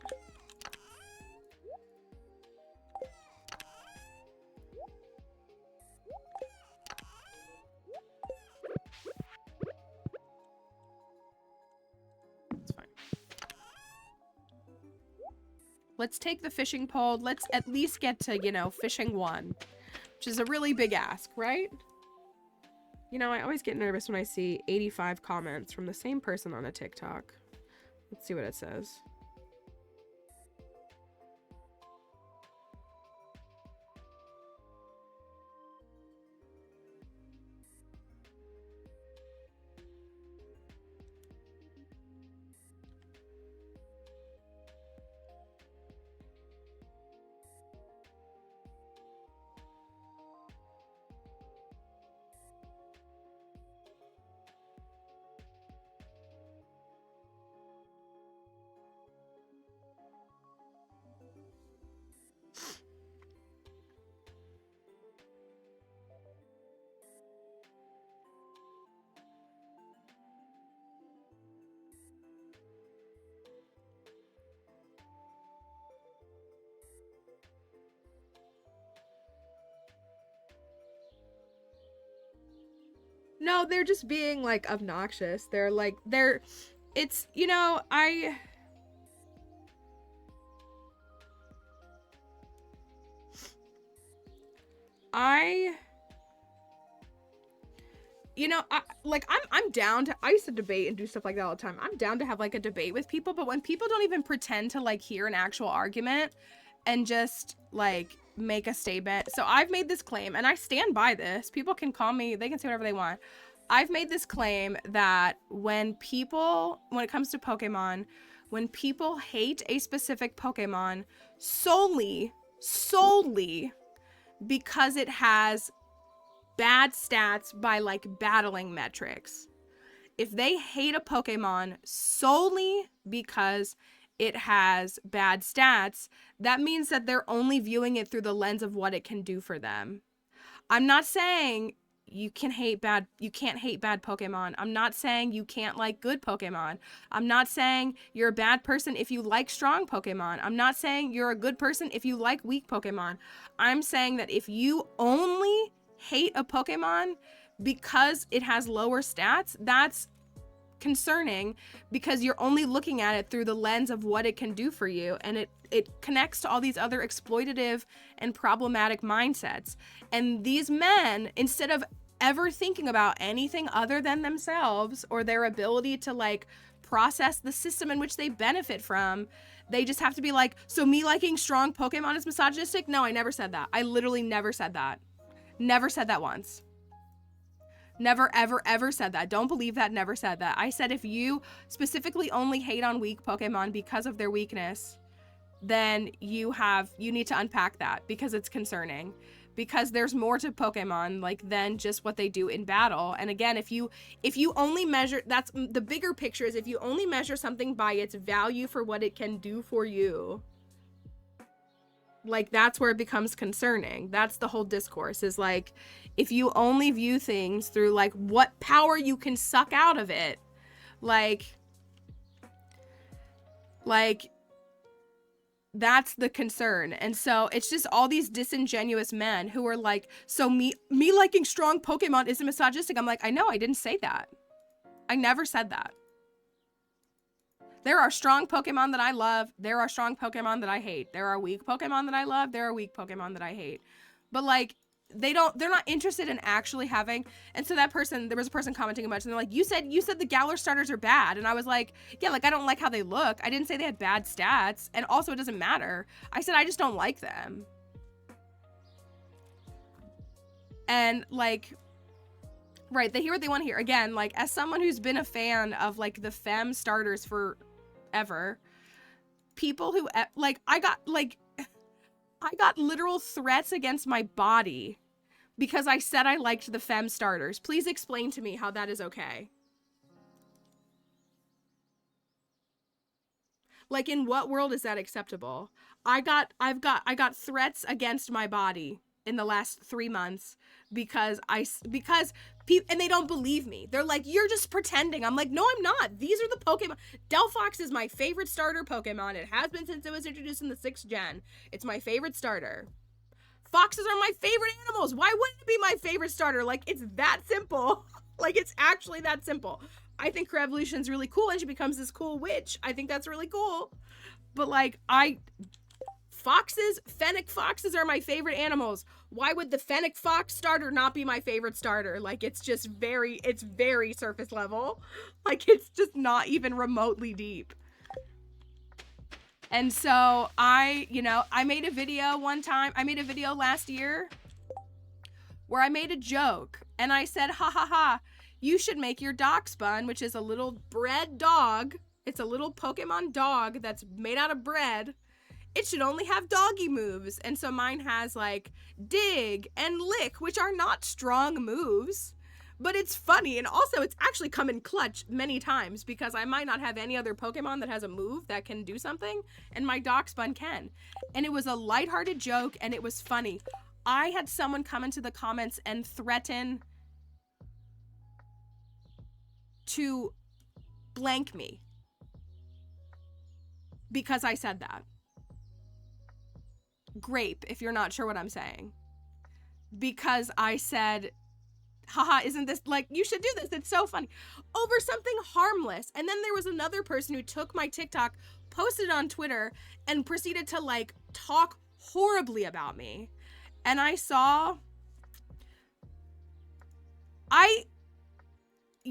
Let's take the fishing pole. Let's at least get to, you know, fishing 1, which is a really big ask, right? You know, I always get nervous when I see 85 comments from the same person on a TikTok. Let's see what it says. No, they're just being, like, obnoxious. It's, you know, you know, I'm down to, I used to debate and do stuff like that all the time. I'm down to have, like, a debate with people, but when people don't even pretend to, like, hear an actual argument and just, like, make a statement. So I've made this claim, and I stand by this. People can call me, they can say whatever they want. I've made this claim that when it comes to Pokemon, when people hate a specific Pokemon solely because it has bad stats by like battling metrics. If they hate a Pokemon solely because it has bad stats, that means that they're only viewing it through the lens of what it can do for them. I'm not saying you can't hate bad Pokemon. I'm not saying you can't like good Pokemon. I'm not saying you're a bad person if you like strong Pokemon. I'm not saying you're a good person if you like weak Pokemon. I'm saying that if you only hate a Pokemon because it has lower stats, that's concerning, because you're only looking at it through the lens of what it can do for you, and it connects to all these other exploitative and problematic mindsets. And these men, instead of ever thinking about anything other than themselves or their ability to like process the system in which they benefit from, they just have to be like, so me liking strong Pokemon is misogynistic? No, I never said that. I literally never said that. Never said that once. Never, ever, ever said that. Don't believe that. Never said that. I said if you specifically only hate on weak Pokemon because of their weakness, then you need to unpack that, because it's concerning. Because there's more to Pokemon like than just what they do in battle. And again, if you only measure, that's the bigger picture, is if you only measure something by its value for what it can do for you, like that's where it becomes concerning. That's the whole discourse, is like, if you only view things through like what power you can suck out of it, like that's the concern. And so it's just all these disingenuous men who are like, so me liking strong Pokemon isn't misogynistic. I'm like, I know, I didn't say that. I never said that. There are strong Pokemon that I love. There are strong Pokemon that I hate. There are weak Pokemon that I love. There are weak Pokemon that I hate. But like, they're not interested in actually having. And so there was a person commenting a bunch, and they're like, you said the Galar starters are bad. And I was like, yeah, like I don't like how they look. I didn't say they had bad stats. And also it doesn't matter. I said, I just don't like them. And like, right, they hear what they want to hear. Again, like as someone who's been a fan of like the femme starters forever, people who like, I got literal threats against my body because I said I liked the femme starters. Please explain to me how that is okay. Like, in what world is that acceptable? I got threats against my body in the last 3 months because and they don't believe me. They're like, you're just pretending. I'm like, no, I'm not. These are the Pokemon. Delphox is my favorite starter Pokemon. It has been since it was introduced in the 6th gen. It's my favorite starter. Foxes are my favorite animals. Why wouldn't it be my favorite starter? Like, it's that simple. Like, it's actually that simple. I think Revolution's really cool, and she becomes this cool witch. I think that's really cool. But like, Fennec foxes are my favorite animals. Why would the Fennec fox starter not be my favorite starter? Like, it's very surface level. Like, it's just not even remotely deep. And so I made a video one time. I made a video last year where I made a joke, and I said, ha ha ha, you should make your Darkspawn, which is a little bread dog. It's a little Pokemon dog that's made out of bread. It should only have doggy moves. And so mine has like dig and lick, which are not strong moves, but it's funny. And also it's actually come in clutch many times because I might not have any other Pokemon that has a move that can do something, and my Darkspawn can. And it was a lighthearted joke, and it was funny. I had someone come into the comments and threaten to blank me because I said that. Grape, if you're not sure what I'm saying. Because I said, haha, isn't this, like, you should do this, it's so funny. Over something harmless. And then there was another person who took my TikTok, posted it on Twitter, and proceeded to, like, talk horribly about me. And I saw,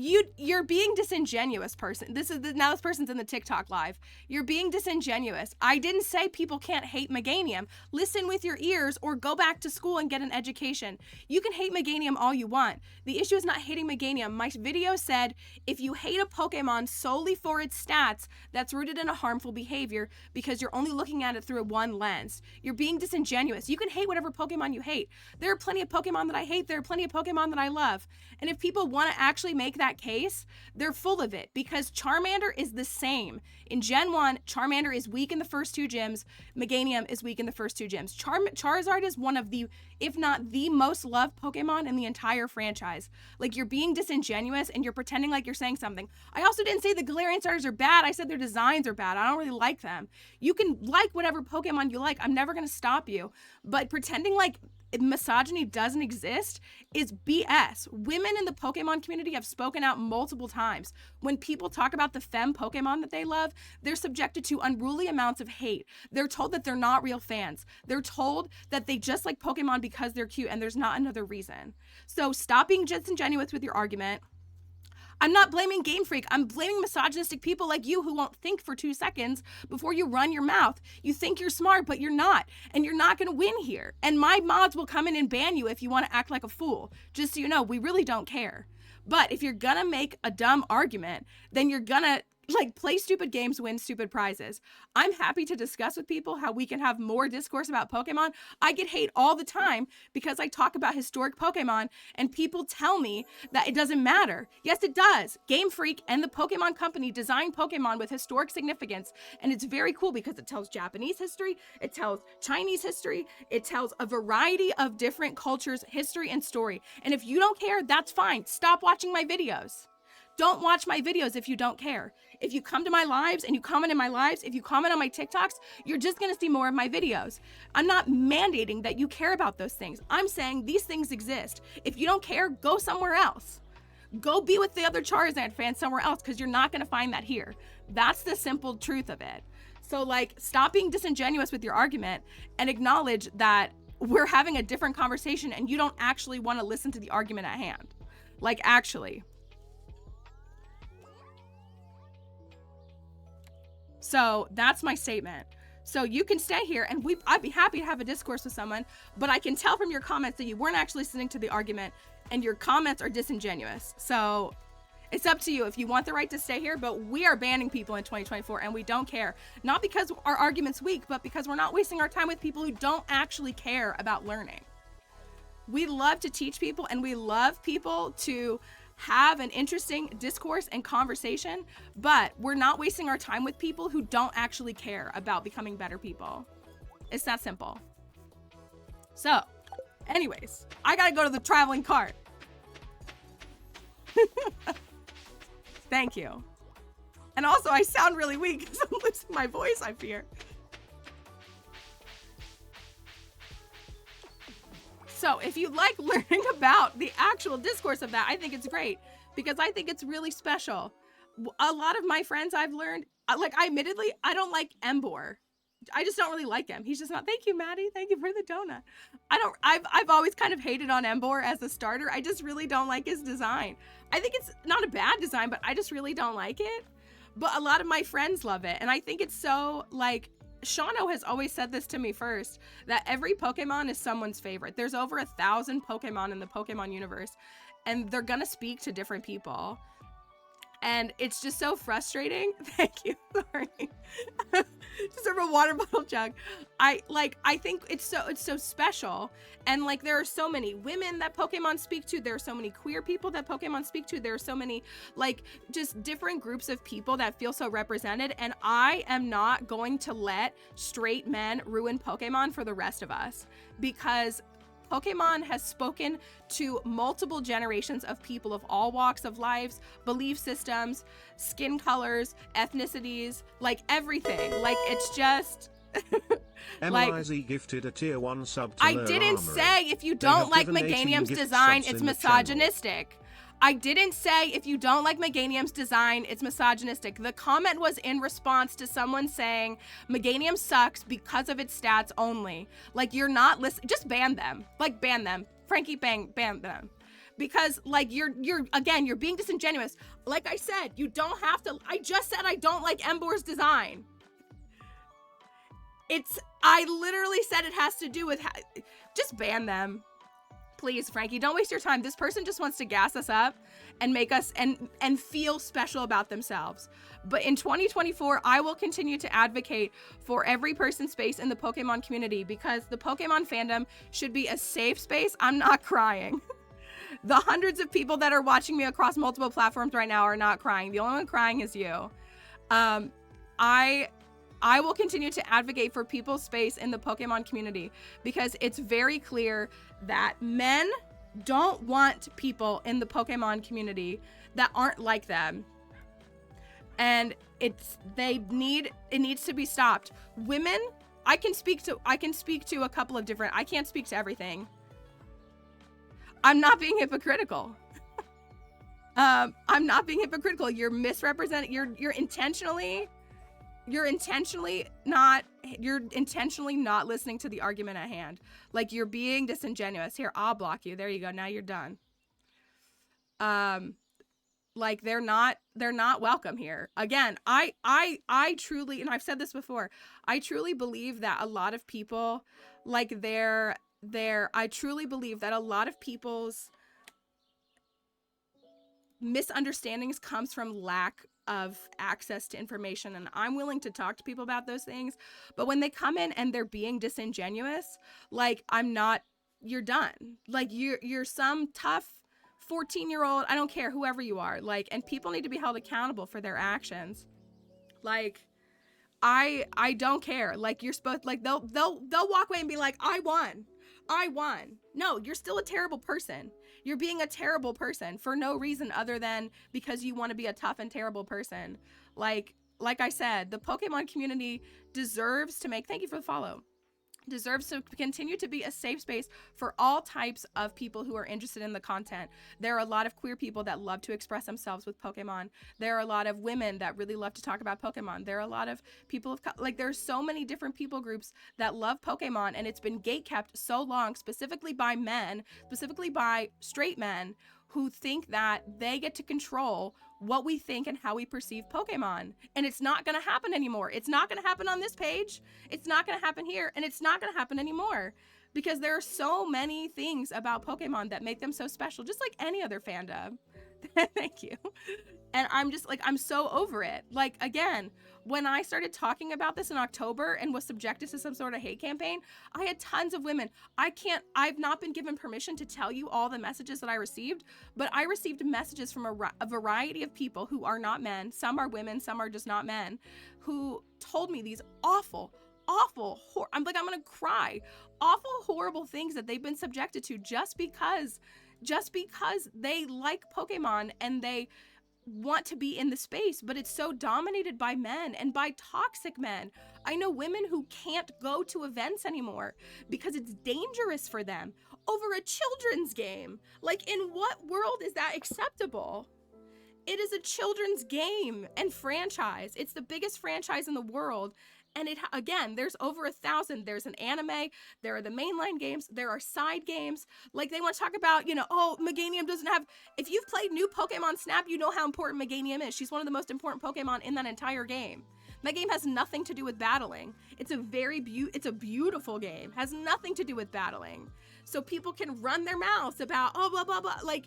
you're being disingenuous, person. Now this person's in the TikTok live. You're being disingenuous. I didn't say people can't hate Meganium. Listen with your ears or go back to school and get an education. You can hate Meganium all you want. The issue is not hating Meganium. My video said if you hate a Pokemon solely for its stats, that's rooted in a harmful behavior because you're only looking at it through one lens. You're being disingenuous. You can hate whatever Pokemon you hate. There are plenty of Pokemon that I hate. There are plenty of Pokemon that I love. And if people want to actually make that case, they're full of it because Charmander is the same. In Gen 1, Charmander is weak in the first 2 gyms. Meganium is weak in the first 2 gyms. Charizard is one of the, if not the most loved Pokemon in the entire franchise. Like, you're being disingenuous and you're pretending like you're saying something. I also didn't say the Galarian starters are bad. I said their designs are bad. I don't really like them. You can like whatever Pokemon you like. I'm never going to stop you. But pretending like misogyny doesn't exist is BS. Women in the Pokemon community have spoken out multiple times. When people talk about the femme Pokemon that they love, they're subjected to unruly amounts of hate. They're told that they're not real fans. They're told that they just like Pokemon because they're cute and there's not another reason. So stop being disingenuous with your argument. I'm not blaming Game Freak. I'm blaming misogynistic people like you who won't think for 2 seconds before you run your mouth. You think you're smart, but you're not. And you're not going to win here. And my mods will come in and ban you if you want to act like a fool. Just so you know, we really don't care. But if you're going to make a dumb argument, then you're going to play stupid games, win stupid prizes. I'm happy to discuss with people how we can have more discourse about Pokemon. I get hate all the time because I talk about historic Pokemon and people tell me that it doesn't matter. Yes, it does. Game Freak and the Pokemon Company designed Pokemon with historic significance, and it's very cool because it tells Japanese history, it tells Chinese history, it tells a variety of different cultures' history and story. And if you don't care, that's fine. Stop watching my videos. Don't watch my videos if you don't care. If you come to my lives and you comment in my lives, if you comment on my TikToks, you're just going to see more of my videos. I'm not mandating that you care about those things. I'm saying these things exist. If you don't care, go somewhere else. Go be with the other Charizard fans somewhere else because you're not going to find that here. That's the simple truth of it. So stop being disingenuous with your argument and acknowledge that we're having a different conversation and you don't actually want to listen to the argument at hand. Actually. So that's my statement. So you can stay here and I'd be happy to have a discourse with someone, but I can tell from your comments that you weren't actually listening to the argument and your comments are disingenuous. So it's up to you if you want the right to stay here, but we are banning people in 2024 and we don't care. Not because our argument's weak, but because we're not wasting our time with people who don't actually care about learning. We love to teach people and we love people to have an interesting discourse and conversation, but we're not wasting our time with people who don't actually care about becoming better people. It's that simple. So, anyways, I gotta go to the traveling cart. Thank you. And also, I sound really weak because I'm losing my voice, I fear. So if you like learning about the actual discourse of that, I think it's great because I think it's really special. A lot of my friends I've learned, admittedly, I don't like Embor. I just don't really like him. He's just not, thank you, Maddie. Thank you for the donut. I've always kind of hated on Embor as a starter. I just really don't like his design. I think it's not a bad design, but I just really don't like it. But a lot of my friends love it. And I think it's so Shauno has always said this to me first, that every Pokemon is someone's favorite. There's over 1,000 Pokemon in the Pokemon universe, and they're gonna speak to different people. And it's just so frustrating. Thank you, sorry. Just over a water bottle jug. I think it's so special. And there are so many women that Pokemon speak to. There are so many queer people that Pokemon speak to. There are so many just different groups of people that feel so represented. And I am not going to let straight men ruin Pokemon for the rest of us, because Pokemon has spoken to multiple generations of people of all walks of lives, belief systems, skin colors, ethnicities, everything. It's just MLIZ gifted a tier 1 sub to I Lure didn't Armory. say if you They don't have like given 18 Meganium's gift design, subs it's in the channel. misogynistic. I didn't say if you don't like Meganium's design, it's misogynistic. The comment was in response to someone saying Meganium sucks because of its stats only. You're not listening. Just ban them. Ban them. Frankie Bang, ban them. because like you're being disingenuous. Like I said, you don't have to. I just said I don't like Embor's design. I literally said it has to do with just ban them. Please, Frankie, don't waste your time. This person just wants to gas us up and make us and feel special about themselves. But in 2024, I will continue to advocate for every person's space in the Pokemon community, because the Pokemon fandom should be a safe space. I'm not crying. The hundreds of people that are watching me across multiple platforms right now are not crying. The only one crying is you. I will continue to advocate for people's space in the Pokemon community, because it's very clear that men don't want people in the Pokemon community that aren't like them. And it needs to be stopped. Women, I can speak to a couple of different, I can't speak to everything. I'm not being hypocritical. I'm not being hypocritical. You're misrepresenting, you're intentionally not listening to the argument at hand. Like, you're being disingenuous. Here, I'll block you. There you go. Now you're done. Like, they're not welcome here. Again, I truly, and I've said this before, I truly believe that a lot of people, like, I truly believe that a lot of people's misunderstandings comes from lack of access to information, and I'm willing to talk to people about those things. But when they come in and they're being disingenuous, like, you're done. Like, you're some tough 14-year-old, I don't care, whoever you are, like, and people need to be held accountable for their actions. Like, I don't care. Like, you're supposed, like, they'll walk away and be like, I won. No, you're still a terrible person. You're being a terrible person for no reason other than because you want to be a tough and terrible person. Like I said, the Pokemon community deserves to thank you for the follow, deserves to continue to be a safe space for all types of people who are interested in the content. There are a lot of queer people that love to express themselves with Pokemon. There are a lot of women that really love to talk about Pokemon. There are a lot of people there's so many different people groups that love Pokemon, and it's been gatekept so long, specifically by men, specifically by straight men, who think that they get to control what we think and how we perceive Pokemon. And it's not going to happen anymore. It's not going to happen on this page. It's not going to happen here. And it's not going to happen anymore, because there are so many things about Pokemon that make them so special, just like any other fandom. Thank you. And I'm just like, I'm so over it. Like, again, when I started talking about this in October and was subjected to some sort of hate campaign, I had tons of women. I've not been given permission to tell you all the messages that I received, but I received messages from a variety of people who are not men. Some are women, some are just not men, who told me these awful, I'm gonna cry, awful, horrible things that they've been subjected to just because they like Pokemon and they want to be in the space, but it's so dominated by men and by toxic men. I know women who can't go to events anymore because it's dangerous for them over a children's game. Like, in what world is that acceptable? It is a children's game and franchise. It's the biggest franchise in the world. And again, there's over 1,000. There's an anime, there are the mainline games, there are side games. Like, they want to talk about, Meganium doesn't have, if you've played new Pokemon Snap, you know how important Meganium is. She's one of the most important Pokemon in that entire game. That game has nothing to do with battling. It's a beautiful game. Has nothing to do with battling. So people can run their mouths about, blah, blah, blah. Like,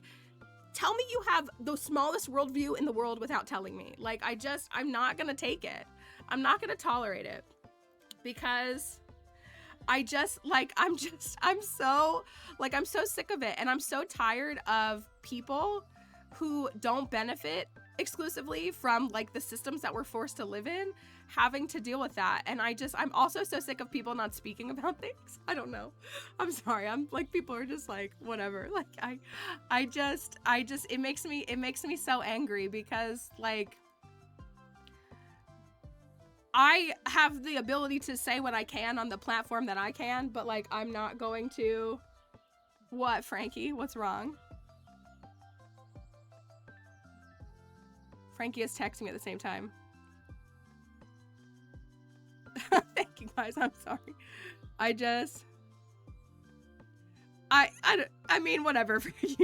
tell me you have the smallest worldview in the world without telling me. Like, I'm not gonna take it. I'm not gonna tolerate it, because I'm so sick of it. And I'm so tired of people who don't benefit exclusively from, like, the systems that we're forced to live in, having to deal with that. And I'm also so sick of people not speaking about things. I don't know. I'm sorry. I'm like, people are just like, whatever. Like, it makes me so angry, because, like, I have the ability to say what I can on the platform that I can, but, like, I'm not going to. What, Frankie? What's wrong? Frankie is texting me at the same time. Thank you, guys. I'm sorry. I mean, whatever, Frankie.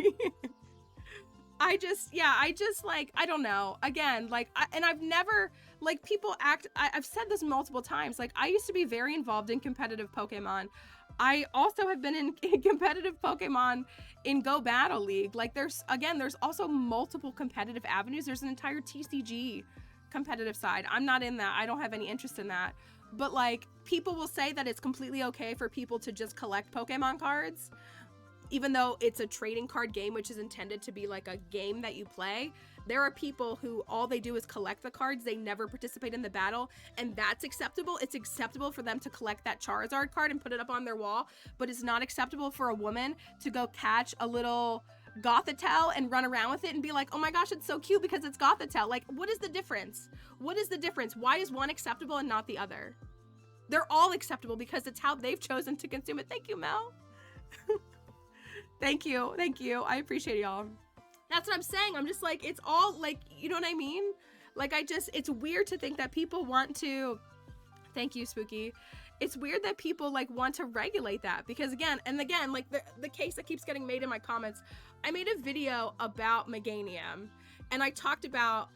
I just like, I don't know. Again, like, and I've never, like, people act, I've said this multiple times. Like, I used to be very involved in competitive Pokemon. I also have been in competitive Pokemon in Go Battle League. Like, there's also multiple competitive avenues. There's an entire TCG competitive side. I'm not in that. I don't have any interest in that. But, like, people will say that it's completely okay for people to just collect Pokemon cards, even though it's a trading card game, which is intended to be like a game that you play. There are people who all they do is collect the cards. They never participate in the battle, and that's acceptable. It's acceptable for them to collect that Charizard card and put it up on their wall, but it's not acceptable for a woman to go catch a little Gothitelle and run around with it and be like, oh my gosh, it's so cute because it's Gothitelle. Like, what is the difference? What is the difference? Why is one acceptable and not the other? They're all acceptable because it's how they've chosen to consume it. Thank you, Mel. Thank you. I appreciate y'all. That's what I'm saying. I'm just like, it's all like, you know what I mean? Like, it's weird to think that people want to, thank you, Spooky. It's weird that people like want to regulate that because again, like the case that keeps getting made in my comments, I made a video about Meganium and I talked about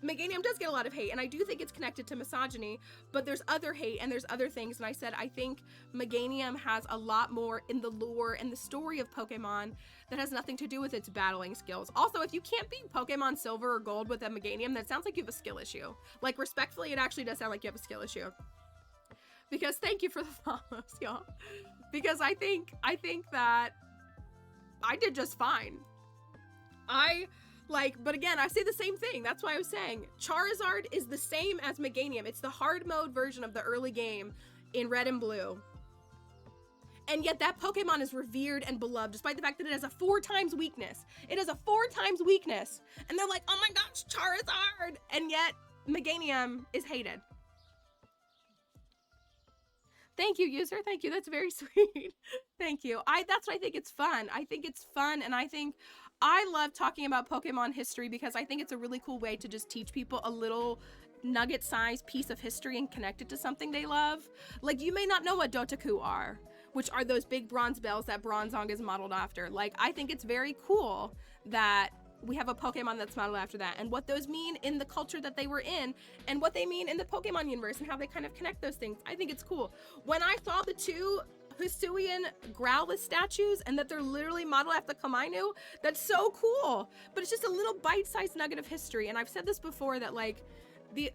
Meganium does get a lot of hate, and I do think it's connected to misogyny, but there's other hate and there's other things, and I said I think Meganium has a lot more in the lore and the story of Pokemon that has nothing to do with its battling skills. Also, if you can't beat Pokemon Silver or Gold with a Meganium, that sounds like you have a skill issue. Like, respectfully, it actually does sound like you have a skill issue. Because thank you for the follows, y'all. Because I think that I did just fine. But again, I say the same thing. That's why I was saying Charizard is the same as Meganium. It's the hard mode version of the early game in Red and Blue. And yet that Pokemon is revered and beloved, despite the fact that it has a 4x weakness. It has a 4x weakness. And they're like, oh my gosh, Charizard! And yet Meganium is hated. Thank you, user. Thank you. That's very sweet. Thank you. That's why I think it's fun. I think it's fun, and I love talking about Pokemon history because I think it's a really cool way to just teach people a little nugget-sized piece of history and connect it to something they love. Like, you may not know what Dotaku are, which are those big bronze bells that Bronzong is modeled after. Like, I think it's very cool that we have a Pokemon that's modeled after that, and what those mean in the culture that they were in, and what they mean in the Pokemon universe, and how they kind of connect those things. I think it's cool. When I saw the two Hisuian Growlithe statues and that they're literally modeled after Komainu, that's so cool. But it's just a little bite-sized nugget of history, and I've said this before that, like,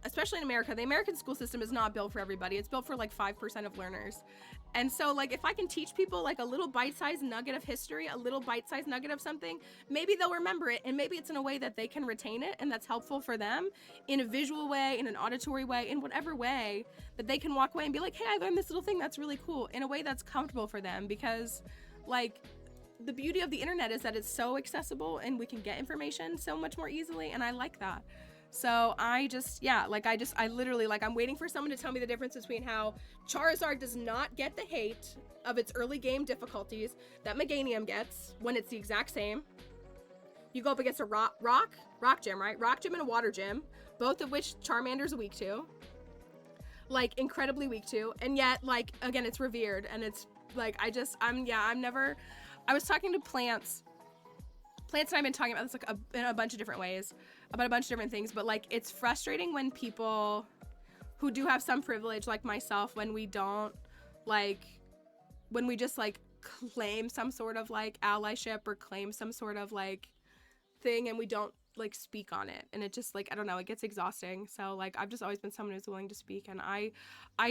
especially in America, the American school system is not built for everybody. It's built for like 5% of learners. And so, like, if I can teach people like a little bite-sized nugget of history, a little bite-sized nugget of something, maybe they'll remember it, and maybe it's in a way that they can retain it, and that's helpful for them in a visual way, in an auditory way, in whatever way that they can walk away and be like, hey, I learned this little thing that's really cool, in a way that's comfortable for them. Because, like, the beauty of the internet is that it's so accessible and we can get information so much more easily, and I like that. So I literally, like, I'm waiting for someone to tell me the difference between how Charizard does not get the hate of its early game difficulties that Meganium gets when it's the exact same. You go up against a rock gym, right? Rock gym and a water gym, both of which Charmander's weak to. Like, incredibly weak to. And yet, like, again, it's revered, and it's, like, I was talking to Plants and I've been talking about this, like, in a bunch of different ways, about a bunch of different things, but, like, it's frustrating when people who do have some privilege, like myself, when we don't, like, when we just, like, claim some sort of, like, allyship or claim some sort of, like, thing, and we don't, like, speak on it, and it just, like, I don't know, it gets exhausting. So, like, I've just always been someone who's willing to speak, and I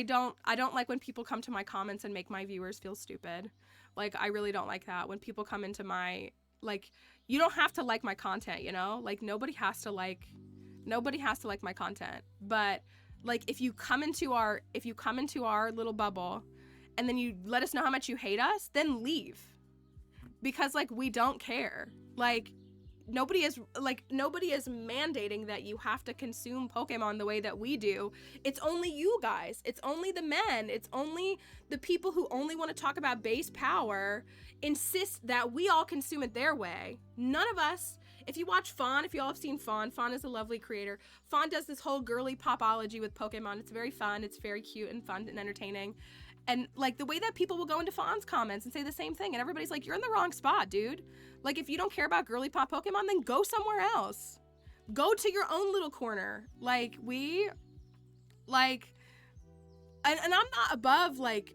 don't like when people come to my comments and make my viewers feel stupid. Like, I really don't like that. When people come into my, like, you don't have to like my content, you know? Like, nobody has to like my content. But, like, if you come into our little bubble and then you let us know how much you hate us, then leave. Because, like, we don't care. Like, nobody is mandating that you have to consume Pokemon the way that we do. It's only you guys. It's only the men. It's only the people who only want to talk about base power insist that we all consume it their way. None of us, if you watch Fawn, if you all have seen Fawn is a lovely creator. Fawn does this whole girly popology with Pokemon. It's very fun. It's very cute and fun and entertaining. And like the way that people will go into Fawn's comments and say the same thing, and everybody's like, you're in the wrong spot, dude. Like, if you don't care about girly pop Pokemon, then go somewhere else. Go to your own little corner. Like, and I'm not above like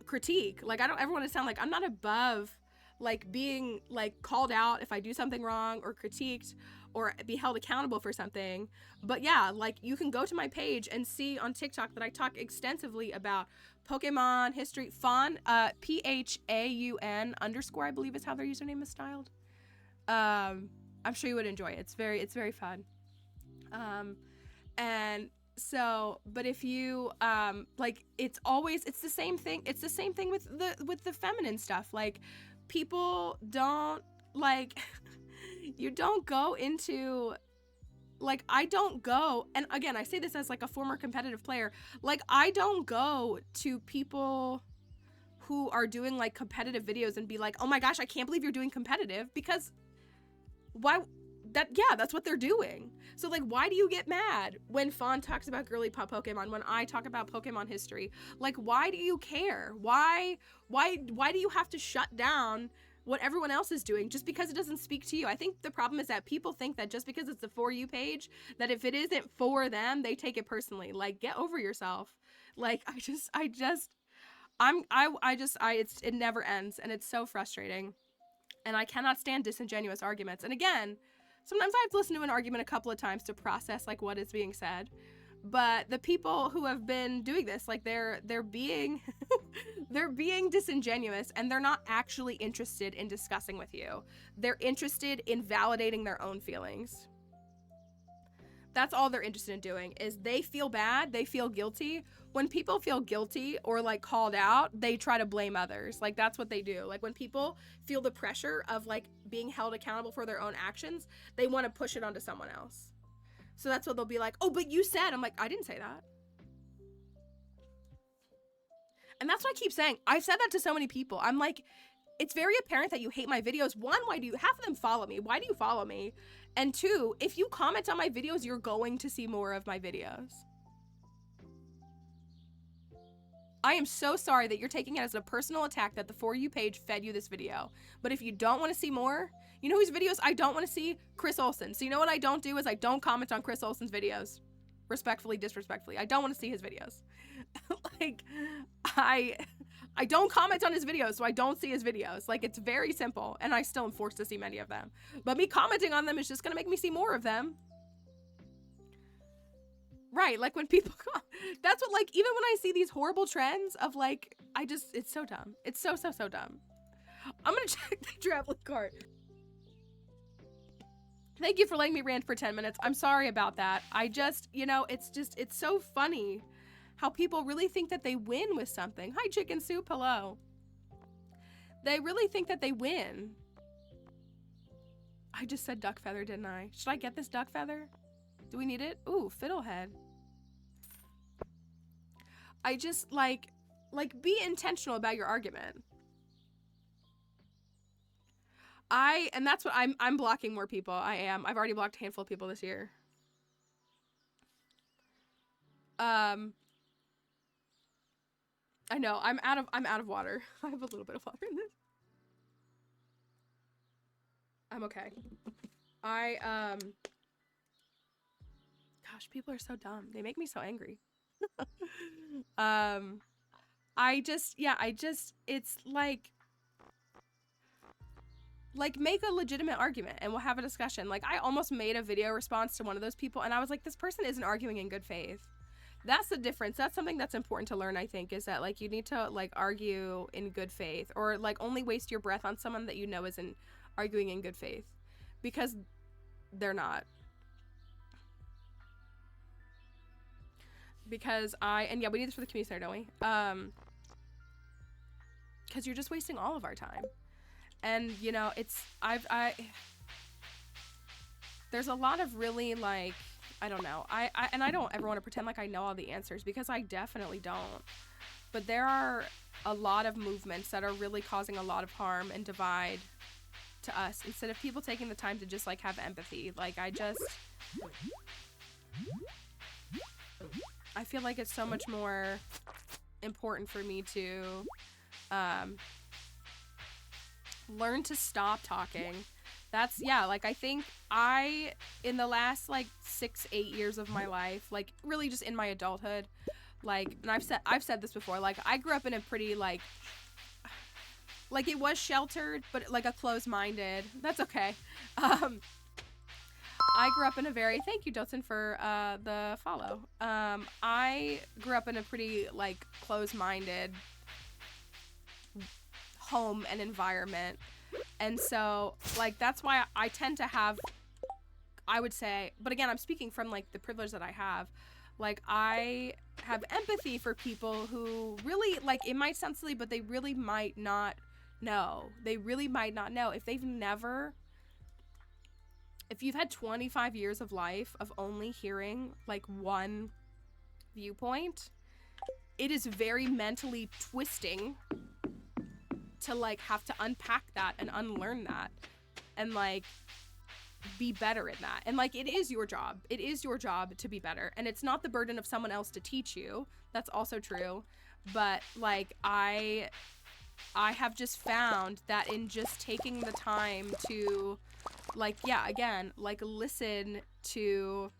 critique. Like, I don't ever want to sound like I'm not above like being like called out if I do something wrong or critiqued or be held accountable for something. But yeah, like you can go to my page and see on TikTok that I talk extensively about Pokemon history. Fawn, PHAUN _ I believe is how their username is styled. I'm sure you would enjoy it. It's very fun. And so, but if you like, it's the same thing. It's the same thing with the feminine stuff. Like, people don't like you don't go into like, I don't go, and again, I say this as like a former competitive player, like I don't go to people who are doing like competitive videos and be like, oh my gosh, I can't believe you're doing competitive, because why? That's what they're doing. So like, why do you get mad when Fawn talks about girly pop Pokemon, when I talk about Pokemon history? Like, why do you care? Why do you have to shut down what everyone else is doing just because it doesn't speak to you? I think the problem is that people think that just because it's a For You page, that if it isn't for them, they take it personally. Like, get over yourself. Like, it never ends, and it's so frustrating. And I cannot stand disingenuous arguments. And again, sometimes I have to listen to an argument a couple of times to process like what is being said. But the people who have been doing this, like they're being they're being disingenuous, and they're not actually interested in discussing with you. They're interested in validating their own feelings. That's all they're interested in doing, is they feel bad, they feel guilty. When people feel guilty or like called out, they try to blame others. Like, that's what they do. Like, when people feel the pressure of like being held accountable for their own actions, they want to push it onto someone else. So that's what they'll be like, oh, but you said. I'm like, I didn't say that. And that's what I keep saying. I've said that to so many people. I'm like, it's very apparent that you hate my videos. One, why do you, half of them follow me? Why do you follow me? And two, if you comment on my videos, you're going to see more of my videos. I am so sorry that you're taking it as a personal attack that the For You page fed you this video. But if you don't want to see more, you know whose videos I don't want to see? Chris Olsen. So you know what I don't do is I don't comment on Chris Olsen's videos. Respectfully, disrespectfully. I don't want to see his videos. Like, I don't comment on his videos, so I don't see his videos. Like, it's very simple, and I still am forced to see many of them. But me commenting on them is just gonna make me see more of them. Right, like when people that's what, like, even when I see these horrible trends of like, it's so dumb. It's so dumb. I'm gonna check the traveling cart. Thank you for letting me rant for 10 minutes. I'm sorry about that. I just, it's so funny how people really think that they win with something. Hi, Chicken Soup, hello. They really think that they win. I just said duck feather, didn't I? Should I get this duck feather? Do we need it? Ooh, fiddlehead. I just, like, be intentional about your argument. And that's what I'm blocking more people. I am. I've already blocked a handful of people this year. I know, I'm out of water. I have a little bit of water in this. I'm okay. Gosh, people are so dumb. They make me so angry. It's like, make a legitimate argument and we'll have a discussion. Like, I almost made a video response to one of those people, and I was like, this person isn't arguing in good faith. That's the difference. That's something that's important to learn, I think, is that, like, you need to, like, argue in good faith, or, like, only waste your breath on someone that you know isn't arguing in good faith, because they're not. Because and yeah, we need this for the community center, don't we? Because you're just wasting all of our time. And, there's a lot of really, like, I don't know. I don't ever want to pretend like I know all the answers, because I definitely don't. But there are a lot of movements that are really causing a lot of harm and divide to us, instead of people taking the time to just, like, have empathy. Like, I feel like it's so much more important for me to learn to stop talking. That's, yeah, like, I think in the last, like, 6-8 years of my life, like, really just in my adulthood, like, and I've said this before, like, I grew up in a pretty, like, it was sheltered, but, like, a closed-minded, that's okay. I grew up in a very, thank you, Dotson, for the follow. I grew up in a pretty, like, closed-minded home and environment. And so, like, that's why I tend to have, I would say, but again, I'm speaking from, like, the privilege that I have. Like, I have empathy for people who really, like, it might sound silly, but they really might not know. They really might not know. If you've had 25 years of life of only hearing, like, one viewpoint, it is very mentally twisting to, like, have to unpack that and unlearn that and, like, be better in that. And, like, it is your job. It is your job to be better. And it's not the burden of someone else to teach you. That's also true. But, like, I have just found that in just taking the time to, like, yeah, again, like, listen to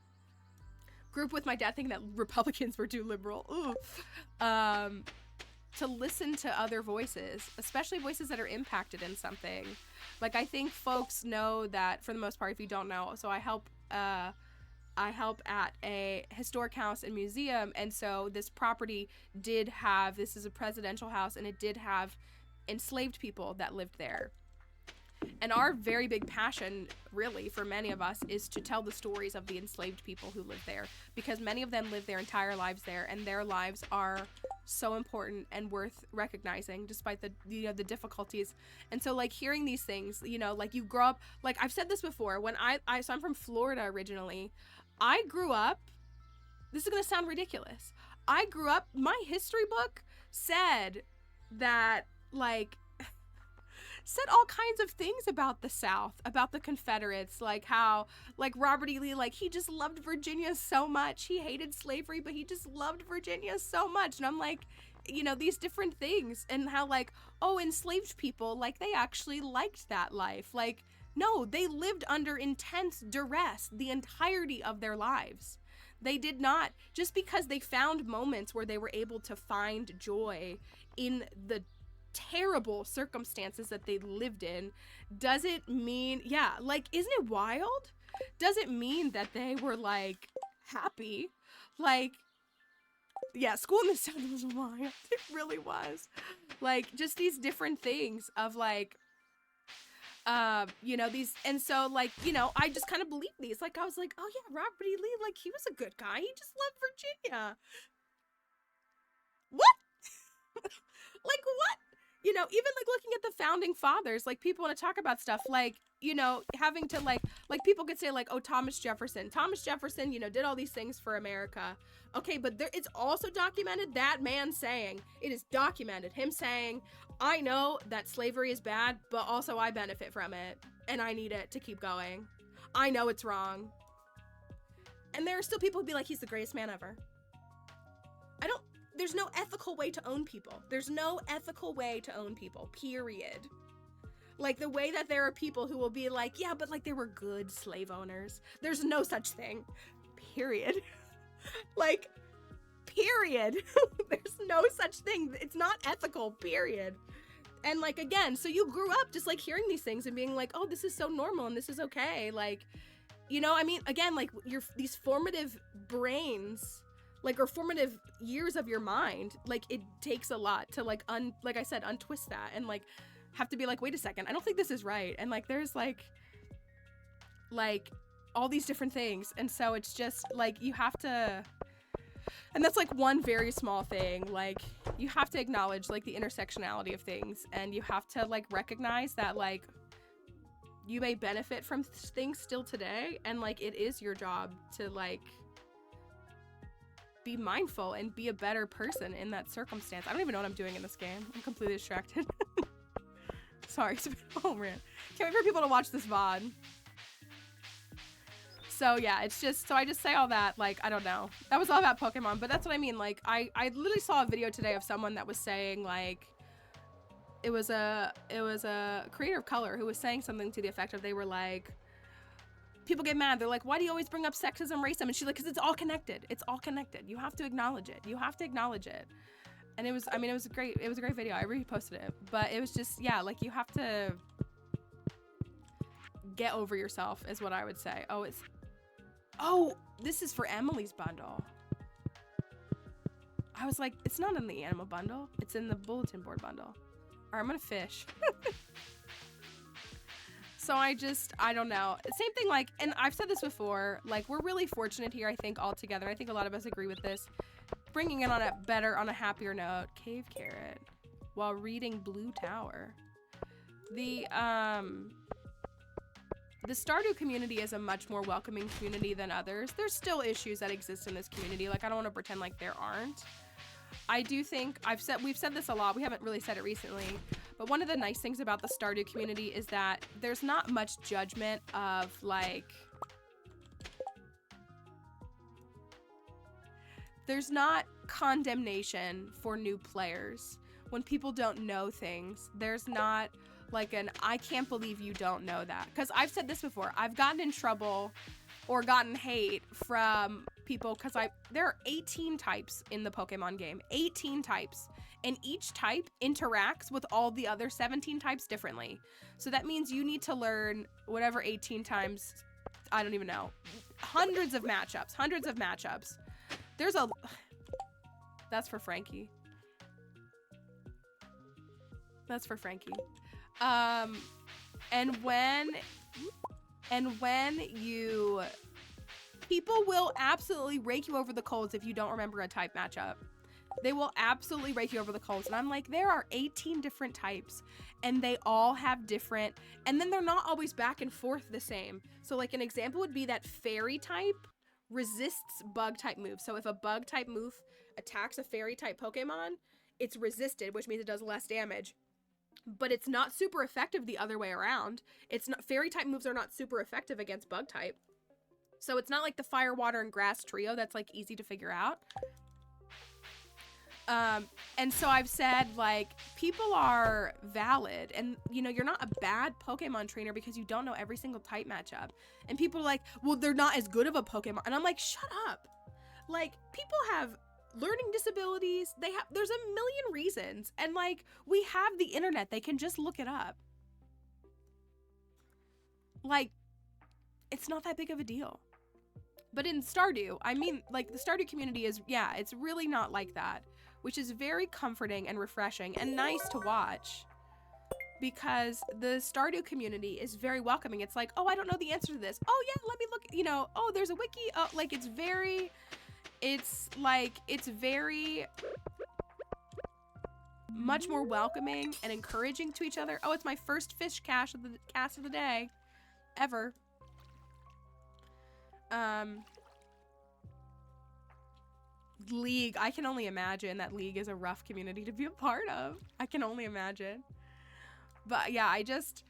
group with my dad thinking that Republicans were too liberal. Ooh. To listen to other voices, especially voices that are impacted in something. Like, I think folks know that, for the most part, if you don't know, so I help at a historic house and museum, and so this property this is a presidential house, and it did have enslaved people that lived there. And our very big passion, really, for many of us, is to tell the stories of the enslaved people who lived there, because many of them lived their entire lives there, and their lives are so important and worth recognizing, despite the, you know, the difficulties. And so, like, hearing these things, you know, like, you grow up, like, I've said this before, when so I'm from Florida originally. I grew up, this is gonna sound ridiculous, I grew up, my history book said that, like, said all kinds of things about the South, about the Confederates, like how, like, Robert E. Lee, like, he just loved Virginia so much. He hated slavery, but he just loved Virginia so much. And I'm like, you know, these different things, and how, like, oh, enslaved people, like, they actually liked that life. Like, no, they lived under intense duress the entirety of their lives. They did not, just because they found moments where they were able to find joy in the terrible circumstances that they lived in, doesn't mean, yeah, like, isn't it wild? Doesn't mean that they were, like, happy. Like, yeah, school in the South was wild. It really was. Like, just these different things of, like, you know, these, and so, like, you know, I just kind of believe these. Like, I was like, oh yeah, Robert E. Lee, like, he was a good guy. He just loved Virginia. What? Like, what? You know, even, like, looking at the founding fathers, like, people want to talk about stuff, like, you know, having to, like, people could say, like, oh, Thomas Jefferson, you know, did all these things for America. Okay, but it's also documented, that man saying, it is documented, him saying, I know that slavery is bad, but also I benefit from it, and I need it to keep going. I know it's wrong. And there are still people who'd be like, he's the greatest man ever. There's no ethical way to own people. There's no ethical way to own people, period. Like, the way that there are people who will be like, yeah, but, like, they were good slave owners. There's no such thing, period. Like, period. There's no such thing. It's not ethical, period. And, like, again, so you grew up just, like, hearing these things and being like, oh, this is so normal and this is okay. Like, you know, I mean, again, like, these formative brains, like, or formative years of your mind, like, it takes a lot to, like, like I said, untwist that and, like, have to be like, wait a second, I don't think this is right. And, like, there's, like, all these different things. And so it's just, like, you have to, and that's, like, one very small thing. Like, you have to acknowledge, like, the intersectionality of things, and you have to, like, recognize that, like, you may benefit from things still today, and, like, it is your job to, like, be mindful and be a better person in that circumstance. I don't even know what I'm doing in this game. I'm completely distracted. Sorry. Oh man, can't wait for people to watch this VOD. So yeah, it's just, so I just say all that, like, I don't know. That was all about Pokemon, but that's what I mean. Like, I literally saw a video today of someone that was saying, like, it was a creator of color who was saying something to the effect of, they were like, people get mad. They're like, why do you always bring up sexism, racism? And she's like, because it's all connected. It's all connected. You have to acknowledge it. You have to acknowledge it. And it was, I mean, it was a great video. I reposted it, but it was just, yeah, like, you have to get over yourself is what I would say. Oh, this is for Emily's bundle. I was like, it's not in the animal bundle. It's in the bulletin board bundle. All right, I'm gonna fish. So I don't know. Same thing, like, and I've said this before, like, we're really fortunate here, I think, all together. I think a lot of us agree with this. Bringing it on a happier note. Cave Carrot. While reading Blue Tower. The Stardew community is a much more welcoming community than others. There's still issues that exist in this community. Like, I don't want to pretend like there aren't. I do think, we've said this a lot. We haven't really said it recently. But one of the nice things about the Stardew community is that there's not much judgment of, like, there's not condemnation for new players. When people don't know things, there's not like I can't believe you don't know that. Because I've said this before. I've gotten in trouble or gotten hate from people because there are 18 types in the Pokemon game. 18 types. And each type interacts with all the other 17 types differently. So that means you need to learn whatever 18 times, I don't even know, hundreds of matchups. That's for Frankie. And when people will absolutely rake you over the coals if you don't remember a type matchup. They will absolutely rake you over the coals. And I'm like, there are 18 different types and they all have different, and then they're not always back and forth the same. So like an example would be that fairy type resists bug type moves. So if a bug type move attacks a fairy type Pokemon, it's resisted, which means it does less damage. But it's not super effective the other way around. Fairy type moves are not super effective against bug type. So it's not like the fire, water, and grass trio that's like easy to figure out. And so I've said, like, people are valid, and you know, you're not a bad Pokemon trainer because you don't know every single type matchup. And people are like, well, they're not as good of a Pokemon. And I'm like, shut up. Like, people have learning disabilities. There's a million reasons. And like, we have the internet. They can just look it up. Like, it's not that big of a deal. But in Stardew, I mean, like, the Stardew community is, yeah, it's really not like that, which is very comforting and refreshing and nice to watch, because the Stardew community is very welcoming. It's like, oh, I don't know the answer to this. Oh yeah, let me look, you know, oh, there's a wiki. Oh, like, it's very much more welcoming and encouraging to each other. Oh, it's my first fish cast of the day ever. League, I can only imagine that League is a rough community to be a part of. I can only imagine. But yeah, I don't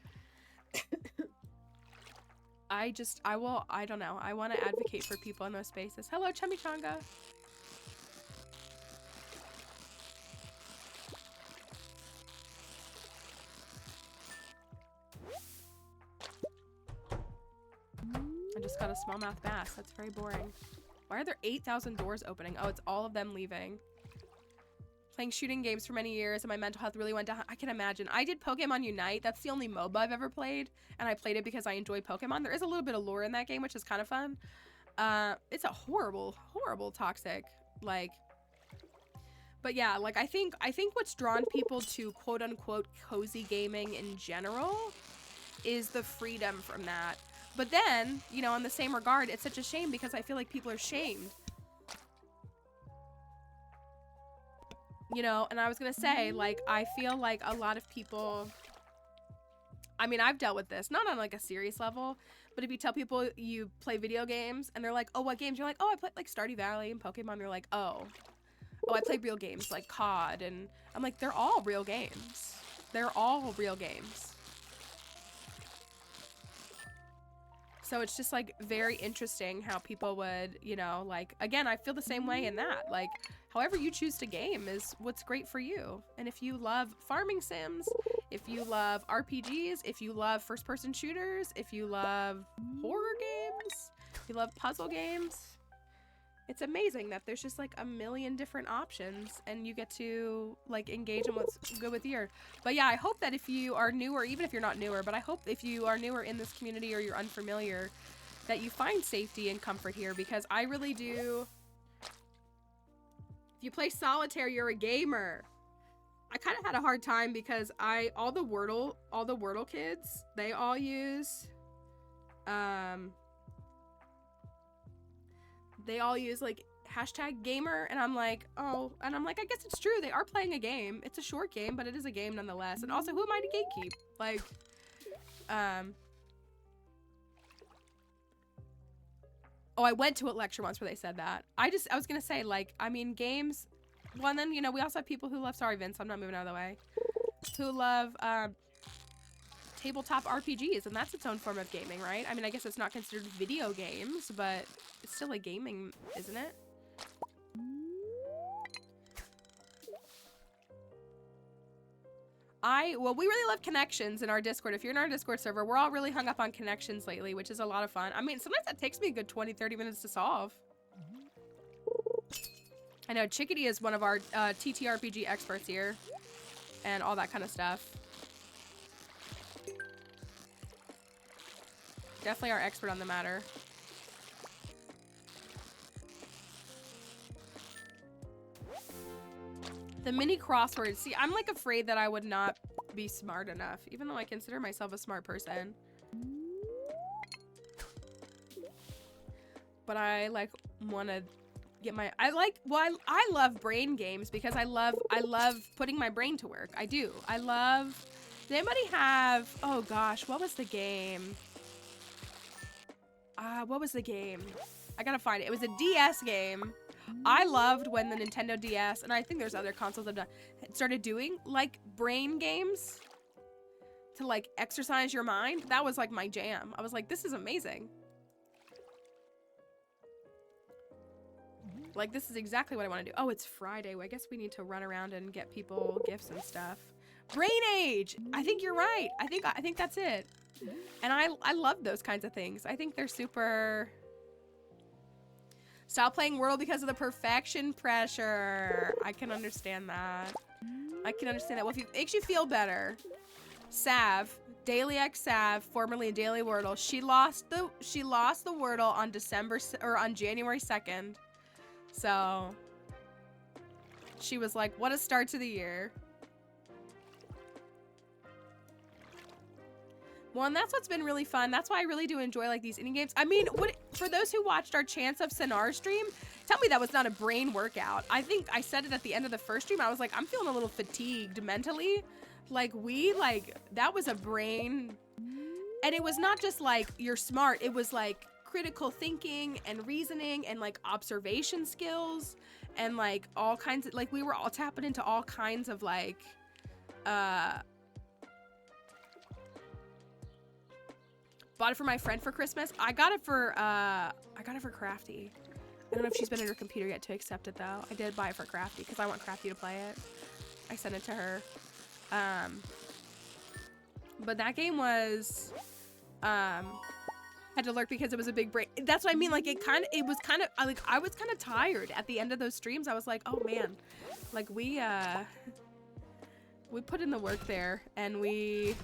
know. I want to advocate for people in those spaces. Hello, Chimichanga. I just got a smallmouth bass. That's very boring. Why are there 8,000 doors opening? Oh, it's all of them leaving. Playing shooting games for many years and my mental health really went down. I can imagine. I did Pokemon Unite. That's the only MOBA I've ever played. And I played it because I enjoy Pokemon. There is a little bit of lore in that game, which is kind of fun. It's a horrible, horrible toxic, like, but yeah, like, I think what's drawn people to quote unquote cozy gaming in general is the freedom from that. But then, you know, in the same regard, it's such a shame because I feel like people are shamed. You know, and I was gonna say, like, I feel like a lot of people, I mean, I've dealt with this, not on like a serious level, but if you tell people you play video games and they're like, oh, what games? You're like, oh, I play like Stardew Valley and Pokemon. They're like, oh, I play real games like COD. And I'm like, they're all real games. They're all real games. So it's just like very interesting how people would, you know, like, again, I feel the same way in that. Like, however you choose to game is what's great for you. And if you love farming sims, if you love RPGs, if you love first-person shooters, if you love horror games, if you love puzzle games, it's amazing that there's just like a million different options and you get to like engage in what's good with you. But yeah, I hope that if you are newer, even if you're not newer, but I hope if you are newer in this community or you're unfamiliar, that you find safety and comfort here, because I really do. If you play solitaire, you're a gamer. I kind of had a hard time because all the Wordle kids, they all use like #gamer, and I'm like, oh, and I'm like, I guess it's true. They are playing a game. It's a short game, but it is a game nonetheless. And also, who am I to gatekeep? Like, oh, I went to a lecture once where they said that. I was gonna say, like, I mean, games. Well, and then, you know, we also have people who love, sorry, Vince, I'm not moving out of the way, who love, tabletop RPGs, and that's its own form of gaming, right? I mean, I guess it's not considered video games, but it's still a gaming, isn't it? Well, we really love connections in our Discord. If you're in our Discord server, we're all really hung up on connections lately, which is a lot of fun. I mean, sometimes that takes me a good 20-30 minutes to solve. I know Chickadee is one of our TTRPG experts here and all that kind of stuff. Definitely our expert on the matter. The mini crosswords. See, I'm like afraid that I would not be smart enough, even though I consider myself a smart person. But I like want to get my, I love brain games because I love putting my brain to work. I do. I love, does anybody have, oh gosh, what was the game? What was the game? I gotta find it. It was a DS game. I loved when the Nintendo DS, and I think there's other consoles I've done, started doing like brain games to like exercise your mind. That was like my jam. I was like, this is amazing. Like, this is exactly what I want to do. Oh, it's Friday. Well, I guess we need to run around and get people gifts and stuff. Brain Age! I think you're right. I think that's it. And I love those kinds of things. I think they're super... Stop playing Wordle because of the perfection pressure. I can understand that. I can understand that. Well, if it makes you feel better, Sav, Daily X Sav, formerly Daily Wordle, she lost the Wordle on January 2nd. So she was like, what a start to the year. Well, and that's what's been really fun. That's why I really do enjoy like these indie games. I mean, for those who watched our Chance of Sonar stream, tell me that was not a brain workout. I think I said it at the end of the first stream. I was like, I'm feeling a little fatigued mentally. Like that was a brain. And it was not just like, you're smart. It was like critical thinking and reasoning and like observation skills and like all kinds of, like we were all tapping into all kinds of like, bought it for my friend for Christmas. I got it for Crafty. I don't know if she's been in her computer yet to accept it though. I did buy it for Crafty because I want Crafty to play it. I sent it to her. But that game was, had to lurk because it was a big break. I mean, like I was kind of tired at the end of those streams. I was like, oh man, like we put in the work there, and we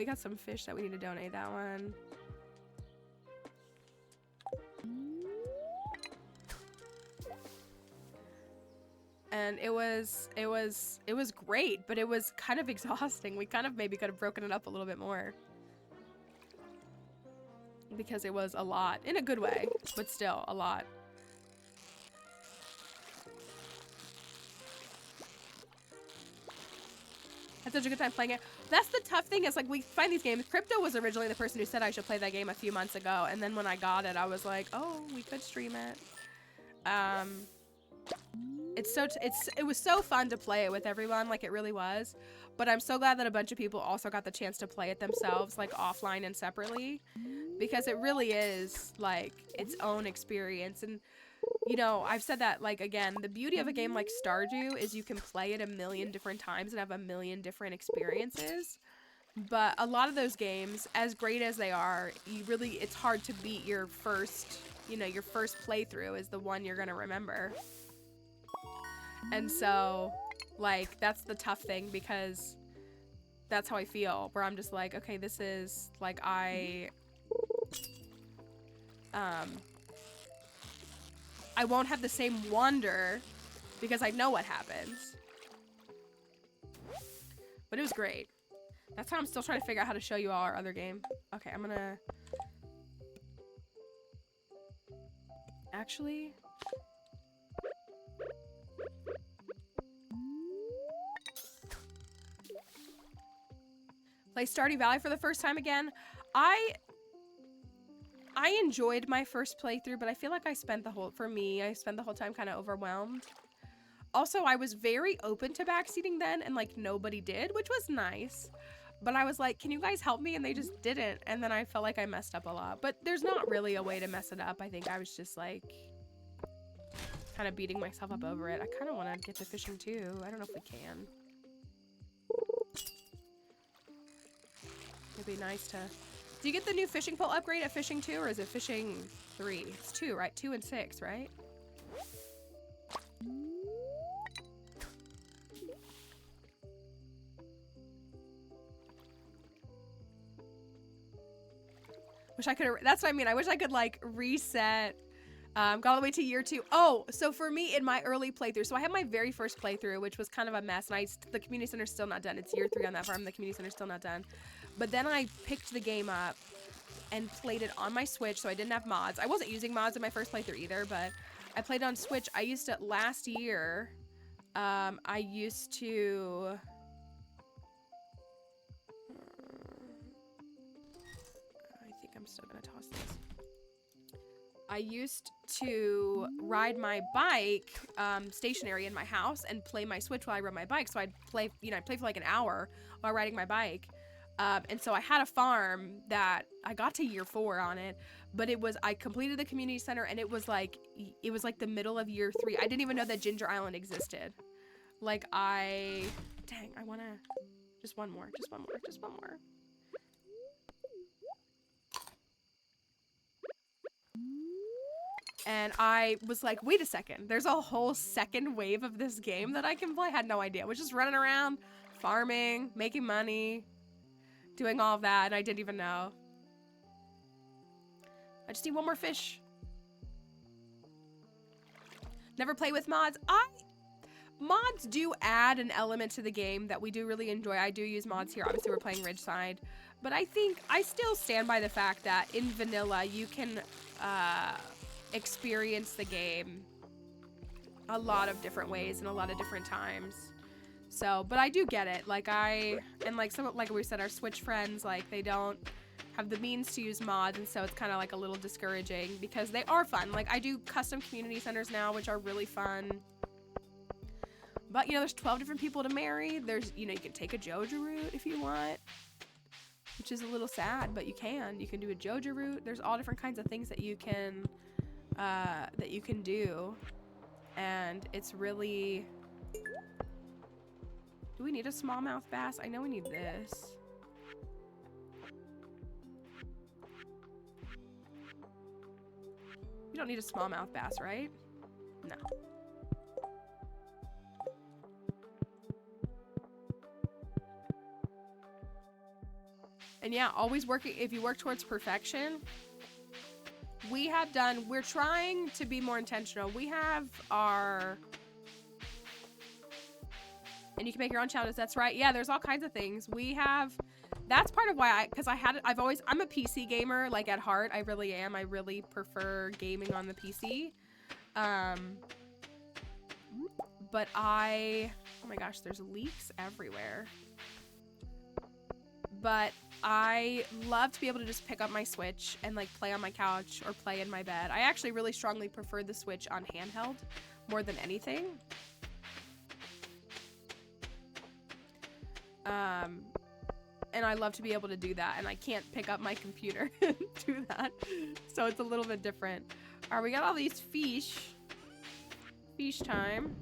got some fish that we need to donate. That one. And it was great, but it was kind of exhausting. We kind of maybe could have broken it up a little bit more. Because it was a lot, in a good way, but still a lot. Had such a good time playing it. That's the tough thing, is like we find these games. Crypto was originally the person who said I should play that game a few months ago, and then when I got it, I was like, oh, we could stream it. it was so fun to play it with everyone, like it really was. But I'm so glad that a bunch of people also got the chance to play it themselves, like offline and separately, because it really is like its own experience. And you know, I've said that, like, again, the beauty of a game like Stardew is you can play it a million different times and have a million different experiences. But a lot of those games, as great as they are, it's hard to beat your first, you know, your first playthrough is the one you're gonna remember. And so, like, that's the tough thing, because that's how I feel, where I'm just like, okay, this is, like, I won't have the same wonder because I know what happens. But it was great. That's how I'm still trying to figure out how to show you all our other game. Okay, I'm gonna... Actually... Play Stardew Valley for the first time again. I enjoyed my first playthrough, but I feel like I spent the whole time kind of overwhelmed. Also, I was very open to backseating then, and like nobody did, which was nice. But I was like, can you guys help me? And they just didn't. And then I felt like I messed up a lot. But there's not really a way to mess it up. I think I was just like kind of beating myself up over it. I kind of want to get to fishing too. I don't know if we can. It'd be nice to... Do you get the new fishing pole upgrade at Fishing 2, or is it Fishing 3? It's 2, right? 2 and 6, right? Wish I could... That's what I mean. I wish I could, like, reset... got all the way to year 2. Oh, so for me, in my early playthrough, so I had my very first playthrough, which was kind of a mess, and the community center's still not done. It's year 3 on that farm. The community center's still not done. But then I picked the game up and played it on my Switch, so I didn't have mods. I wasn't using mods in my first playthrough either, but I played on Switch. I used it last year. I used to... I think I'm still gonna toss this. I used to ride my bike stationary in my house and play my Switch while I rode my bike. So I'd play, you know, I'd play for like an hour while riding my bike. And so I had a farm that I got to year 4 on it, but I completed the community center, and it was like the middle of year 3. I didn't even know that Ginger Island existed. Like dang, I wanna, just one more. And I was like, wait a second, there's a whole second wave of this game that I can play? I had no idea. I was just running around, farming, making money, doing all of that, and I didn't even know. I just need one more fish. Never play with mods. Mods do add an element to the game that we do really enjoy. I do use mods here. Obviously, we're playing Ridgeside. But I think I still stand by the fact that in vanilla, you can experience the game a lot of different ways and a lot of different times. So, but I do get it. Like like we said, our Switch friends, like they don't have the means to use mods, and so it's kind of like a little discouraging because they are fun. Like I do custom community centers now, which are really fun. But you know, there's 12 different people to marry. There's, you know, you can take a JoJo route if you want, which is a little sad, but you can. You can do a JoJo route. There's all different kinds of things that you can do, and it's really... Do we need a smallmouth bass? I know we need this. You don't need a smallmouth bass, right? No. And yeah, always working, if you work towards perfection, we're trying to be more intentional. We have our... And you can make your own challenges. That's right. Yeah, there's all kinds of things. That's part of why I'm a PC gamer, like at heart. I really am. I really prefer gaming on the PC. But oh my gosh, there's leaks everywhere. But I love to be able to just pick up my Switch and like play on my couch or play in my bed. I actually really strongly prefer the Switch on handheld more than anything. And I love to be able to do that, and I can't pick up my computer and do that. So it's a little bit different. All right, we got all these fish. Fish time.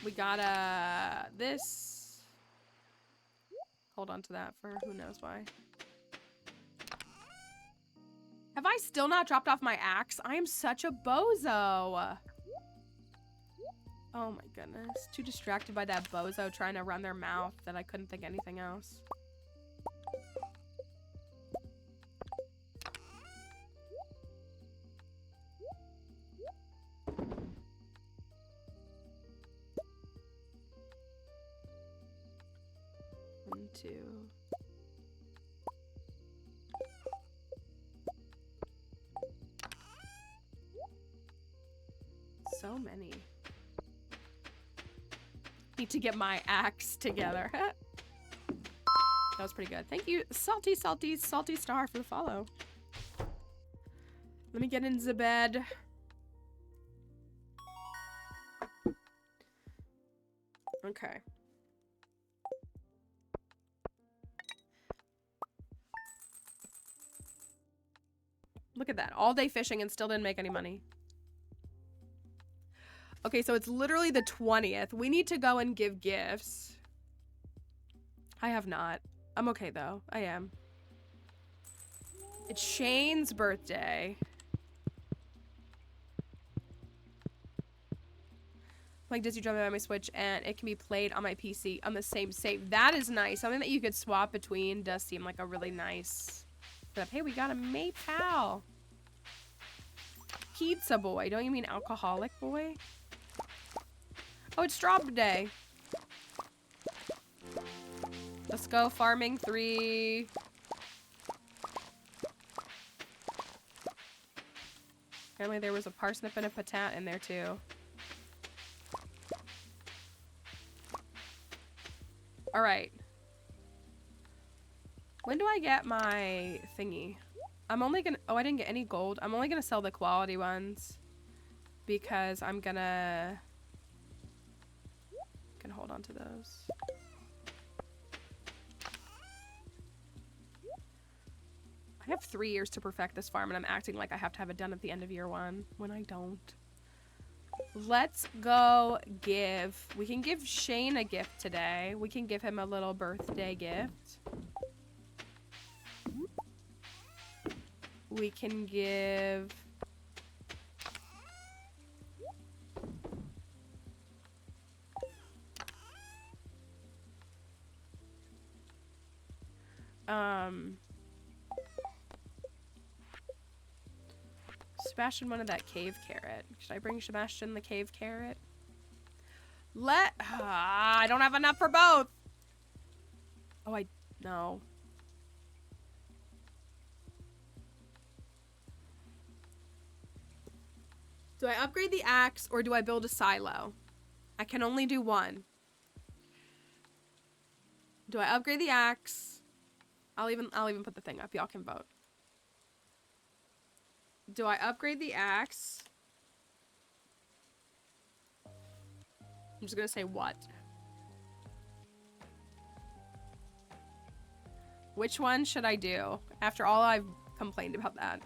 We got this. Hold on to that for who knows why. Have I still not dropped off my axe? I am such a bozo. Oh my goodness. Too distracted by that bozo trying to run their mouth that I couldn't think anything else. One, two. So many. Need to get my axe together. That was pretty good. Thank you, Salty Star for the follow. Let me get into the bed. Okay. Look at that. All day fishing and still didn't make any money. Okay, so it's literally the 20th. We need to go and give gifts. I have not. I'm okay, though. I am. It's Shane's birthday. Like Disney Drum on my Switch, and it can be played on my PC on the same save. That is nice. Something that you could swap between does seem like a really nice setup. Hey, we got a Maypal. Pizza boy. Don't you mean alcoholic boy? Oh, it's Strawberry Day. Let's go farming 3. Apparently there was a parsnip and a patat in there too. All right. When do I get my thingy? I'm only gonna, oh, I didn't get any gold. I'm only gonna sell the quality ones because I'm gonna hold on to those. I have 3 years to perfect this farm, and I'm acting like I have to have it done at the end of year 1 when I don't. Let's go give. We can give Shane a gift today. We can give him a little birthday gift. We can give... Sebastian wanted that cave carrot. Should I bring Sebastian the cave carrot? I don't have enough for both. Oh, no. Do I upgrade the axe or do I build a silo? I can only do one. Do I upgrade the axe? I'll even put the thing up. Y'all can vote. Do I upgrade the axe? I'm just gonna say what? Which one should I do? After all I've complained about that.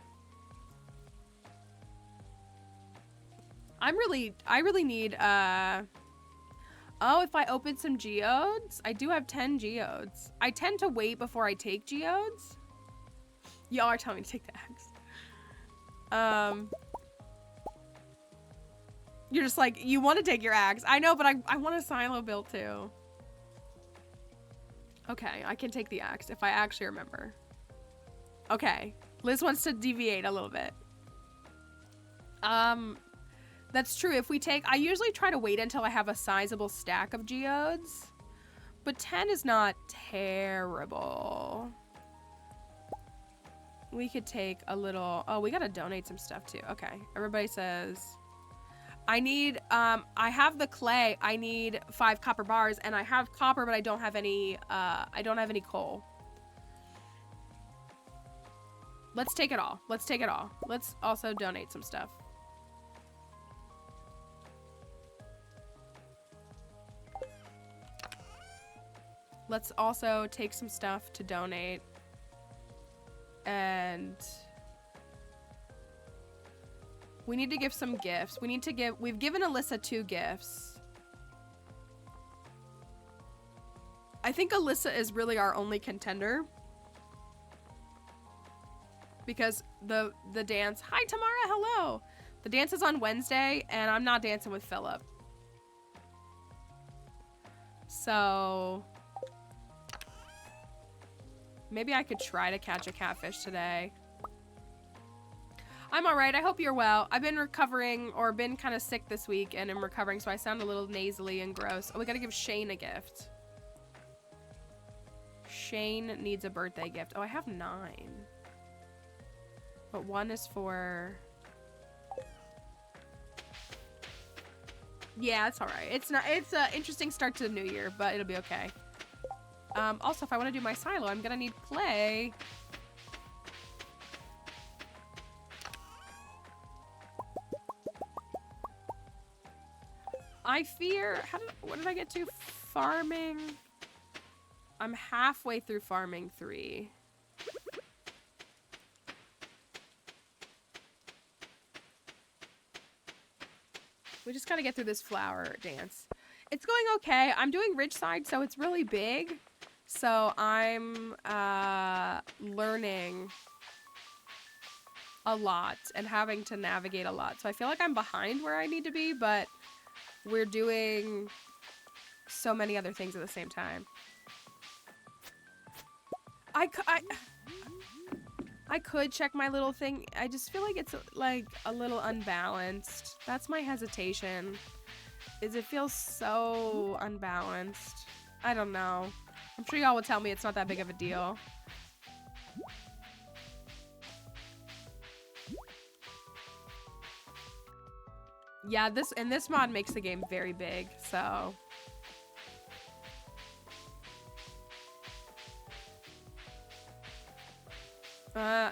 I really need, oh, if I open some geodes? I do have 10 geodes. I tend to wait before I take geodes. Y'all are telling me to take the axe. You're just like, you want to take your axe. I know, but I want a silo built too. Okay, I can take the axe if I actually remember. Okay, Liz wants to deviate a little bit. That's true. If we take, I usually try to wait until I have a sizable stack of geodes, but 10 is not terrible. We could take a little, oh, we gotta donate some stuff too. Okay, everybody says, I need, I have the clay. I need 5 copper bars, and I have copper, but I don't have any coal. Let's take it all. Let's take it all. Let's also donate some stuff. Let's also take some stuff to donate. And we need to give some gifts. We've given Alyssa 2 gifts. I think Alyssa is really our only contender. Because the dance, hi Tamara, hello. The dance is on Wednesday and I'm not dancing with Philip. So maybe I could try to catch a catfish today. I'm all right. I hope you're well. I've been recovering or been kind of sick this week and am recovering, so I sound a little nasally and gross. Oh, we got to give Shane a gift. Shane needs a birthday gift. Oh, I have 9. But 1 is for... Yeah, it's all right. It's not. It's an interesting start to the new year, but it'll be okay. Also, if I want to do my silo, I'm gonna need clay. I fear. What did I get to? Farming. I'm halfway through farming 3. We just gotta get through this flower dance. It's going okay. I'm doing Ridgeside, so it's really big. So I'm learning a lot and having to navigate a lot. So I feel like I'm behind where I need to be, but we're doing so many other things at the same time. I could check my little thing. I just feel like it's like a little unbalanced. That's my hesitation. Is it feels so unbalanced. I don't know. I'm sure y'all will tell me it's not that big of a deal. Yeah, this mod makes the game very big, so.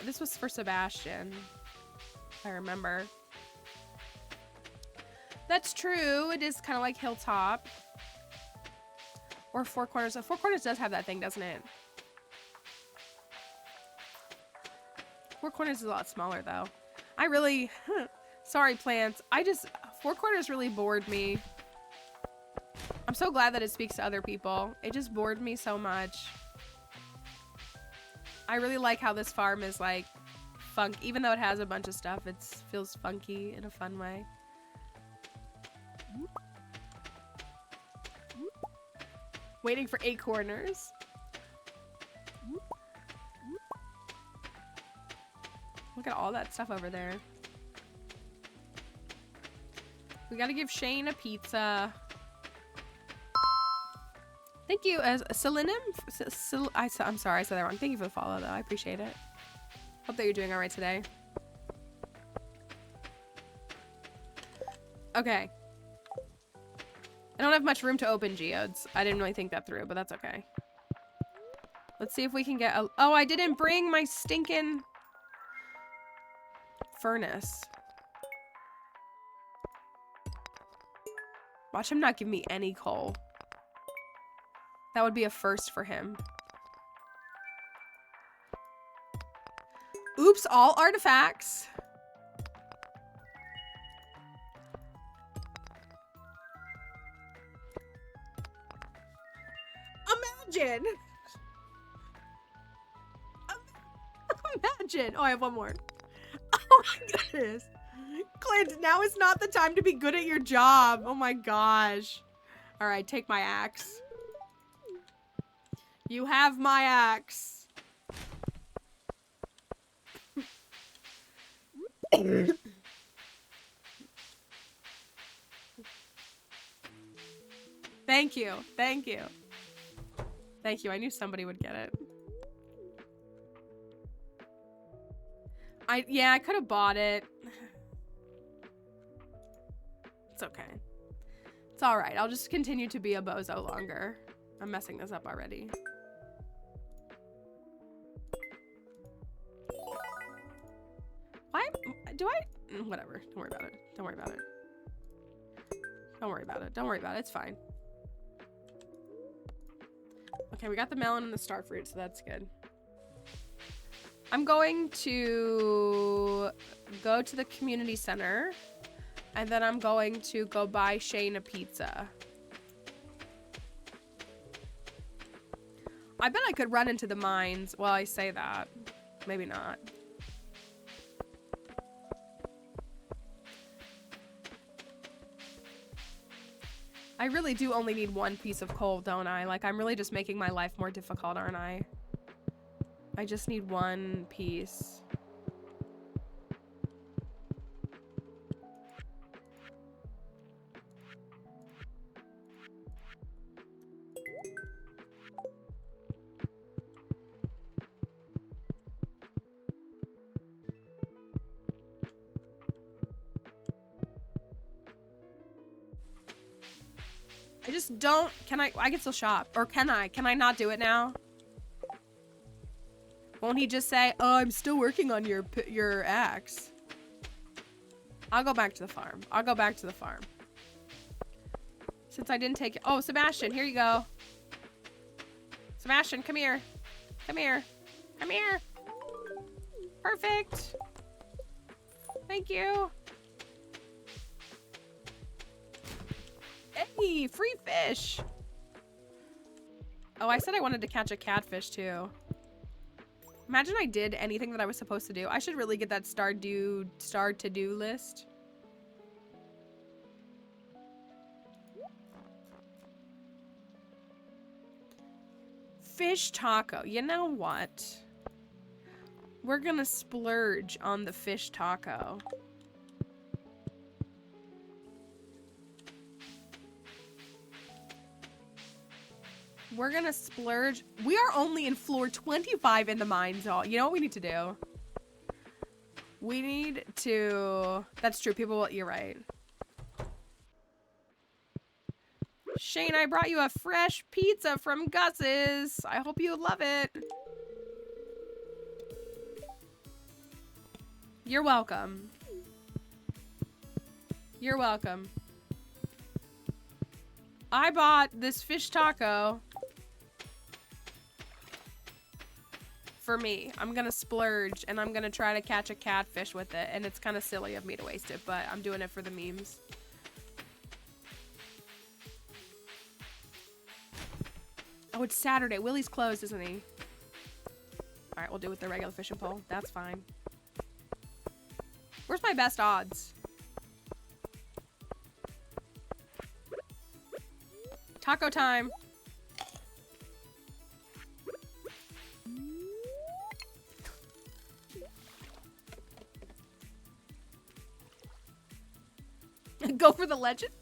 This was for Sebastian, if I remember. That's true. It is kind of like Hilltop. Or Four Corners. Four Corners does have that thing, doesn't it? Four Corners is a lot smaller, though. I really... Sorry, plants. Four Corners really bored me. I'm so glad that it speaks to other people. It just bored me so much. I really like how this farm is, like, funk. Even though it has a bunch of stuff, it feels funky in a fun way. Waiting for acorners. Look at all that stuff over there. We gotta give Shane a pizza. Thank you, Selinum. I'm sorry I said that wrong. Thank you for the follow, though. I appreciate it. Hope that you're doing all right today. Okay. I don't have much room to open geodes. I didn't really think that through, but that's okay. Let's see if we can get a... Oh, I didn't bring my stinking furnace. Watch him not give me any coal. That would be a first for him. Oops, all artifacts. Imagine. Imagine. Oh, I have one more. Oh my goodness. Clint, now is not the time to be good at your job. Oh my gosh. All right, take my axe. You have my axe. Thank you. Thank you. Thank you. I knew somebody would get it. Yeah, I could have bought it. It's okay. It's alright. I'll just continue to be a bozo longer. I'm messing this up already. Why? Do I? Whatever. Don't worry about it. Don't worry about it. Don't worry about it. Don't worry about it. It's fine. Okay, we got the melon and the star fruit, so that's good. I'm going to go to the community center, and then I'm going to go buy Shane a pizza. I bet I could run into the mines. Well, I say that. Maybe not. I really do only need one piece of coal, don't I? Like, I'm really just making my life more difficult, aren't I? I just need one piece. I just don't, I can still shop. Or can I not do it now? Won't he just say, oh, I'm still working on your axe? I'll go back to the farm. I'll go back to the farm. Since I didn't take it. Oh, Sebastian, here you go. Sebastian, come here. Come here. Come here. Perfect. Thank you. Hey, free fish. Oh, I said I wanted to catch a catfish too. Imagine I did anything that I was supposed to do. I should really get that star to-do list. Fish taco. You know what? We're gonna splurge on the fish taco. We're gonna splurge. We are only in floor 25 in the mine zone. You know what we need to do? We need to... That's true. People will... You're right. Shane, I brought you a fresh pizza from Gus's. I hope you love it. You're welcome. You're welcome. I bought this fish taco for me. I'm gonna splurge and I'm gonna try to catch a catfish with it, and it's kind of silly of me to waste it, but I'm doing it for the memes. Oh, it's Saturday. Willie's closed, isn't he? Alright, we'll do it with the regular fishing pole. That's fine. Where's my best odds? Taco time. Go for the legend?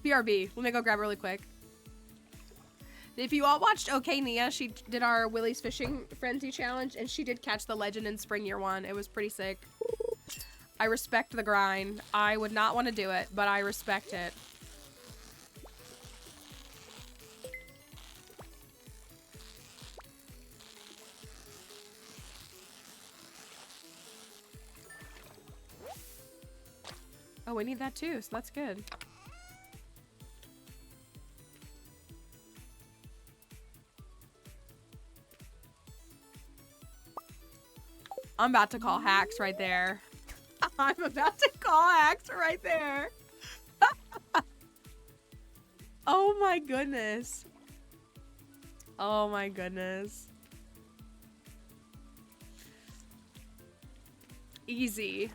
BRB. Let me go grab it really quick. If you all watched OK Nia, she did our Willie's Fishing Frenzy Challenge, and she did catch the legend in Spring Year 1. It was pretty sick. I respect the grind. I would not want to do it, but I respect it. Oh, we need that too, so that's good. I'm about to call hacks right there. I'm about to call hacks right there. Oh my goodness. Oh my goodness. Easy.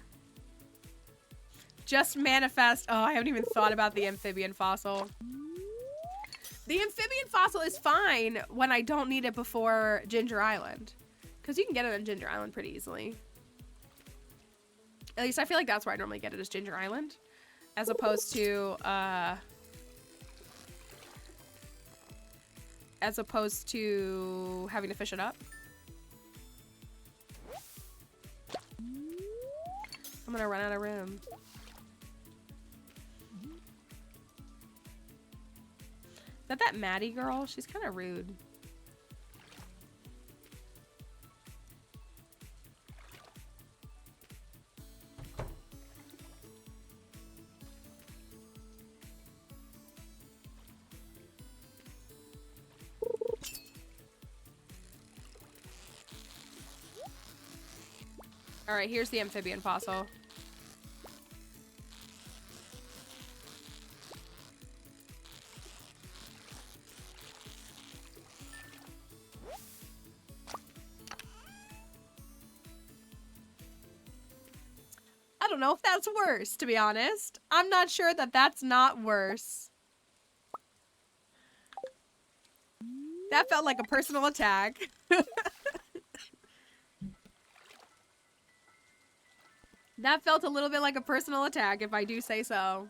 Just manifest. Oh, I haven't even thought about the amphibian fossil. The amphibian fossil is fine when I don't need it before Ginger Island. Because you can get it on Ginger Island pretty easily. At least I feel like that's where I normally get it, is Ginger Island. As opposed to, having to fish it up. I'm gonna run out of room. that Maddie girl? She's kind of rude. All right, here's the amphibian fossil. I don't know if that's worse, to be honest. I'm not sure that that's not worse. That felt like a personal attack. That felt a little bit like a personal attack, if I do say so.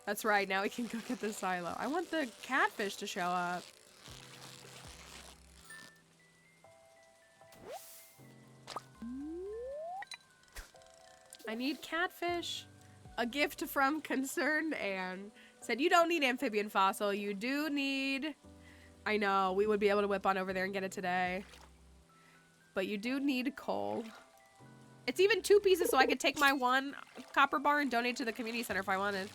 That's right, now we can go get the silo. I want the catfish to show up. I need catfish. A gift from Concerned Anne. Said you don't need amphibian fossil, you do need... I know, we would be able to whip on over there and get it today. But you do need coal. It's even 2 pieces, so I could take my 1 copper bar and donate to the community center if I wanted.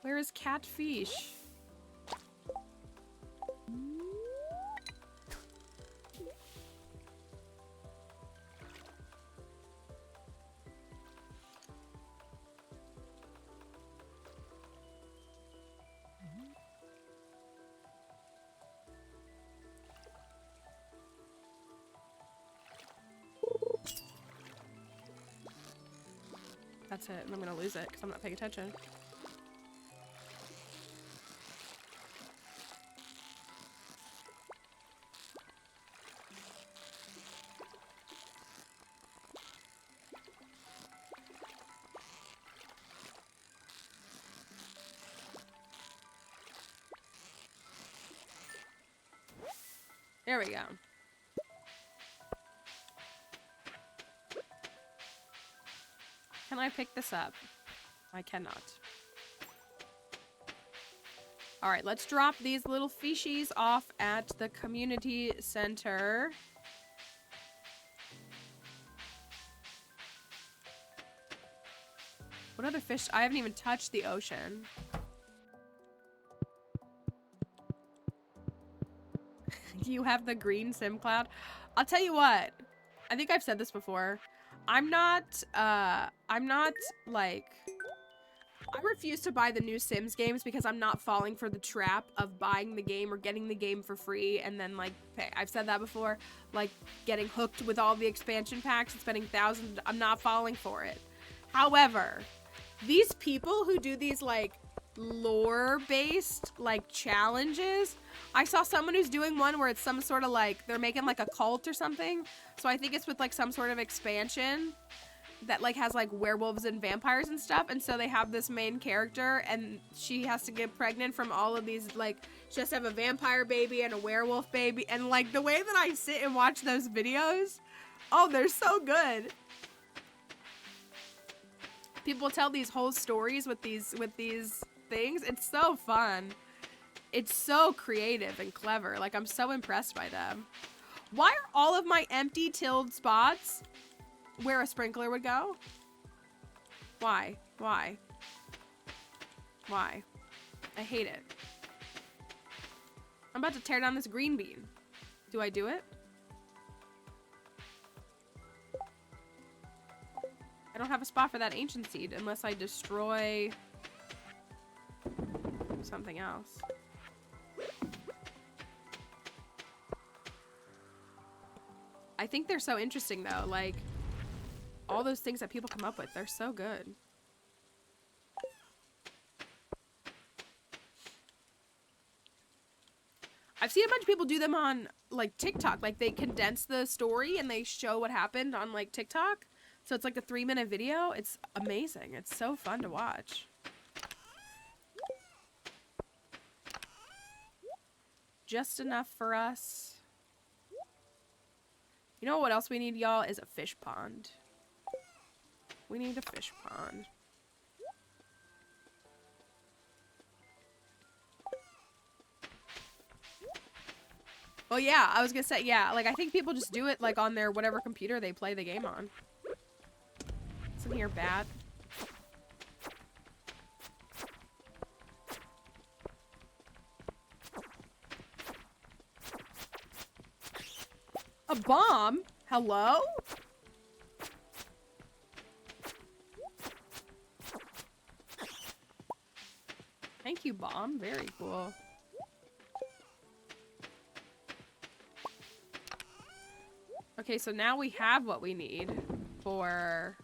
Where is catfish? That's it, and I'm gonna lose it because I'm not paying attention. There we go. Can I pick this up? I cannot. All right, let's drop these little fishies off at the community center. What other fish? I haven't even touched the ocean. You have the green sim cloud. I'll tell you what. I think I've said this before. I'm not like, I refuse to buy the new Sims games because I'm not falling for the trap of buying the game or getting the game for free and then like pay. I've said that before, like getting hooked with all the expansion packs and spending thousands. I'm not falling for it. However, these people who do these like lore-based like challenges, I saw someone who's doing one where it's some sort of like they're making like a cult or something, so I think it's with like some sort of expansion that like has like werewolves and vampires and stuff, and so they have this main character and she has to get pregnant from all of these, like she has to have a vampire baby and a werewolf baby, and like the way that I sit and watch those videos, oh, they're so good. People tell these whole stories with these things. It's so fun. It's so creative and clever. Like, I'm so impressed by them. Why are all of my empty tilled spots where a sprinkler would go? Why? Why? Why? I hate it. I'm about to tear down this green bean. Do I do it? I don't have a spot for that ancient seed unless I destroy something else. I think they're so interesting though, like all those things that people come up with, they're so good. I've seen a bunch of people do them on like TikTok, like they condense the story and they show what happened on like TikTok. So it's like a 3-minute video. It's amazing. It's so fun to watch. Just enough for us. You know what else we need, y'all? Is a fish pond. We need a fish pond. Well, yeah, I was gonna say, yeah, like, I think people just do it, like, on their whatever computer they play the game on. Isn't here bad? A bomb? Hello? Thank you, bomb. Very cool. Okay, so now we have what we need for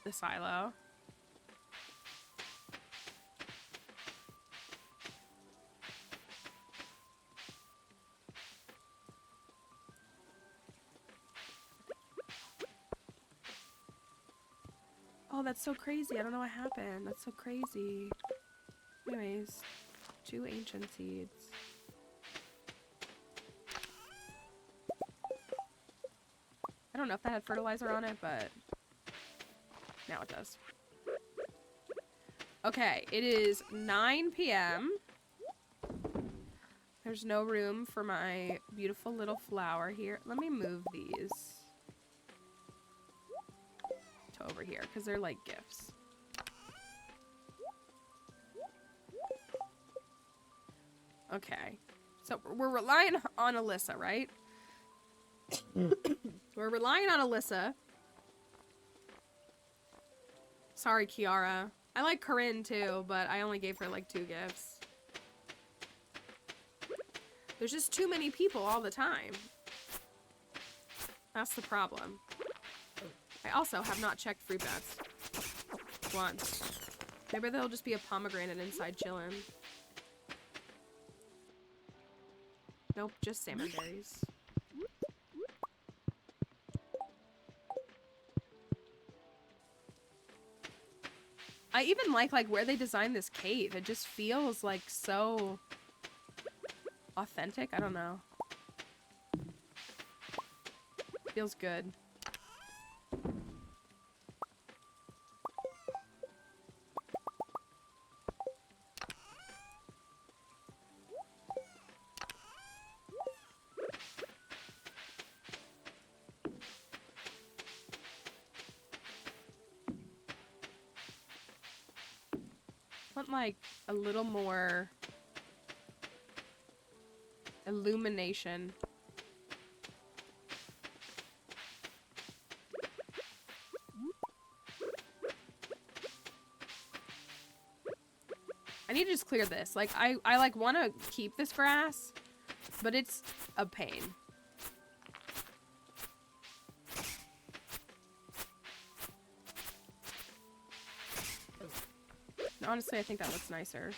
the silo. Oh, that's so crazy. I don't know what happened. That's so crazy. Anyways, 2 ancient seeds. I don't know if that had fertilizer on it, but now it does. Okay, it is 9 p.m. There's no room for my beautiful little flower here. Let me move these to over here, because they're like gifts. Okay, so we're relying on Alyssa, right? We're relying on Alyssa. Sorry, Kiara. I like Corinne too, but I only gave her like 2 gifts. There's just too many people all the time. That's the problem. I also have not checked fruit bats once. Maybe there'll just be a pomegranate inside chillin'. Nope, just salmon berries. I even like where they designed this cave. It just feels like so authentic. I don't know. Feels good. Want like a little more illumination. I need to just clear this. Like I like want to keep this grass, but it's a pain. Honestly, I think that looks nicer.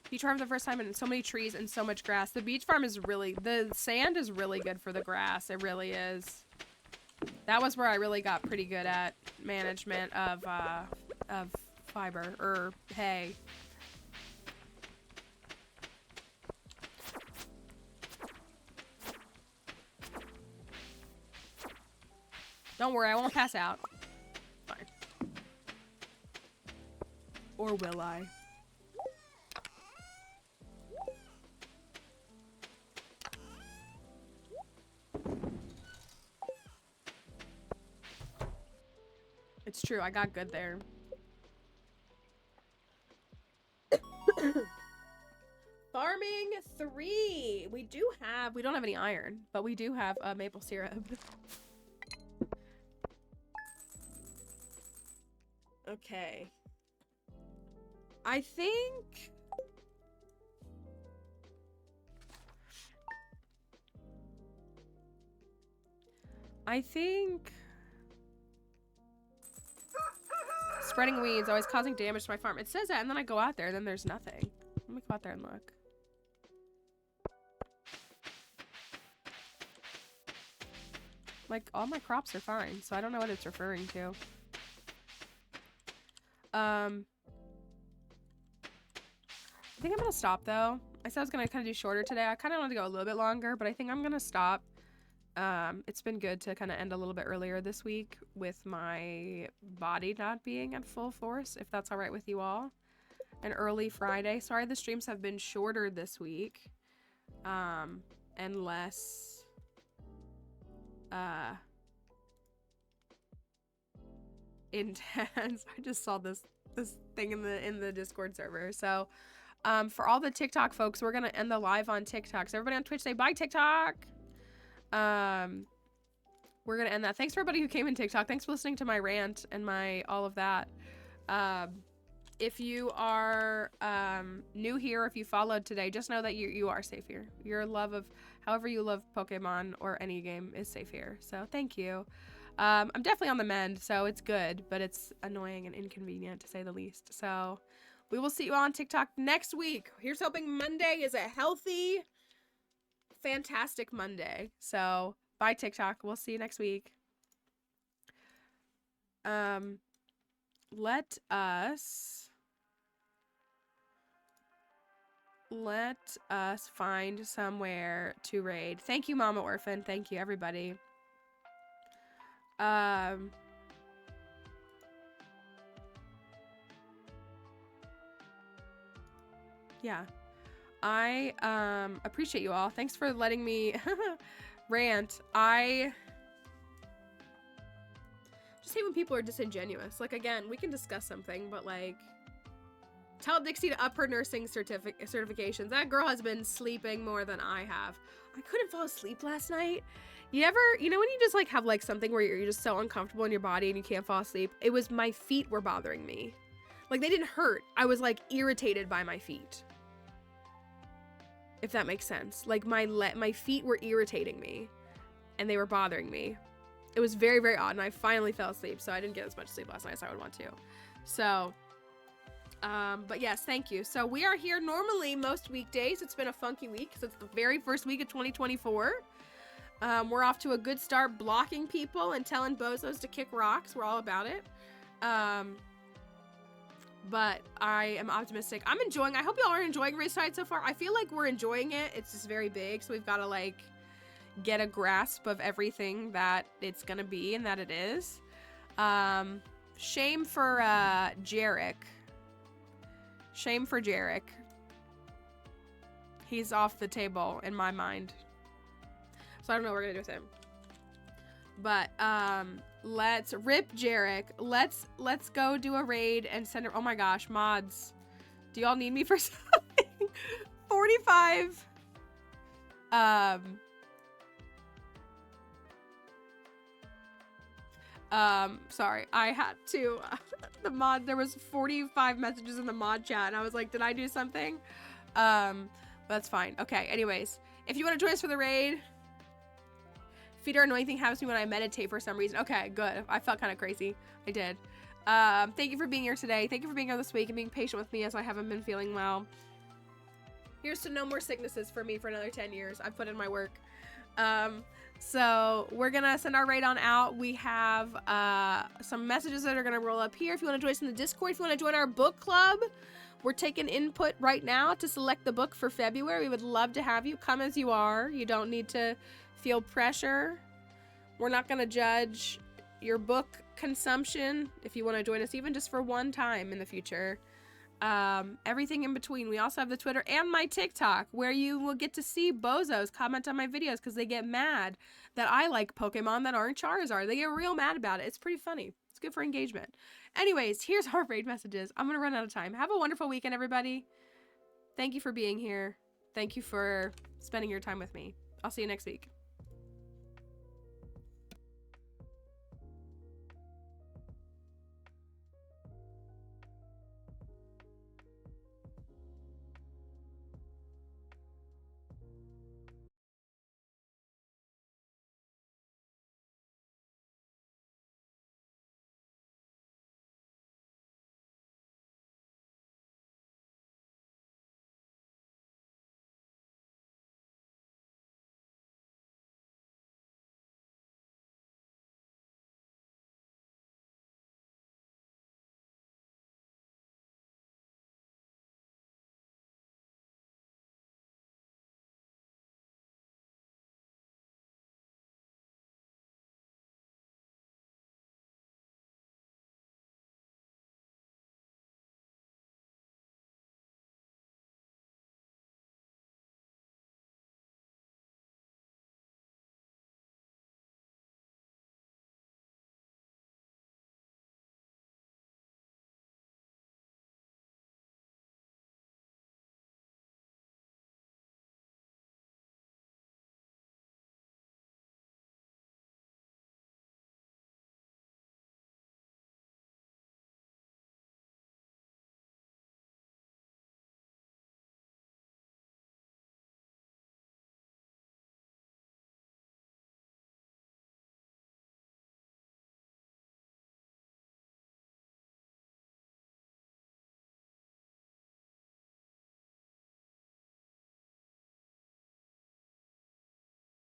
Beach farm the first time and so many trees and so much grass. The beach farm is really, the sand is really good for the grass. It really is. That was where I really got pretty good at management of fiber or hay. Don't worry, I won't pass out. Fine. Or will I? It's true, I got good there. Farming 3. We don't have any iron, but we do have maple syrup. Okay. I think Spreading weeds, always causing damage to my farm. It says that, and then I go out there, and then there's nothing. Let me go out there and look. Like, all my crops are fine, so I don't know what it's referring to. I think I'm gonna stop, though. I said I was gonna kind of do shorter today. I kind of wanted to go a little bit longer, but I think I'm gonna stop. It's been good to kind of end a little bit earlier this week with my body not being at full force, if that's all right with you all. An early Friday. Sorry, the streams have been shorter this week. And less intense. I just saw this thing in the Discord server. So for all the TikTok folks, we're gonna end the live on TikTok. So everybody on Twitch, say bye TikTok. We're gonna end that. Thanks for everybody who came in TikTok. Thanks for listening to my rant and my all of that. If you are new here, if you followed today, just know that you are safe here. Your love of however you love Pokemon or any game is safe here. So thank you. I'm definitely on the mend, so it's good, but it's annoying and inconvenient to say the least. So we will see you on TikTok next week. Here's hoping Monday is a healthy, fantastic Monday. So bye TikTok. We'll see you next week. Let us find somewhere to raid. Thank you, Mama Orphan. Thank you, everybody. Yeah. I appreciate you all. Thanks for letting me rant. I just hate when people are disingenuous. Like, again, we can discuss something, but like, tell Dixie to up her nursing certifications. That girl has been sleeping more than I have. I couldn't fall asleep last night. You know when you just like have like something where you're just so uncomfortable in your body and you can't fall asleep? It was my feet were bothering me. Like, they didn't hurt. I was like irritated by my feet. If that makes sense. Like, my feet were irritating me and they were bothering me. It was very, very odd, and I finally fell asleep, so I didn't get as much sleep last night as I would want to. So, but yes, thank you. So we are here normally most weekdays. It's been a funky week because it's the very first week of 2024. We're off to a good start blocking people and telling bozos to kick rocks. We're all about it. But I am optimistic. I'm enjoying, I hope y'all are enjoying Ridgeside so far. I feel like we're enjoying it. It's just very big, so we've got to like get a grasp of everything that it's gonna be and that it is. Shame for Jarek. Shame for Jarek. He's off the table in my mind. So I don't know what we're gonna do with him. But let's rip Jarek. Let's go do a raid and send her. Oh my gosh, mods. Do y'all need me for something? 45 sorry, I had to there was 45 messages in the mod chat and I was like, did I do something? That's fine. Okay, anyways, if you want to join us for the raid, feet are annoying thing happens to me when I meditate for some reason. Okay, good. I felt kind of crazy. I did. Thank you for being here today. Thank you for being here this week and being patient with me as I haven't been feeling well. Here's to no more sicknesses for me for another 10 years. I've put in my work. So we're gonna send our raid on out. We have some messages that are gonna roll up here. If you want to join us in the Discord, if you want to join our book club, we're taking input right now to select the book for February. We would love to have you. Come as you are. You don't need to feel pressure. We're not gonna judge your book consumption if you want to join us even just for one time in the future. Everything in between. We also have the Twitter and my TikTok where you will get to see bozos comment on my videos because they get mad that I like Pokemon that aren't Charizard. They get real mad about it. It's pretty funny. It's good for engagement. Anyways, here's our raid messages. I'm gonna run out of time. Have a wonderful weekend, everybody. Thank you for being here. Thank you for spending your time with me. I'll see you next week.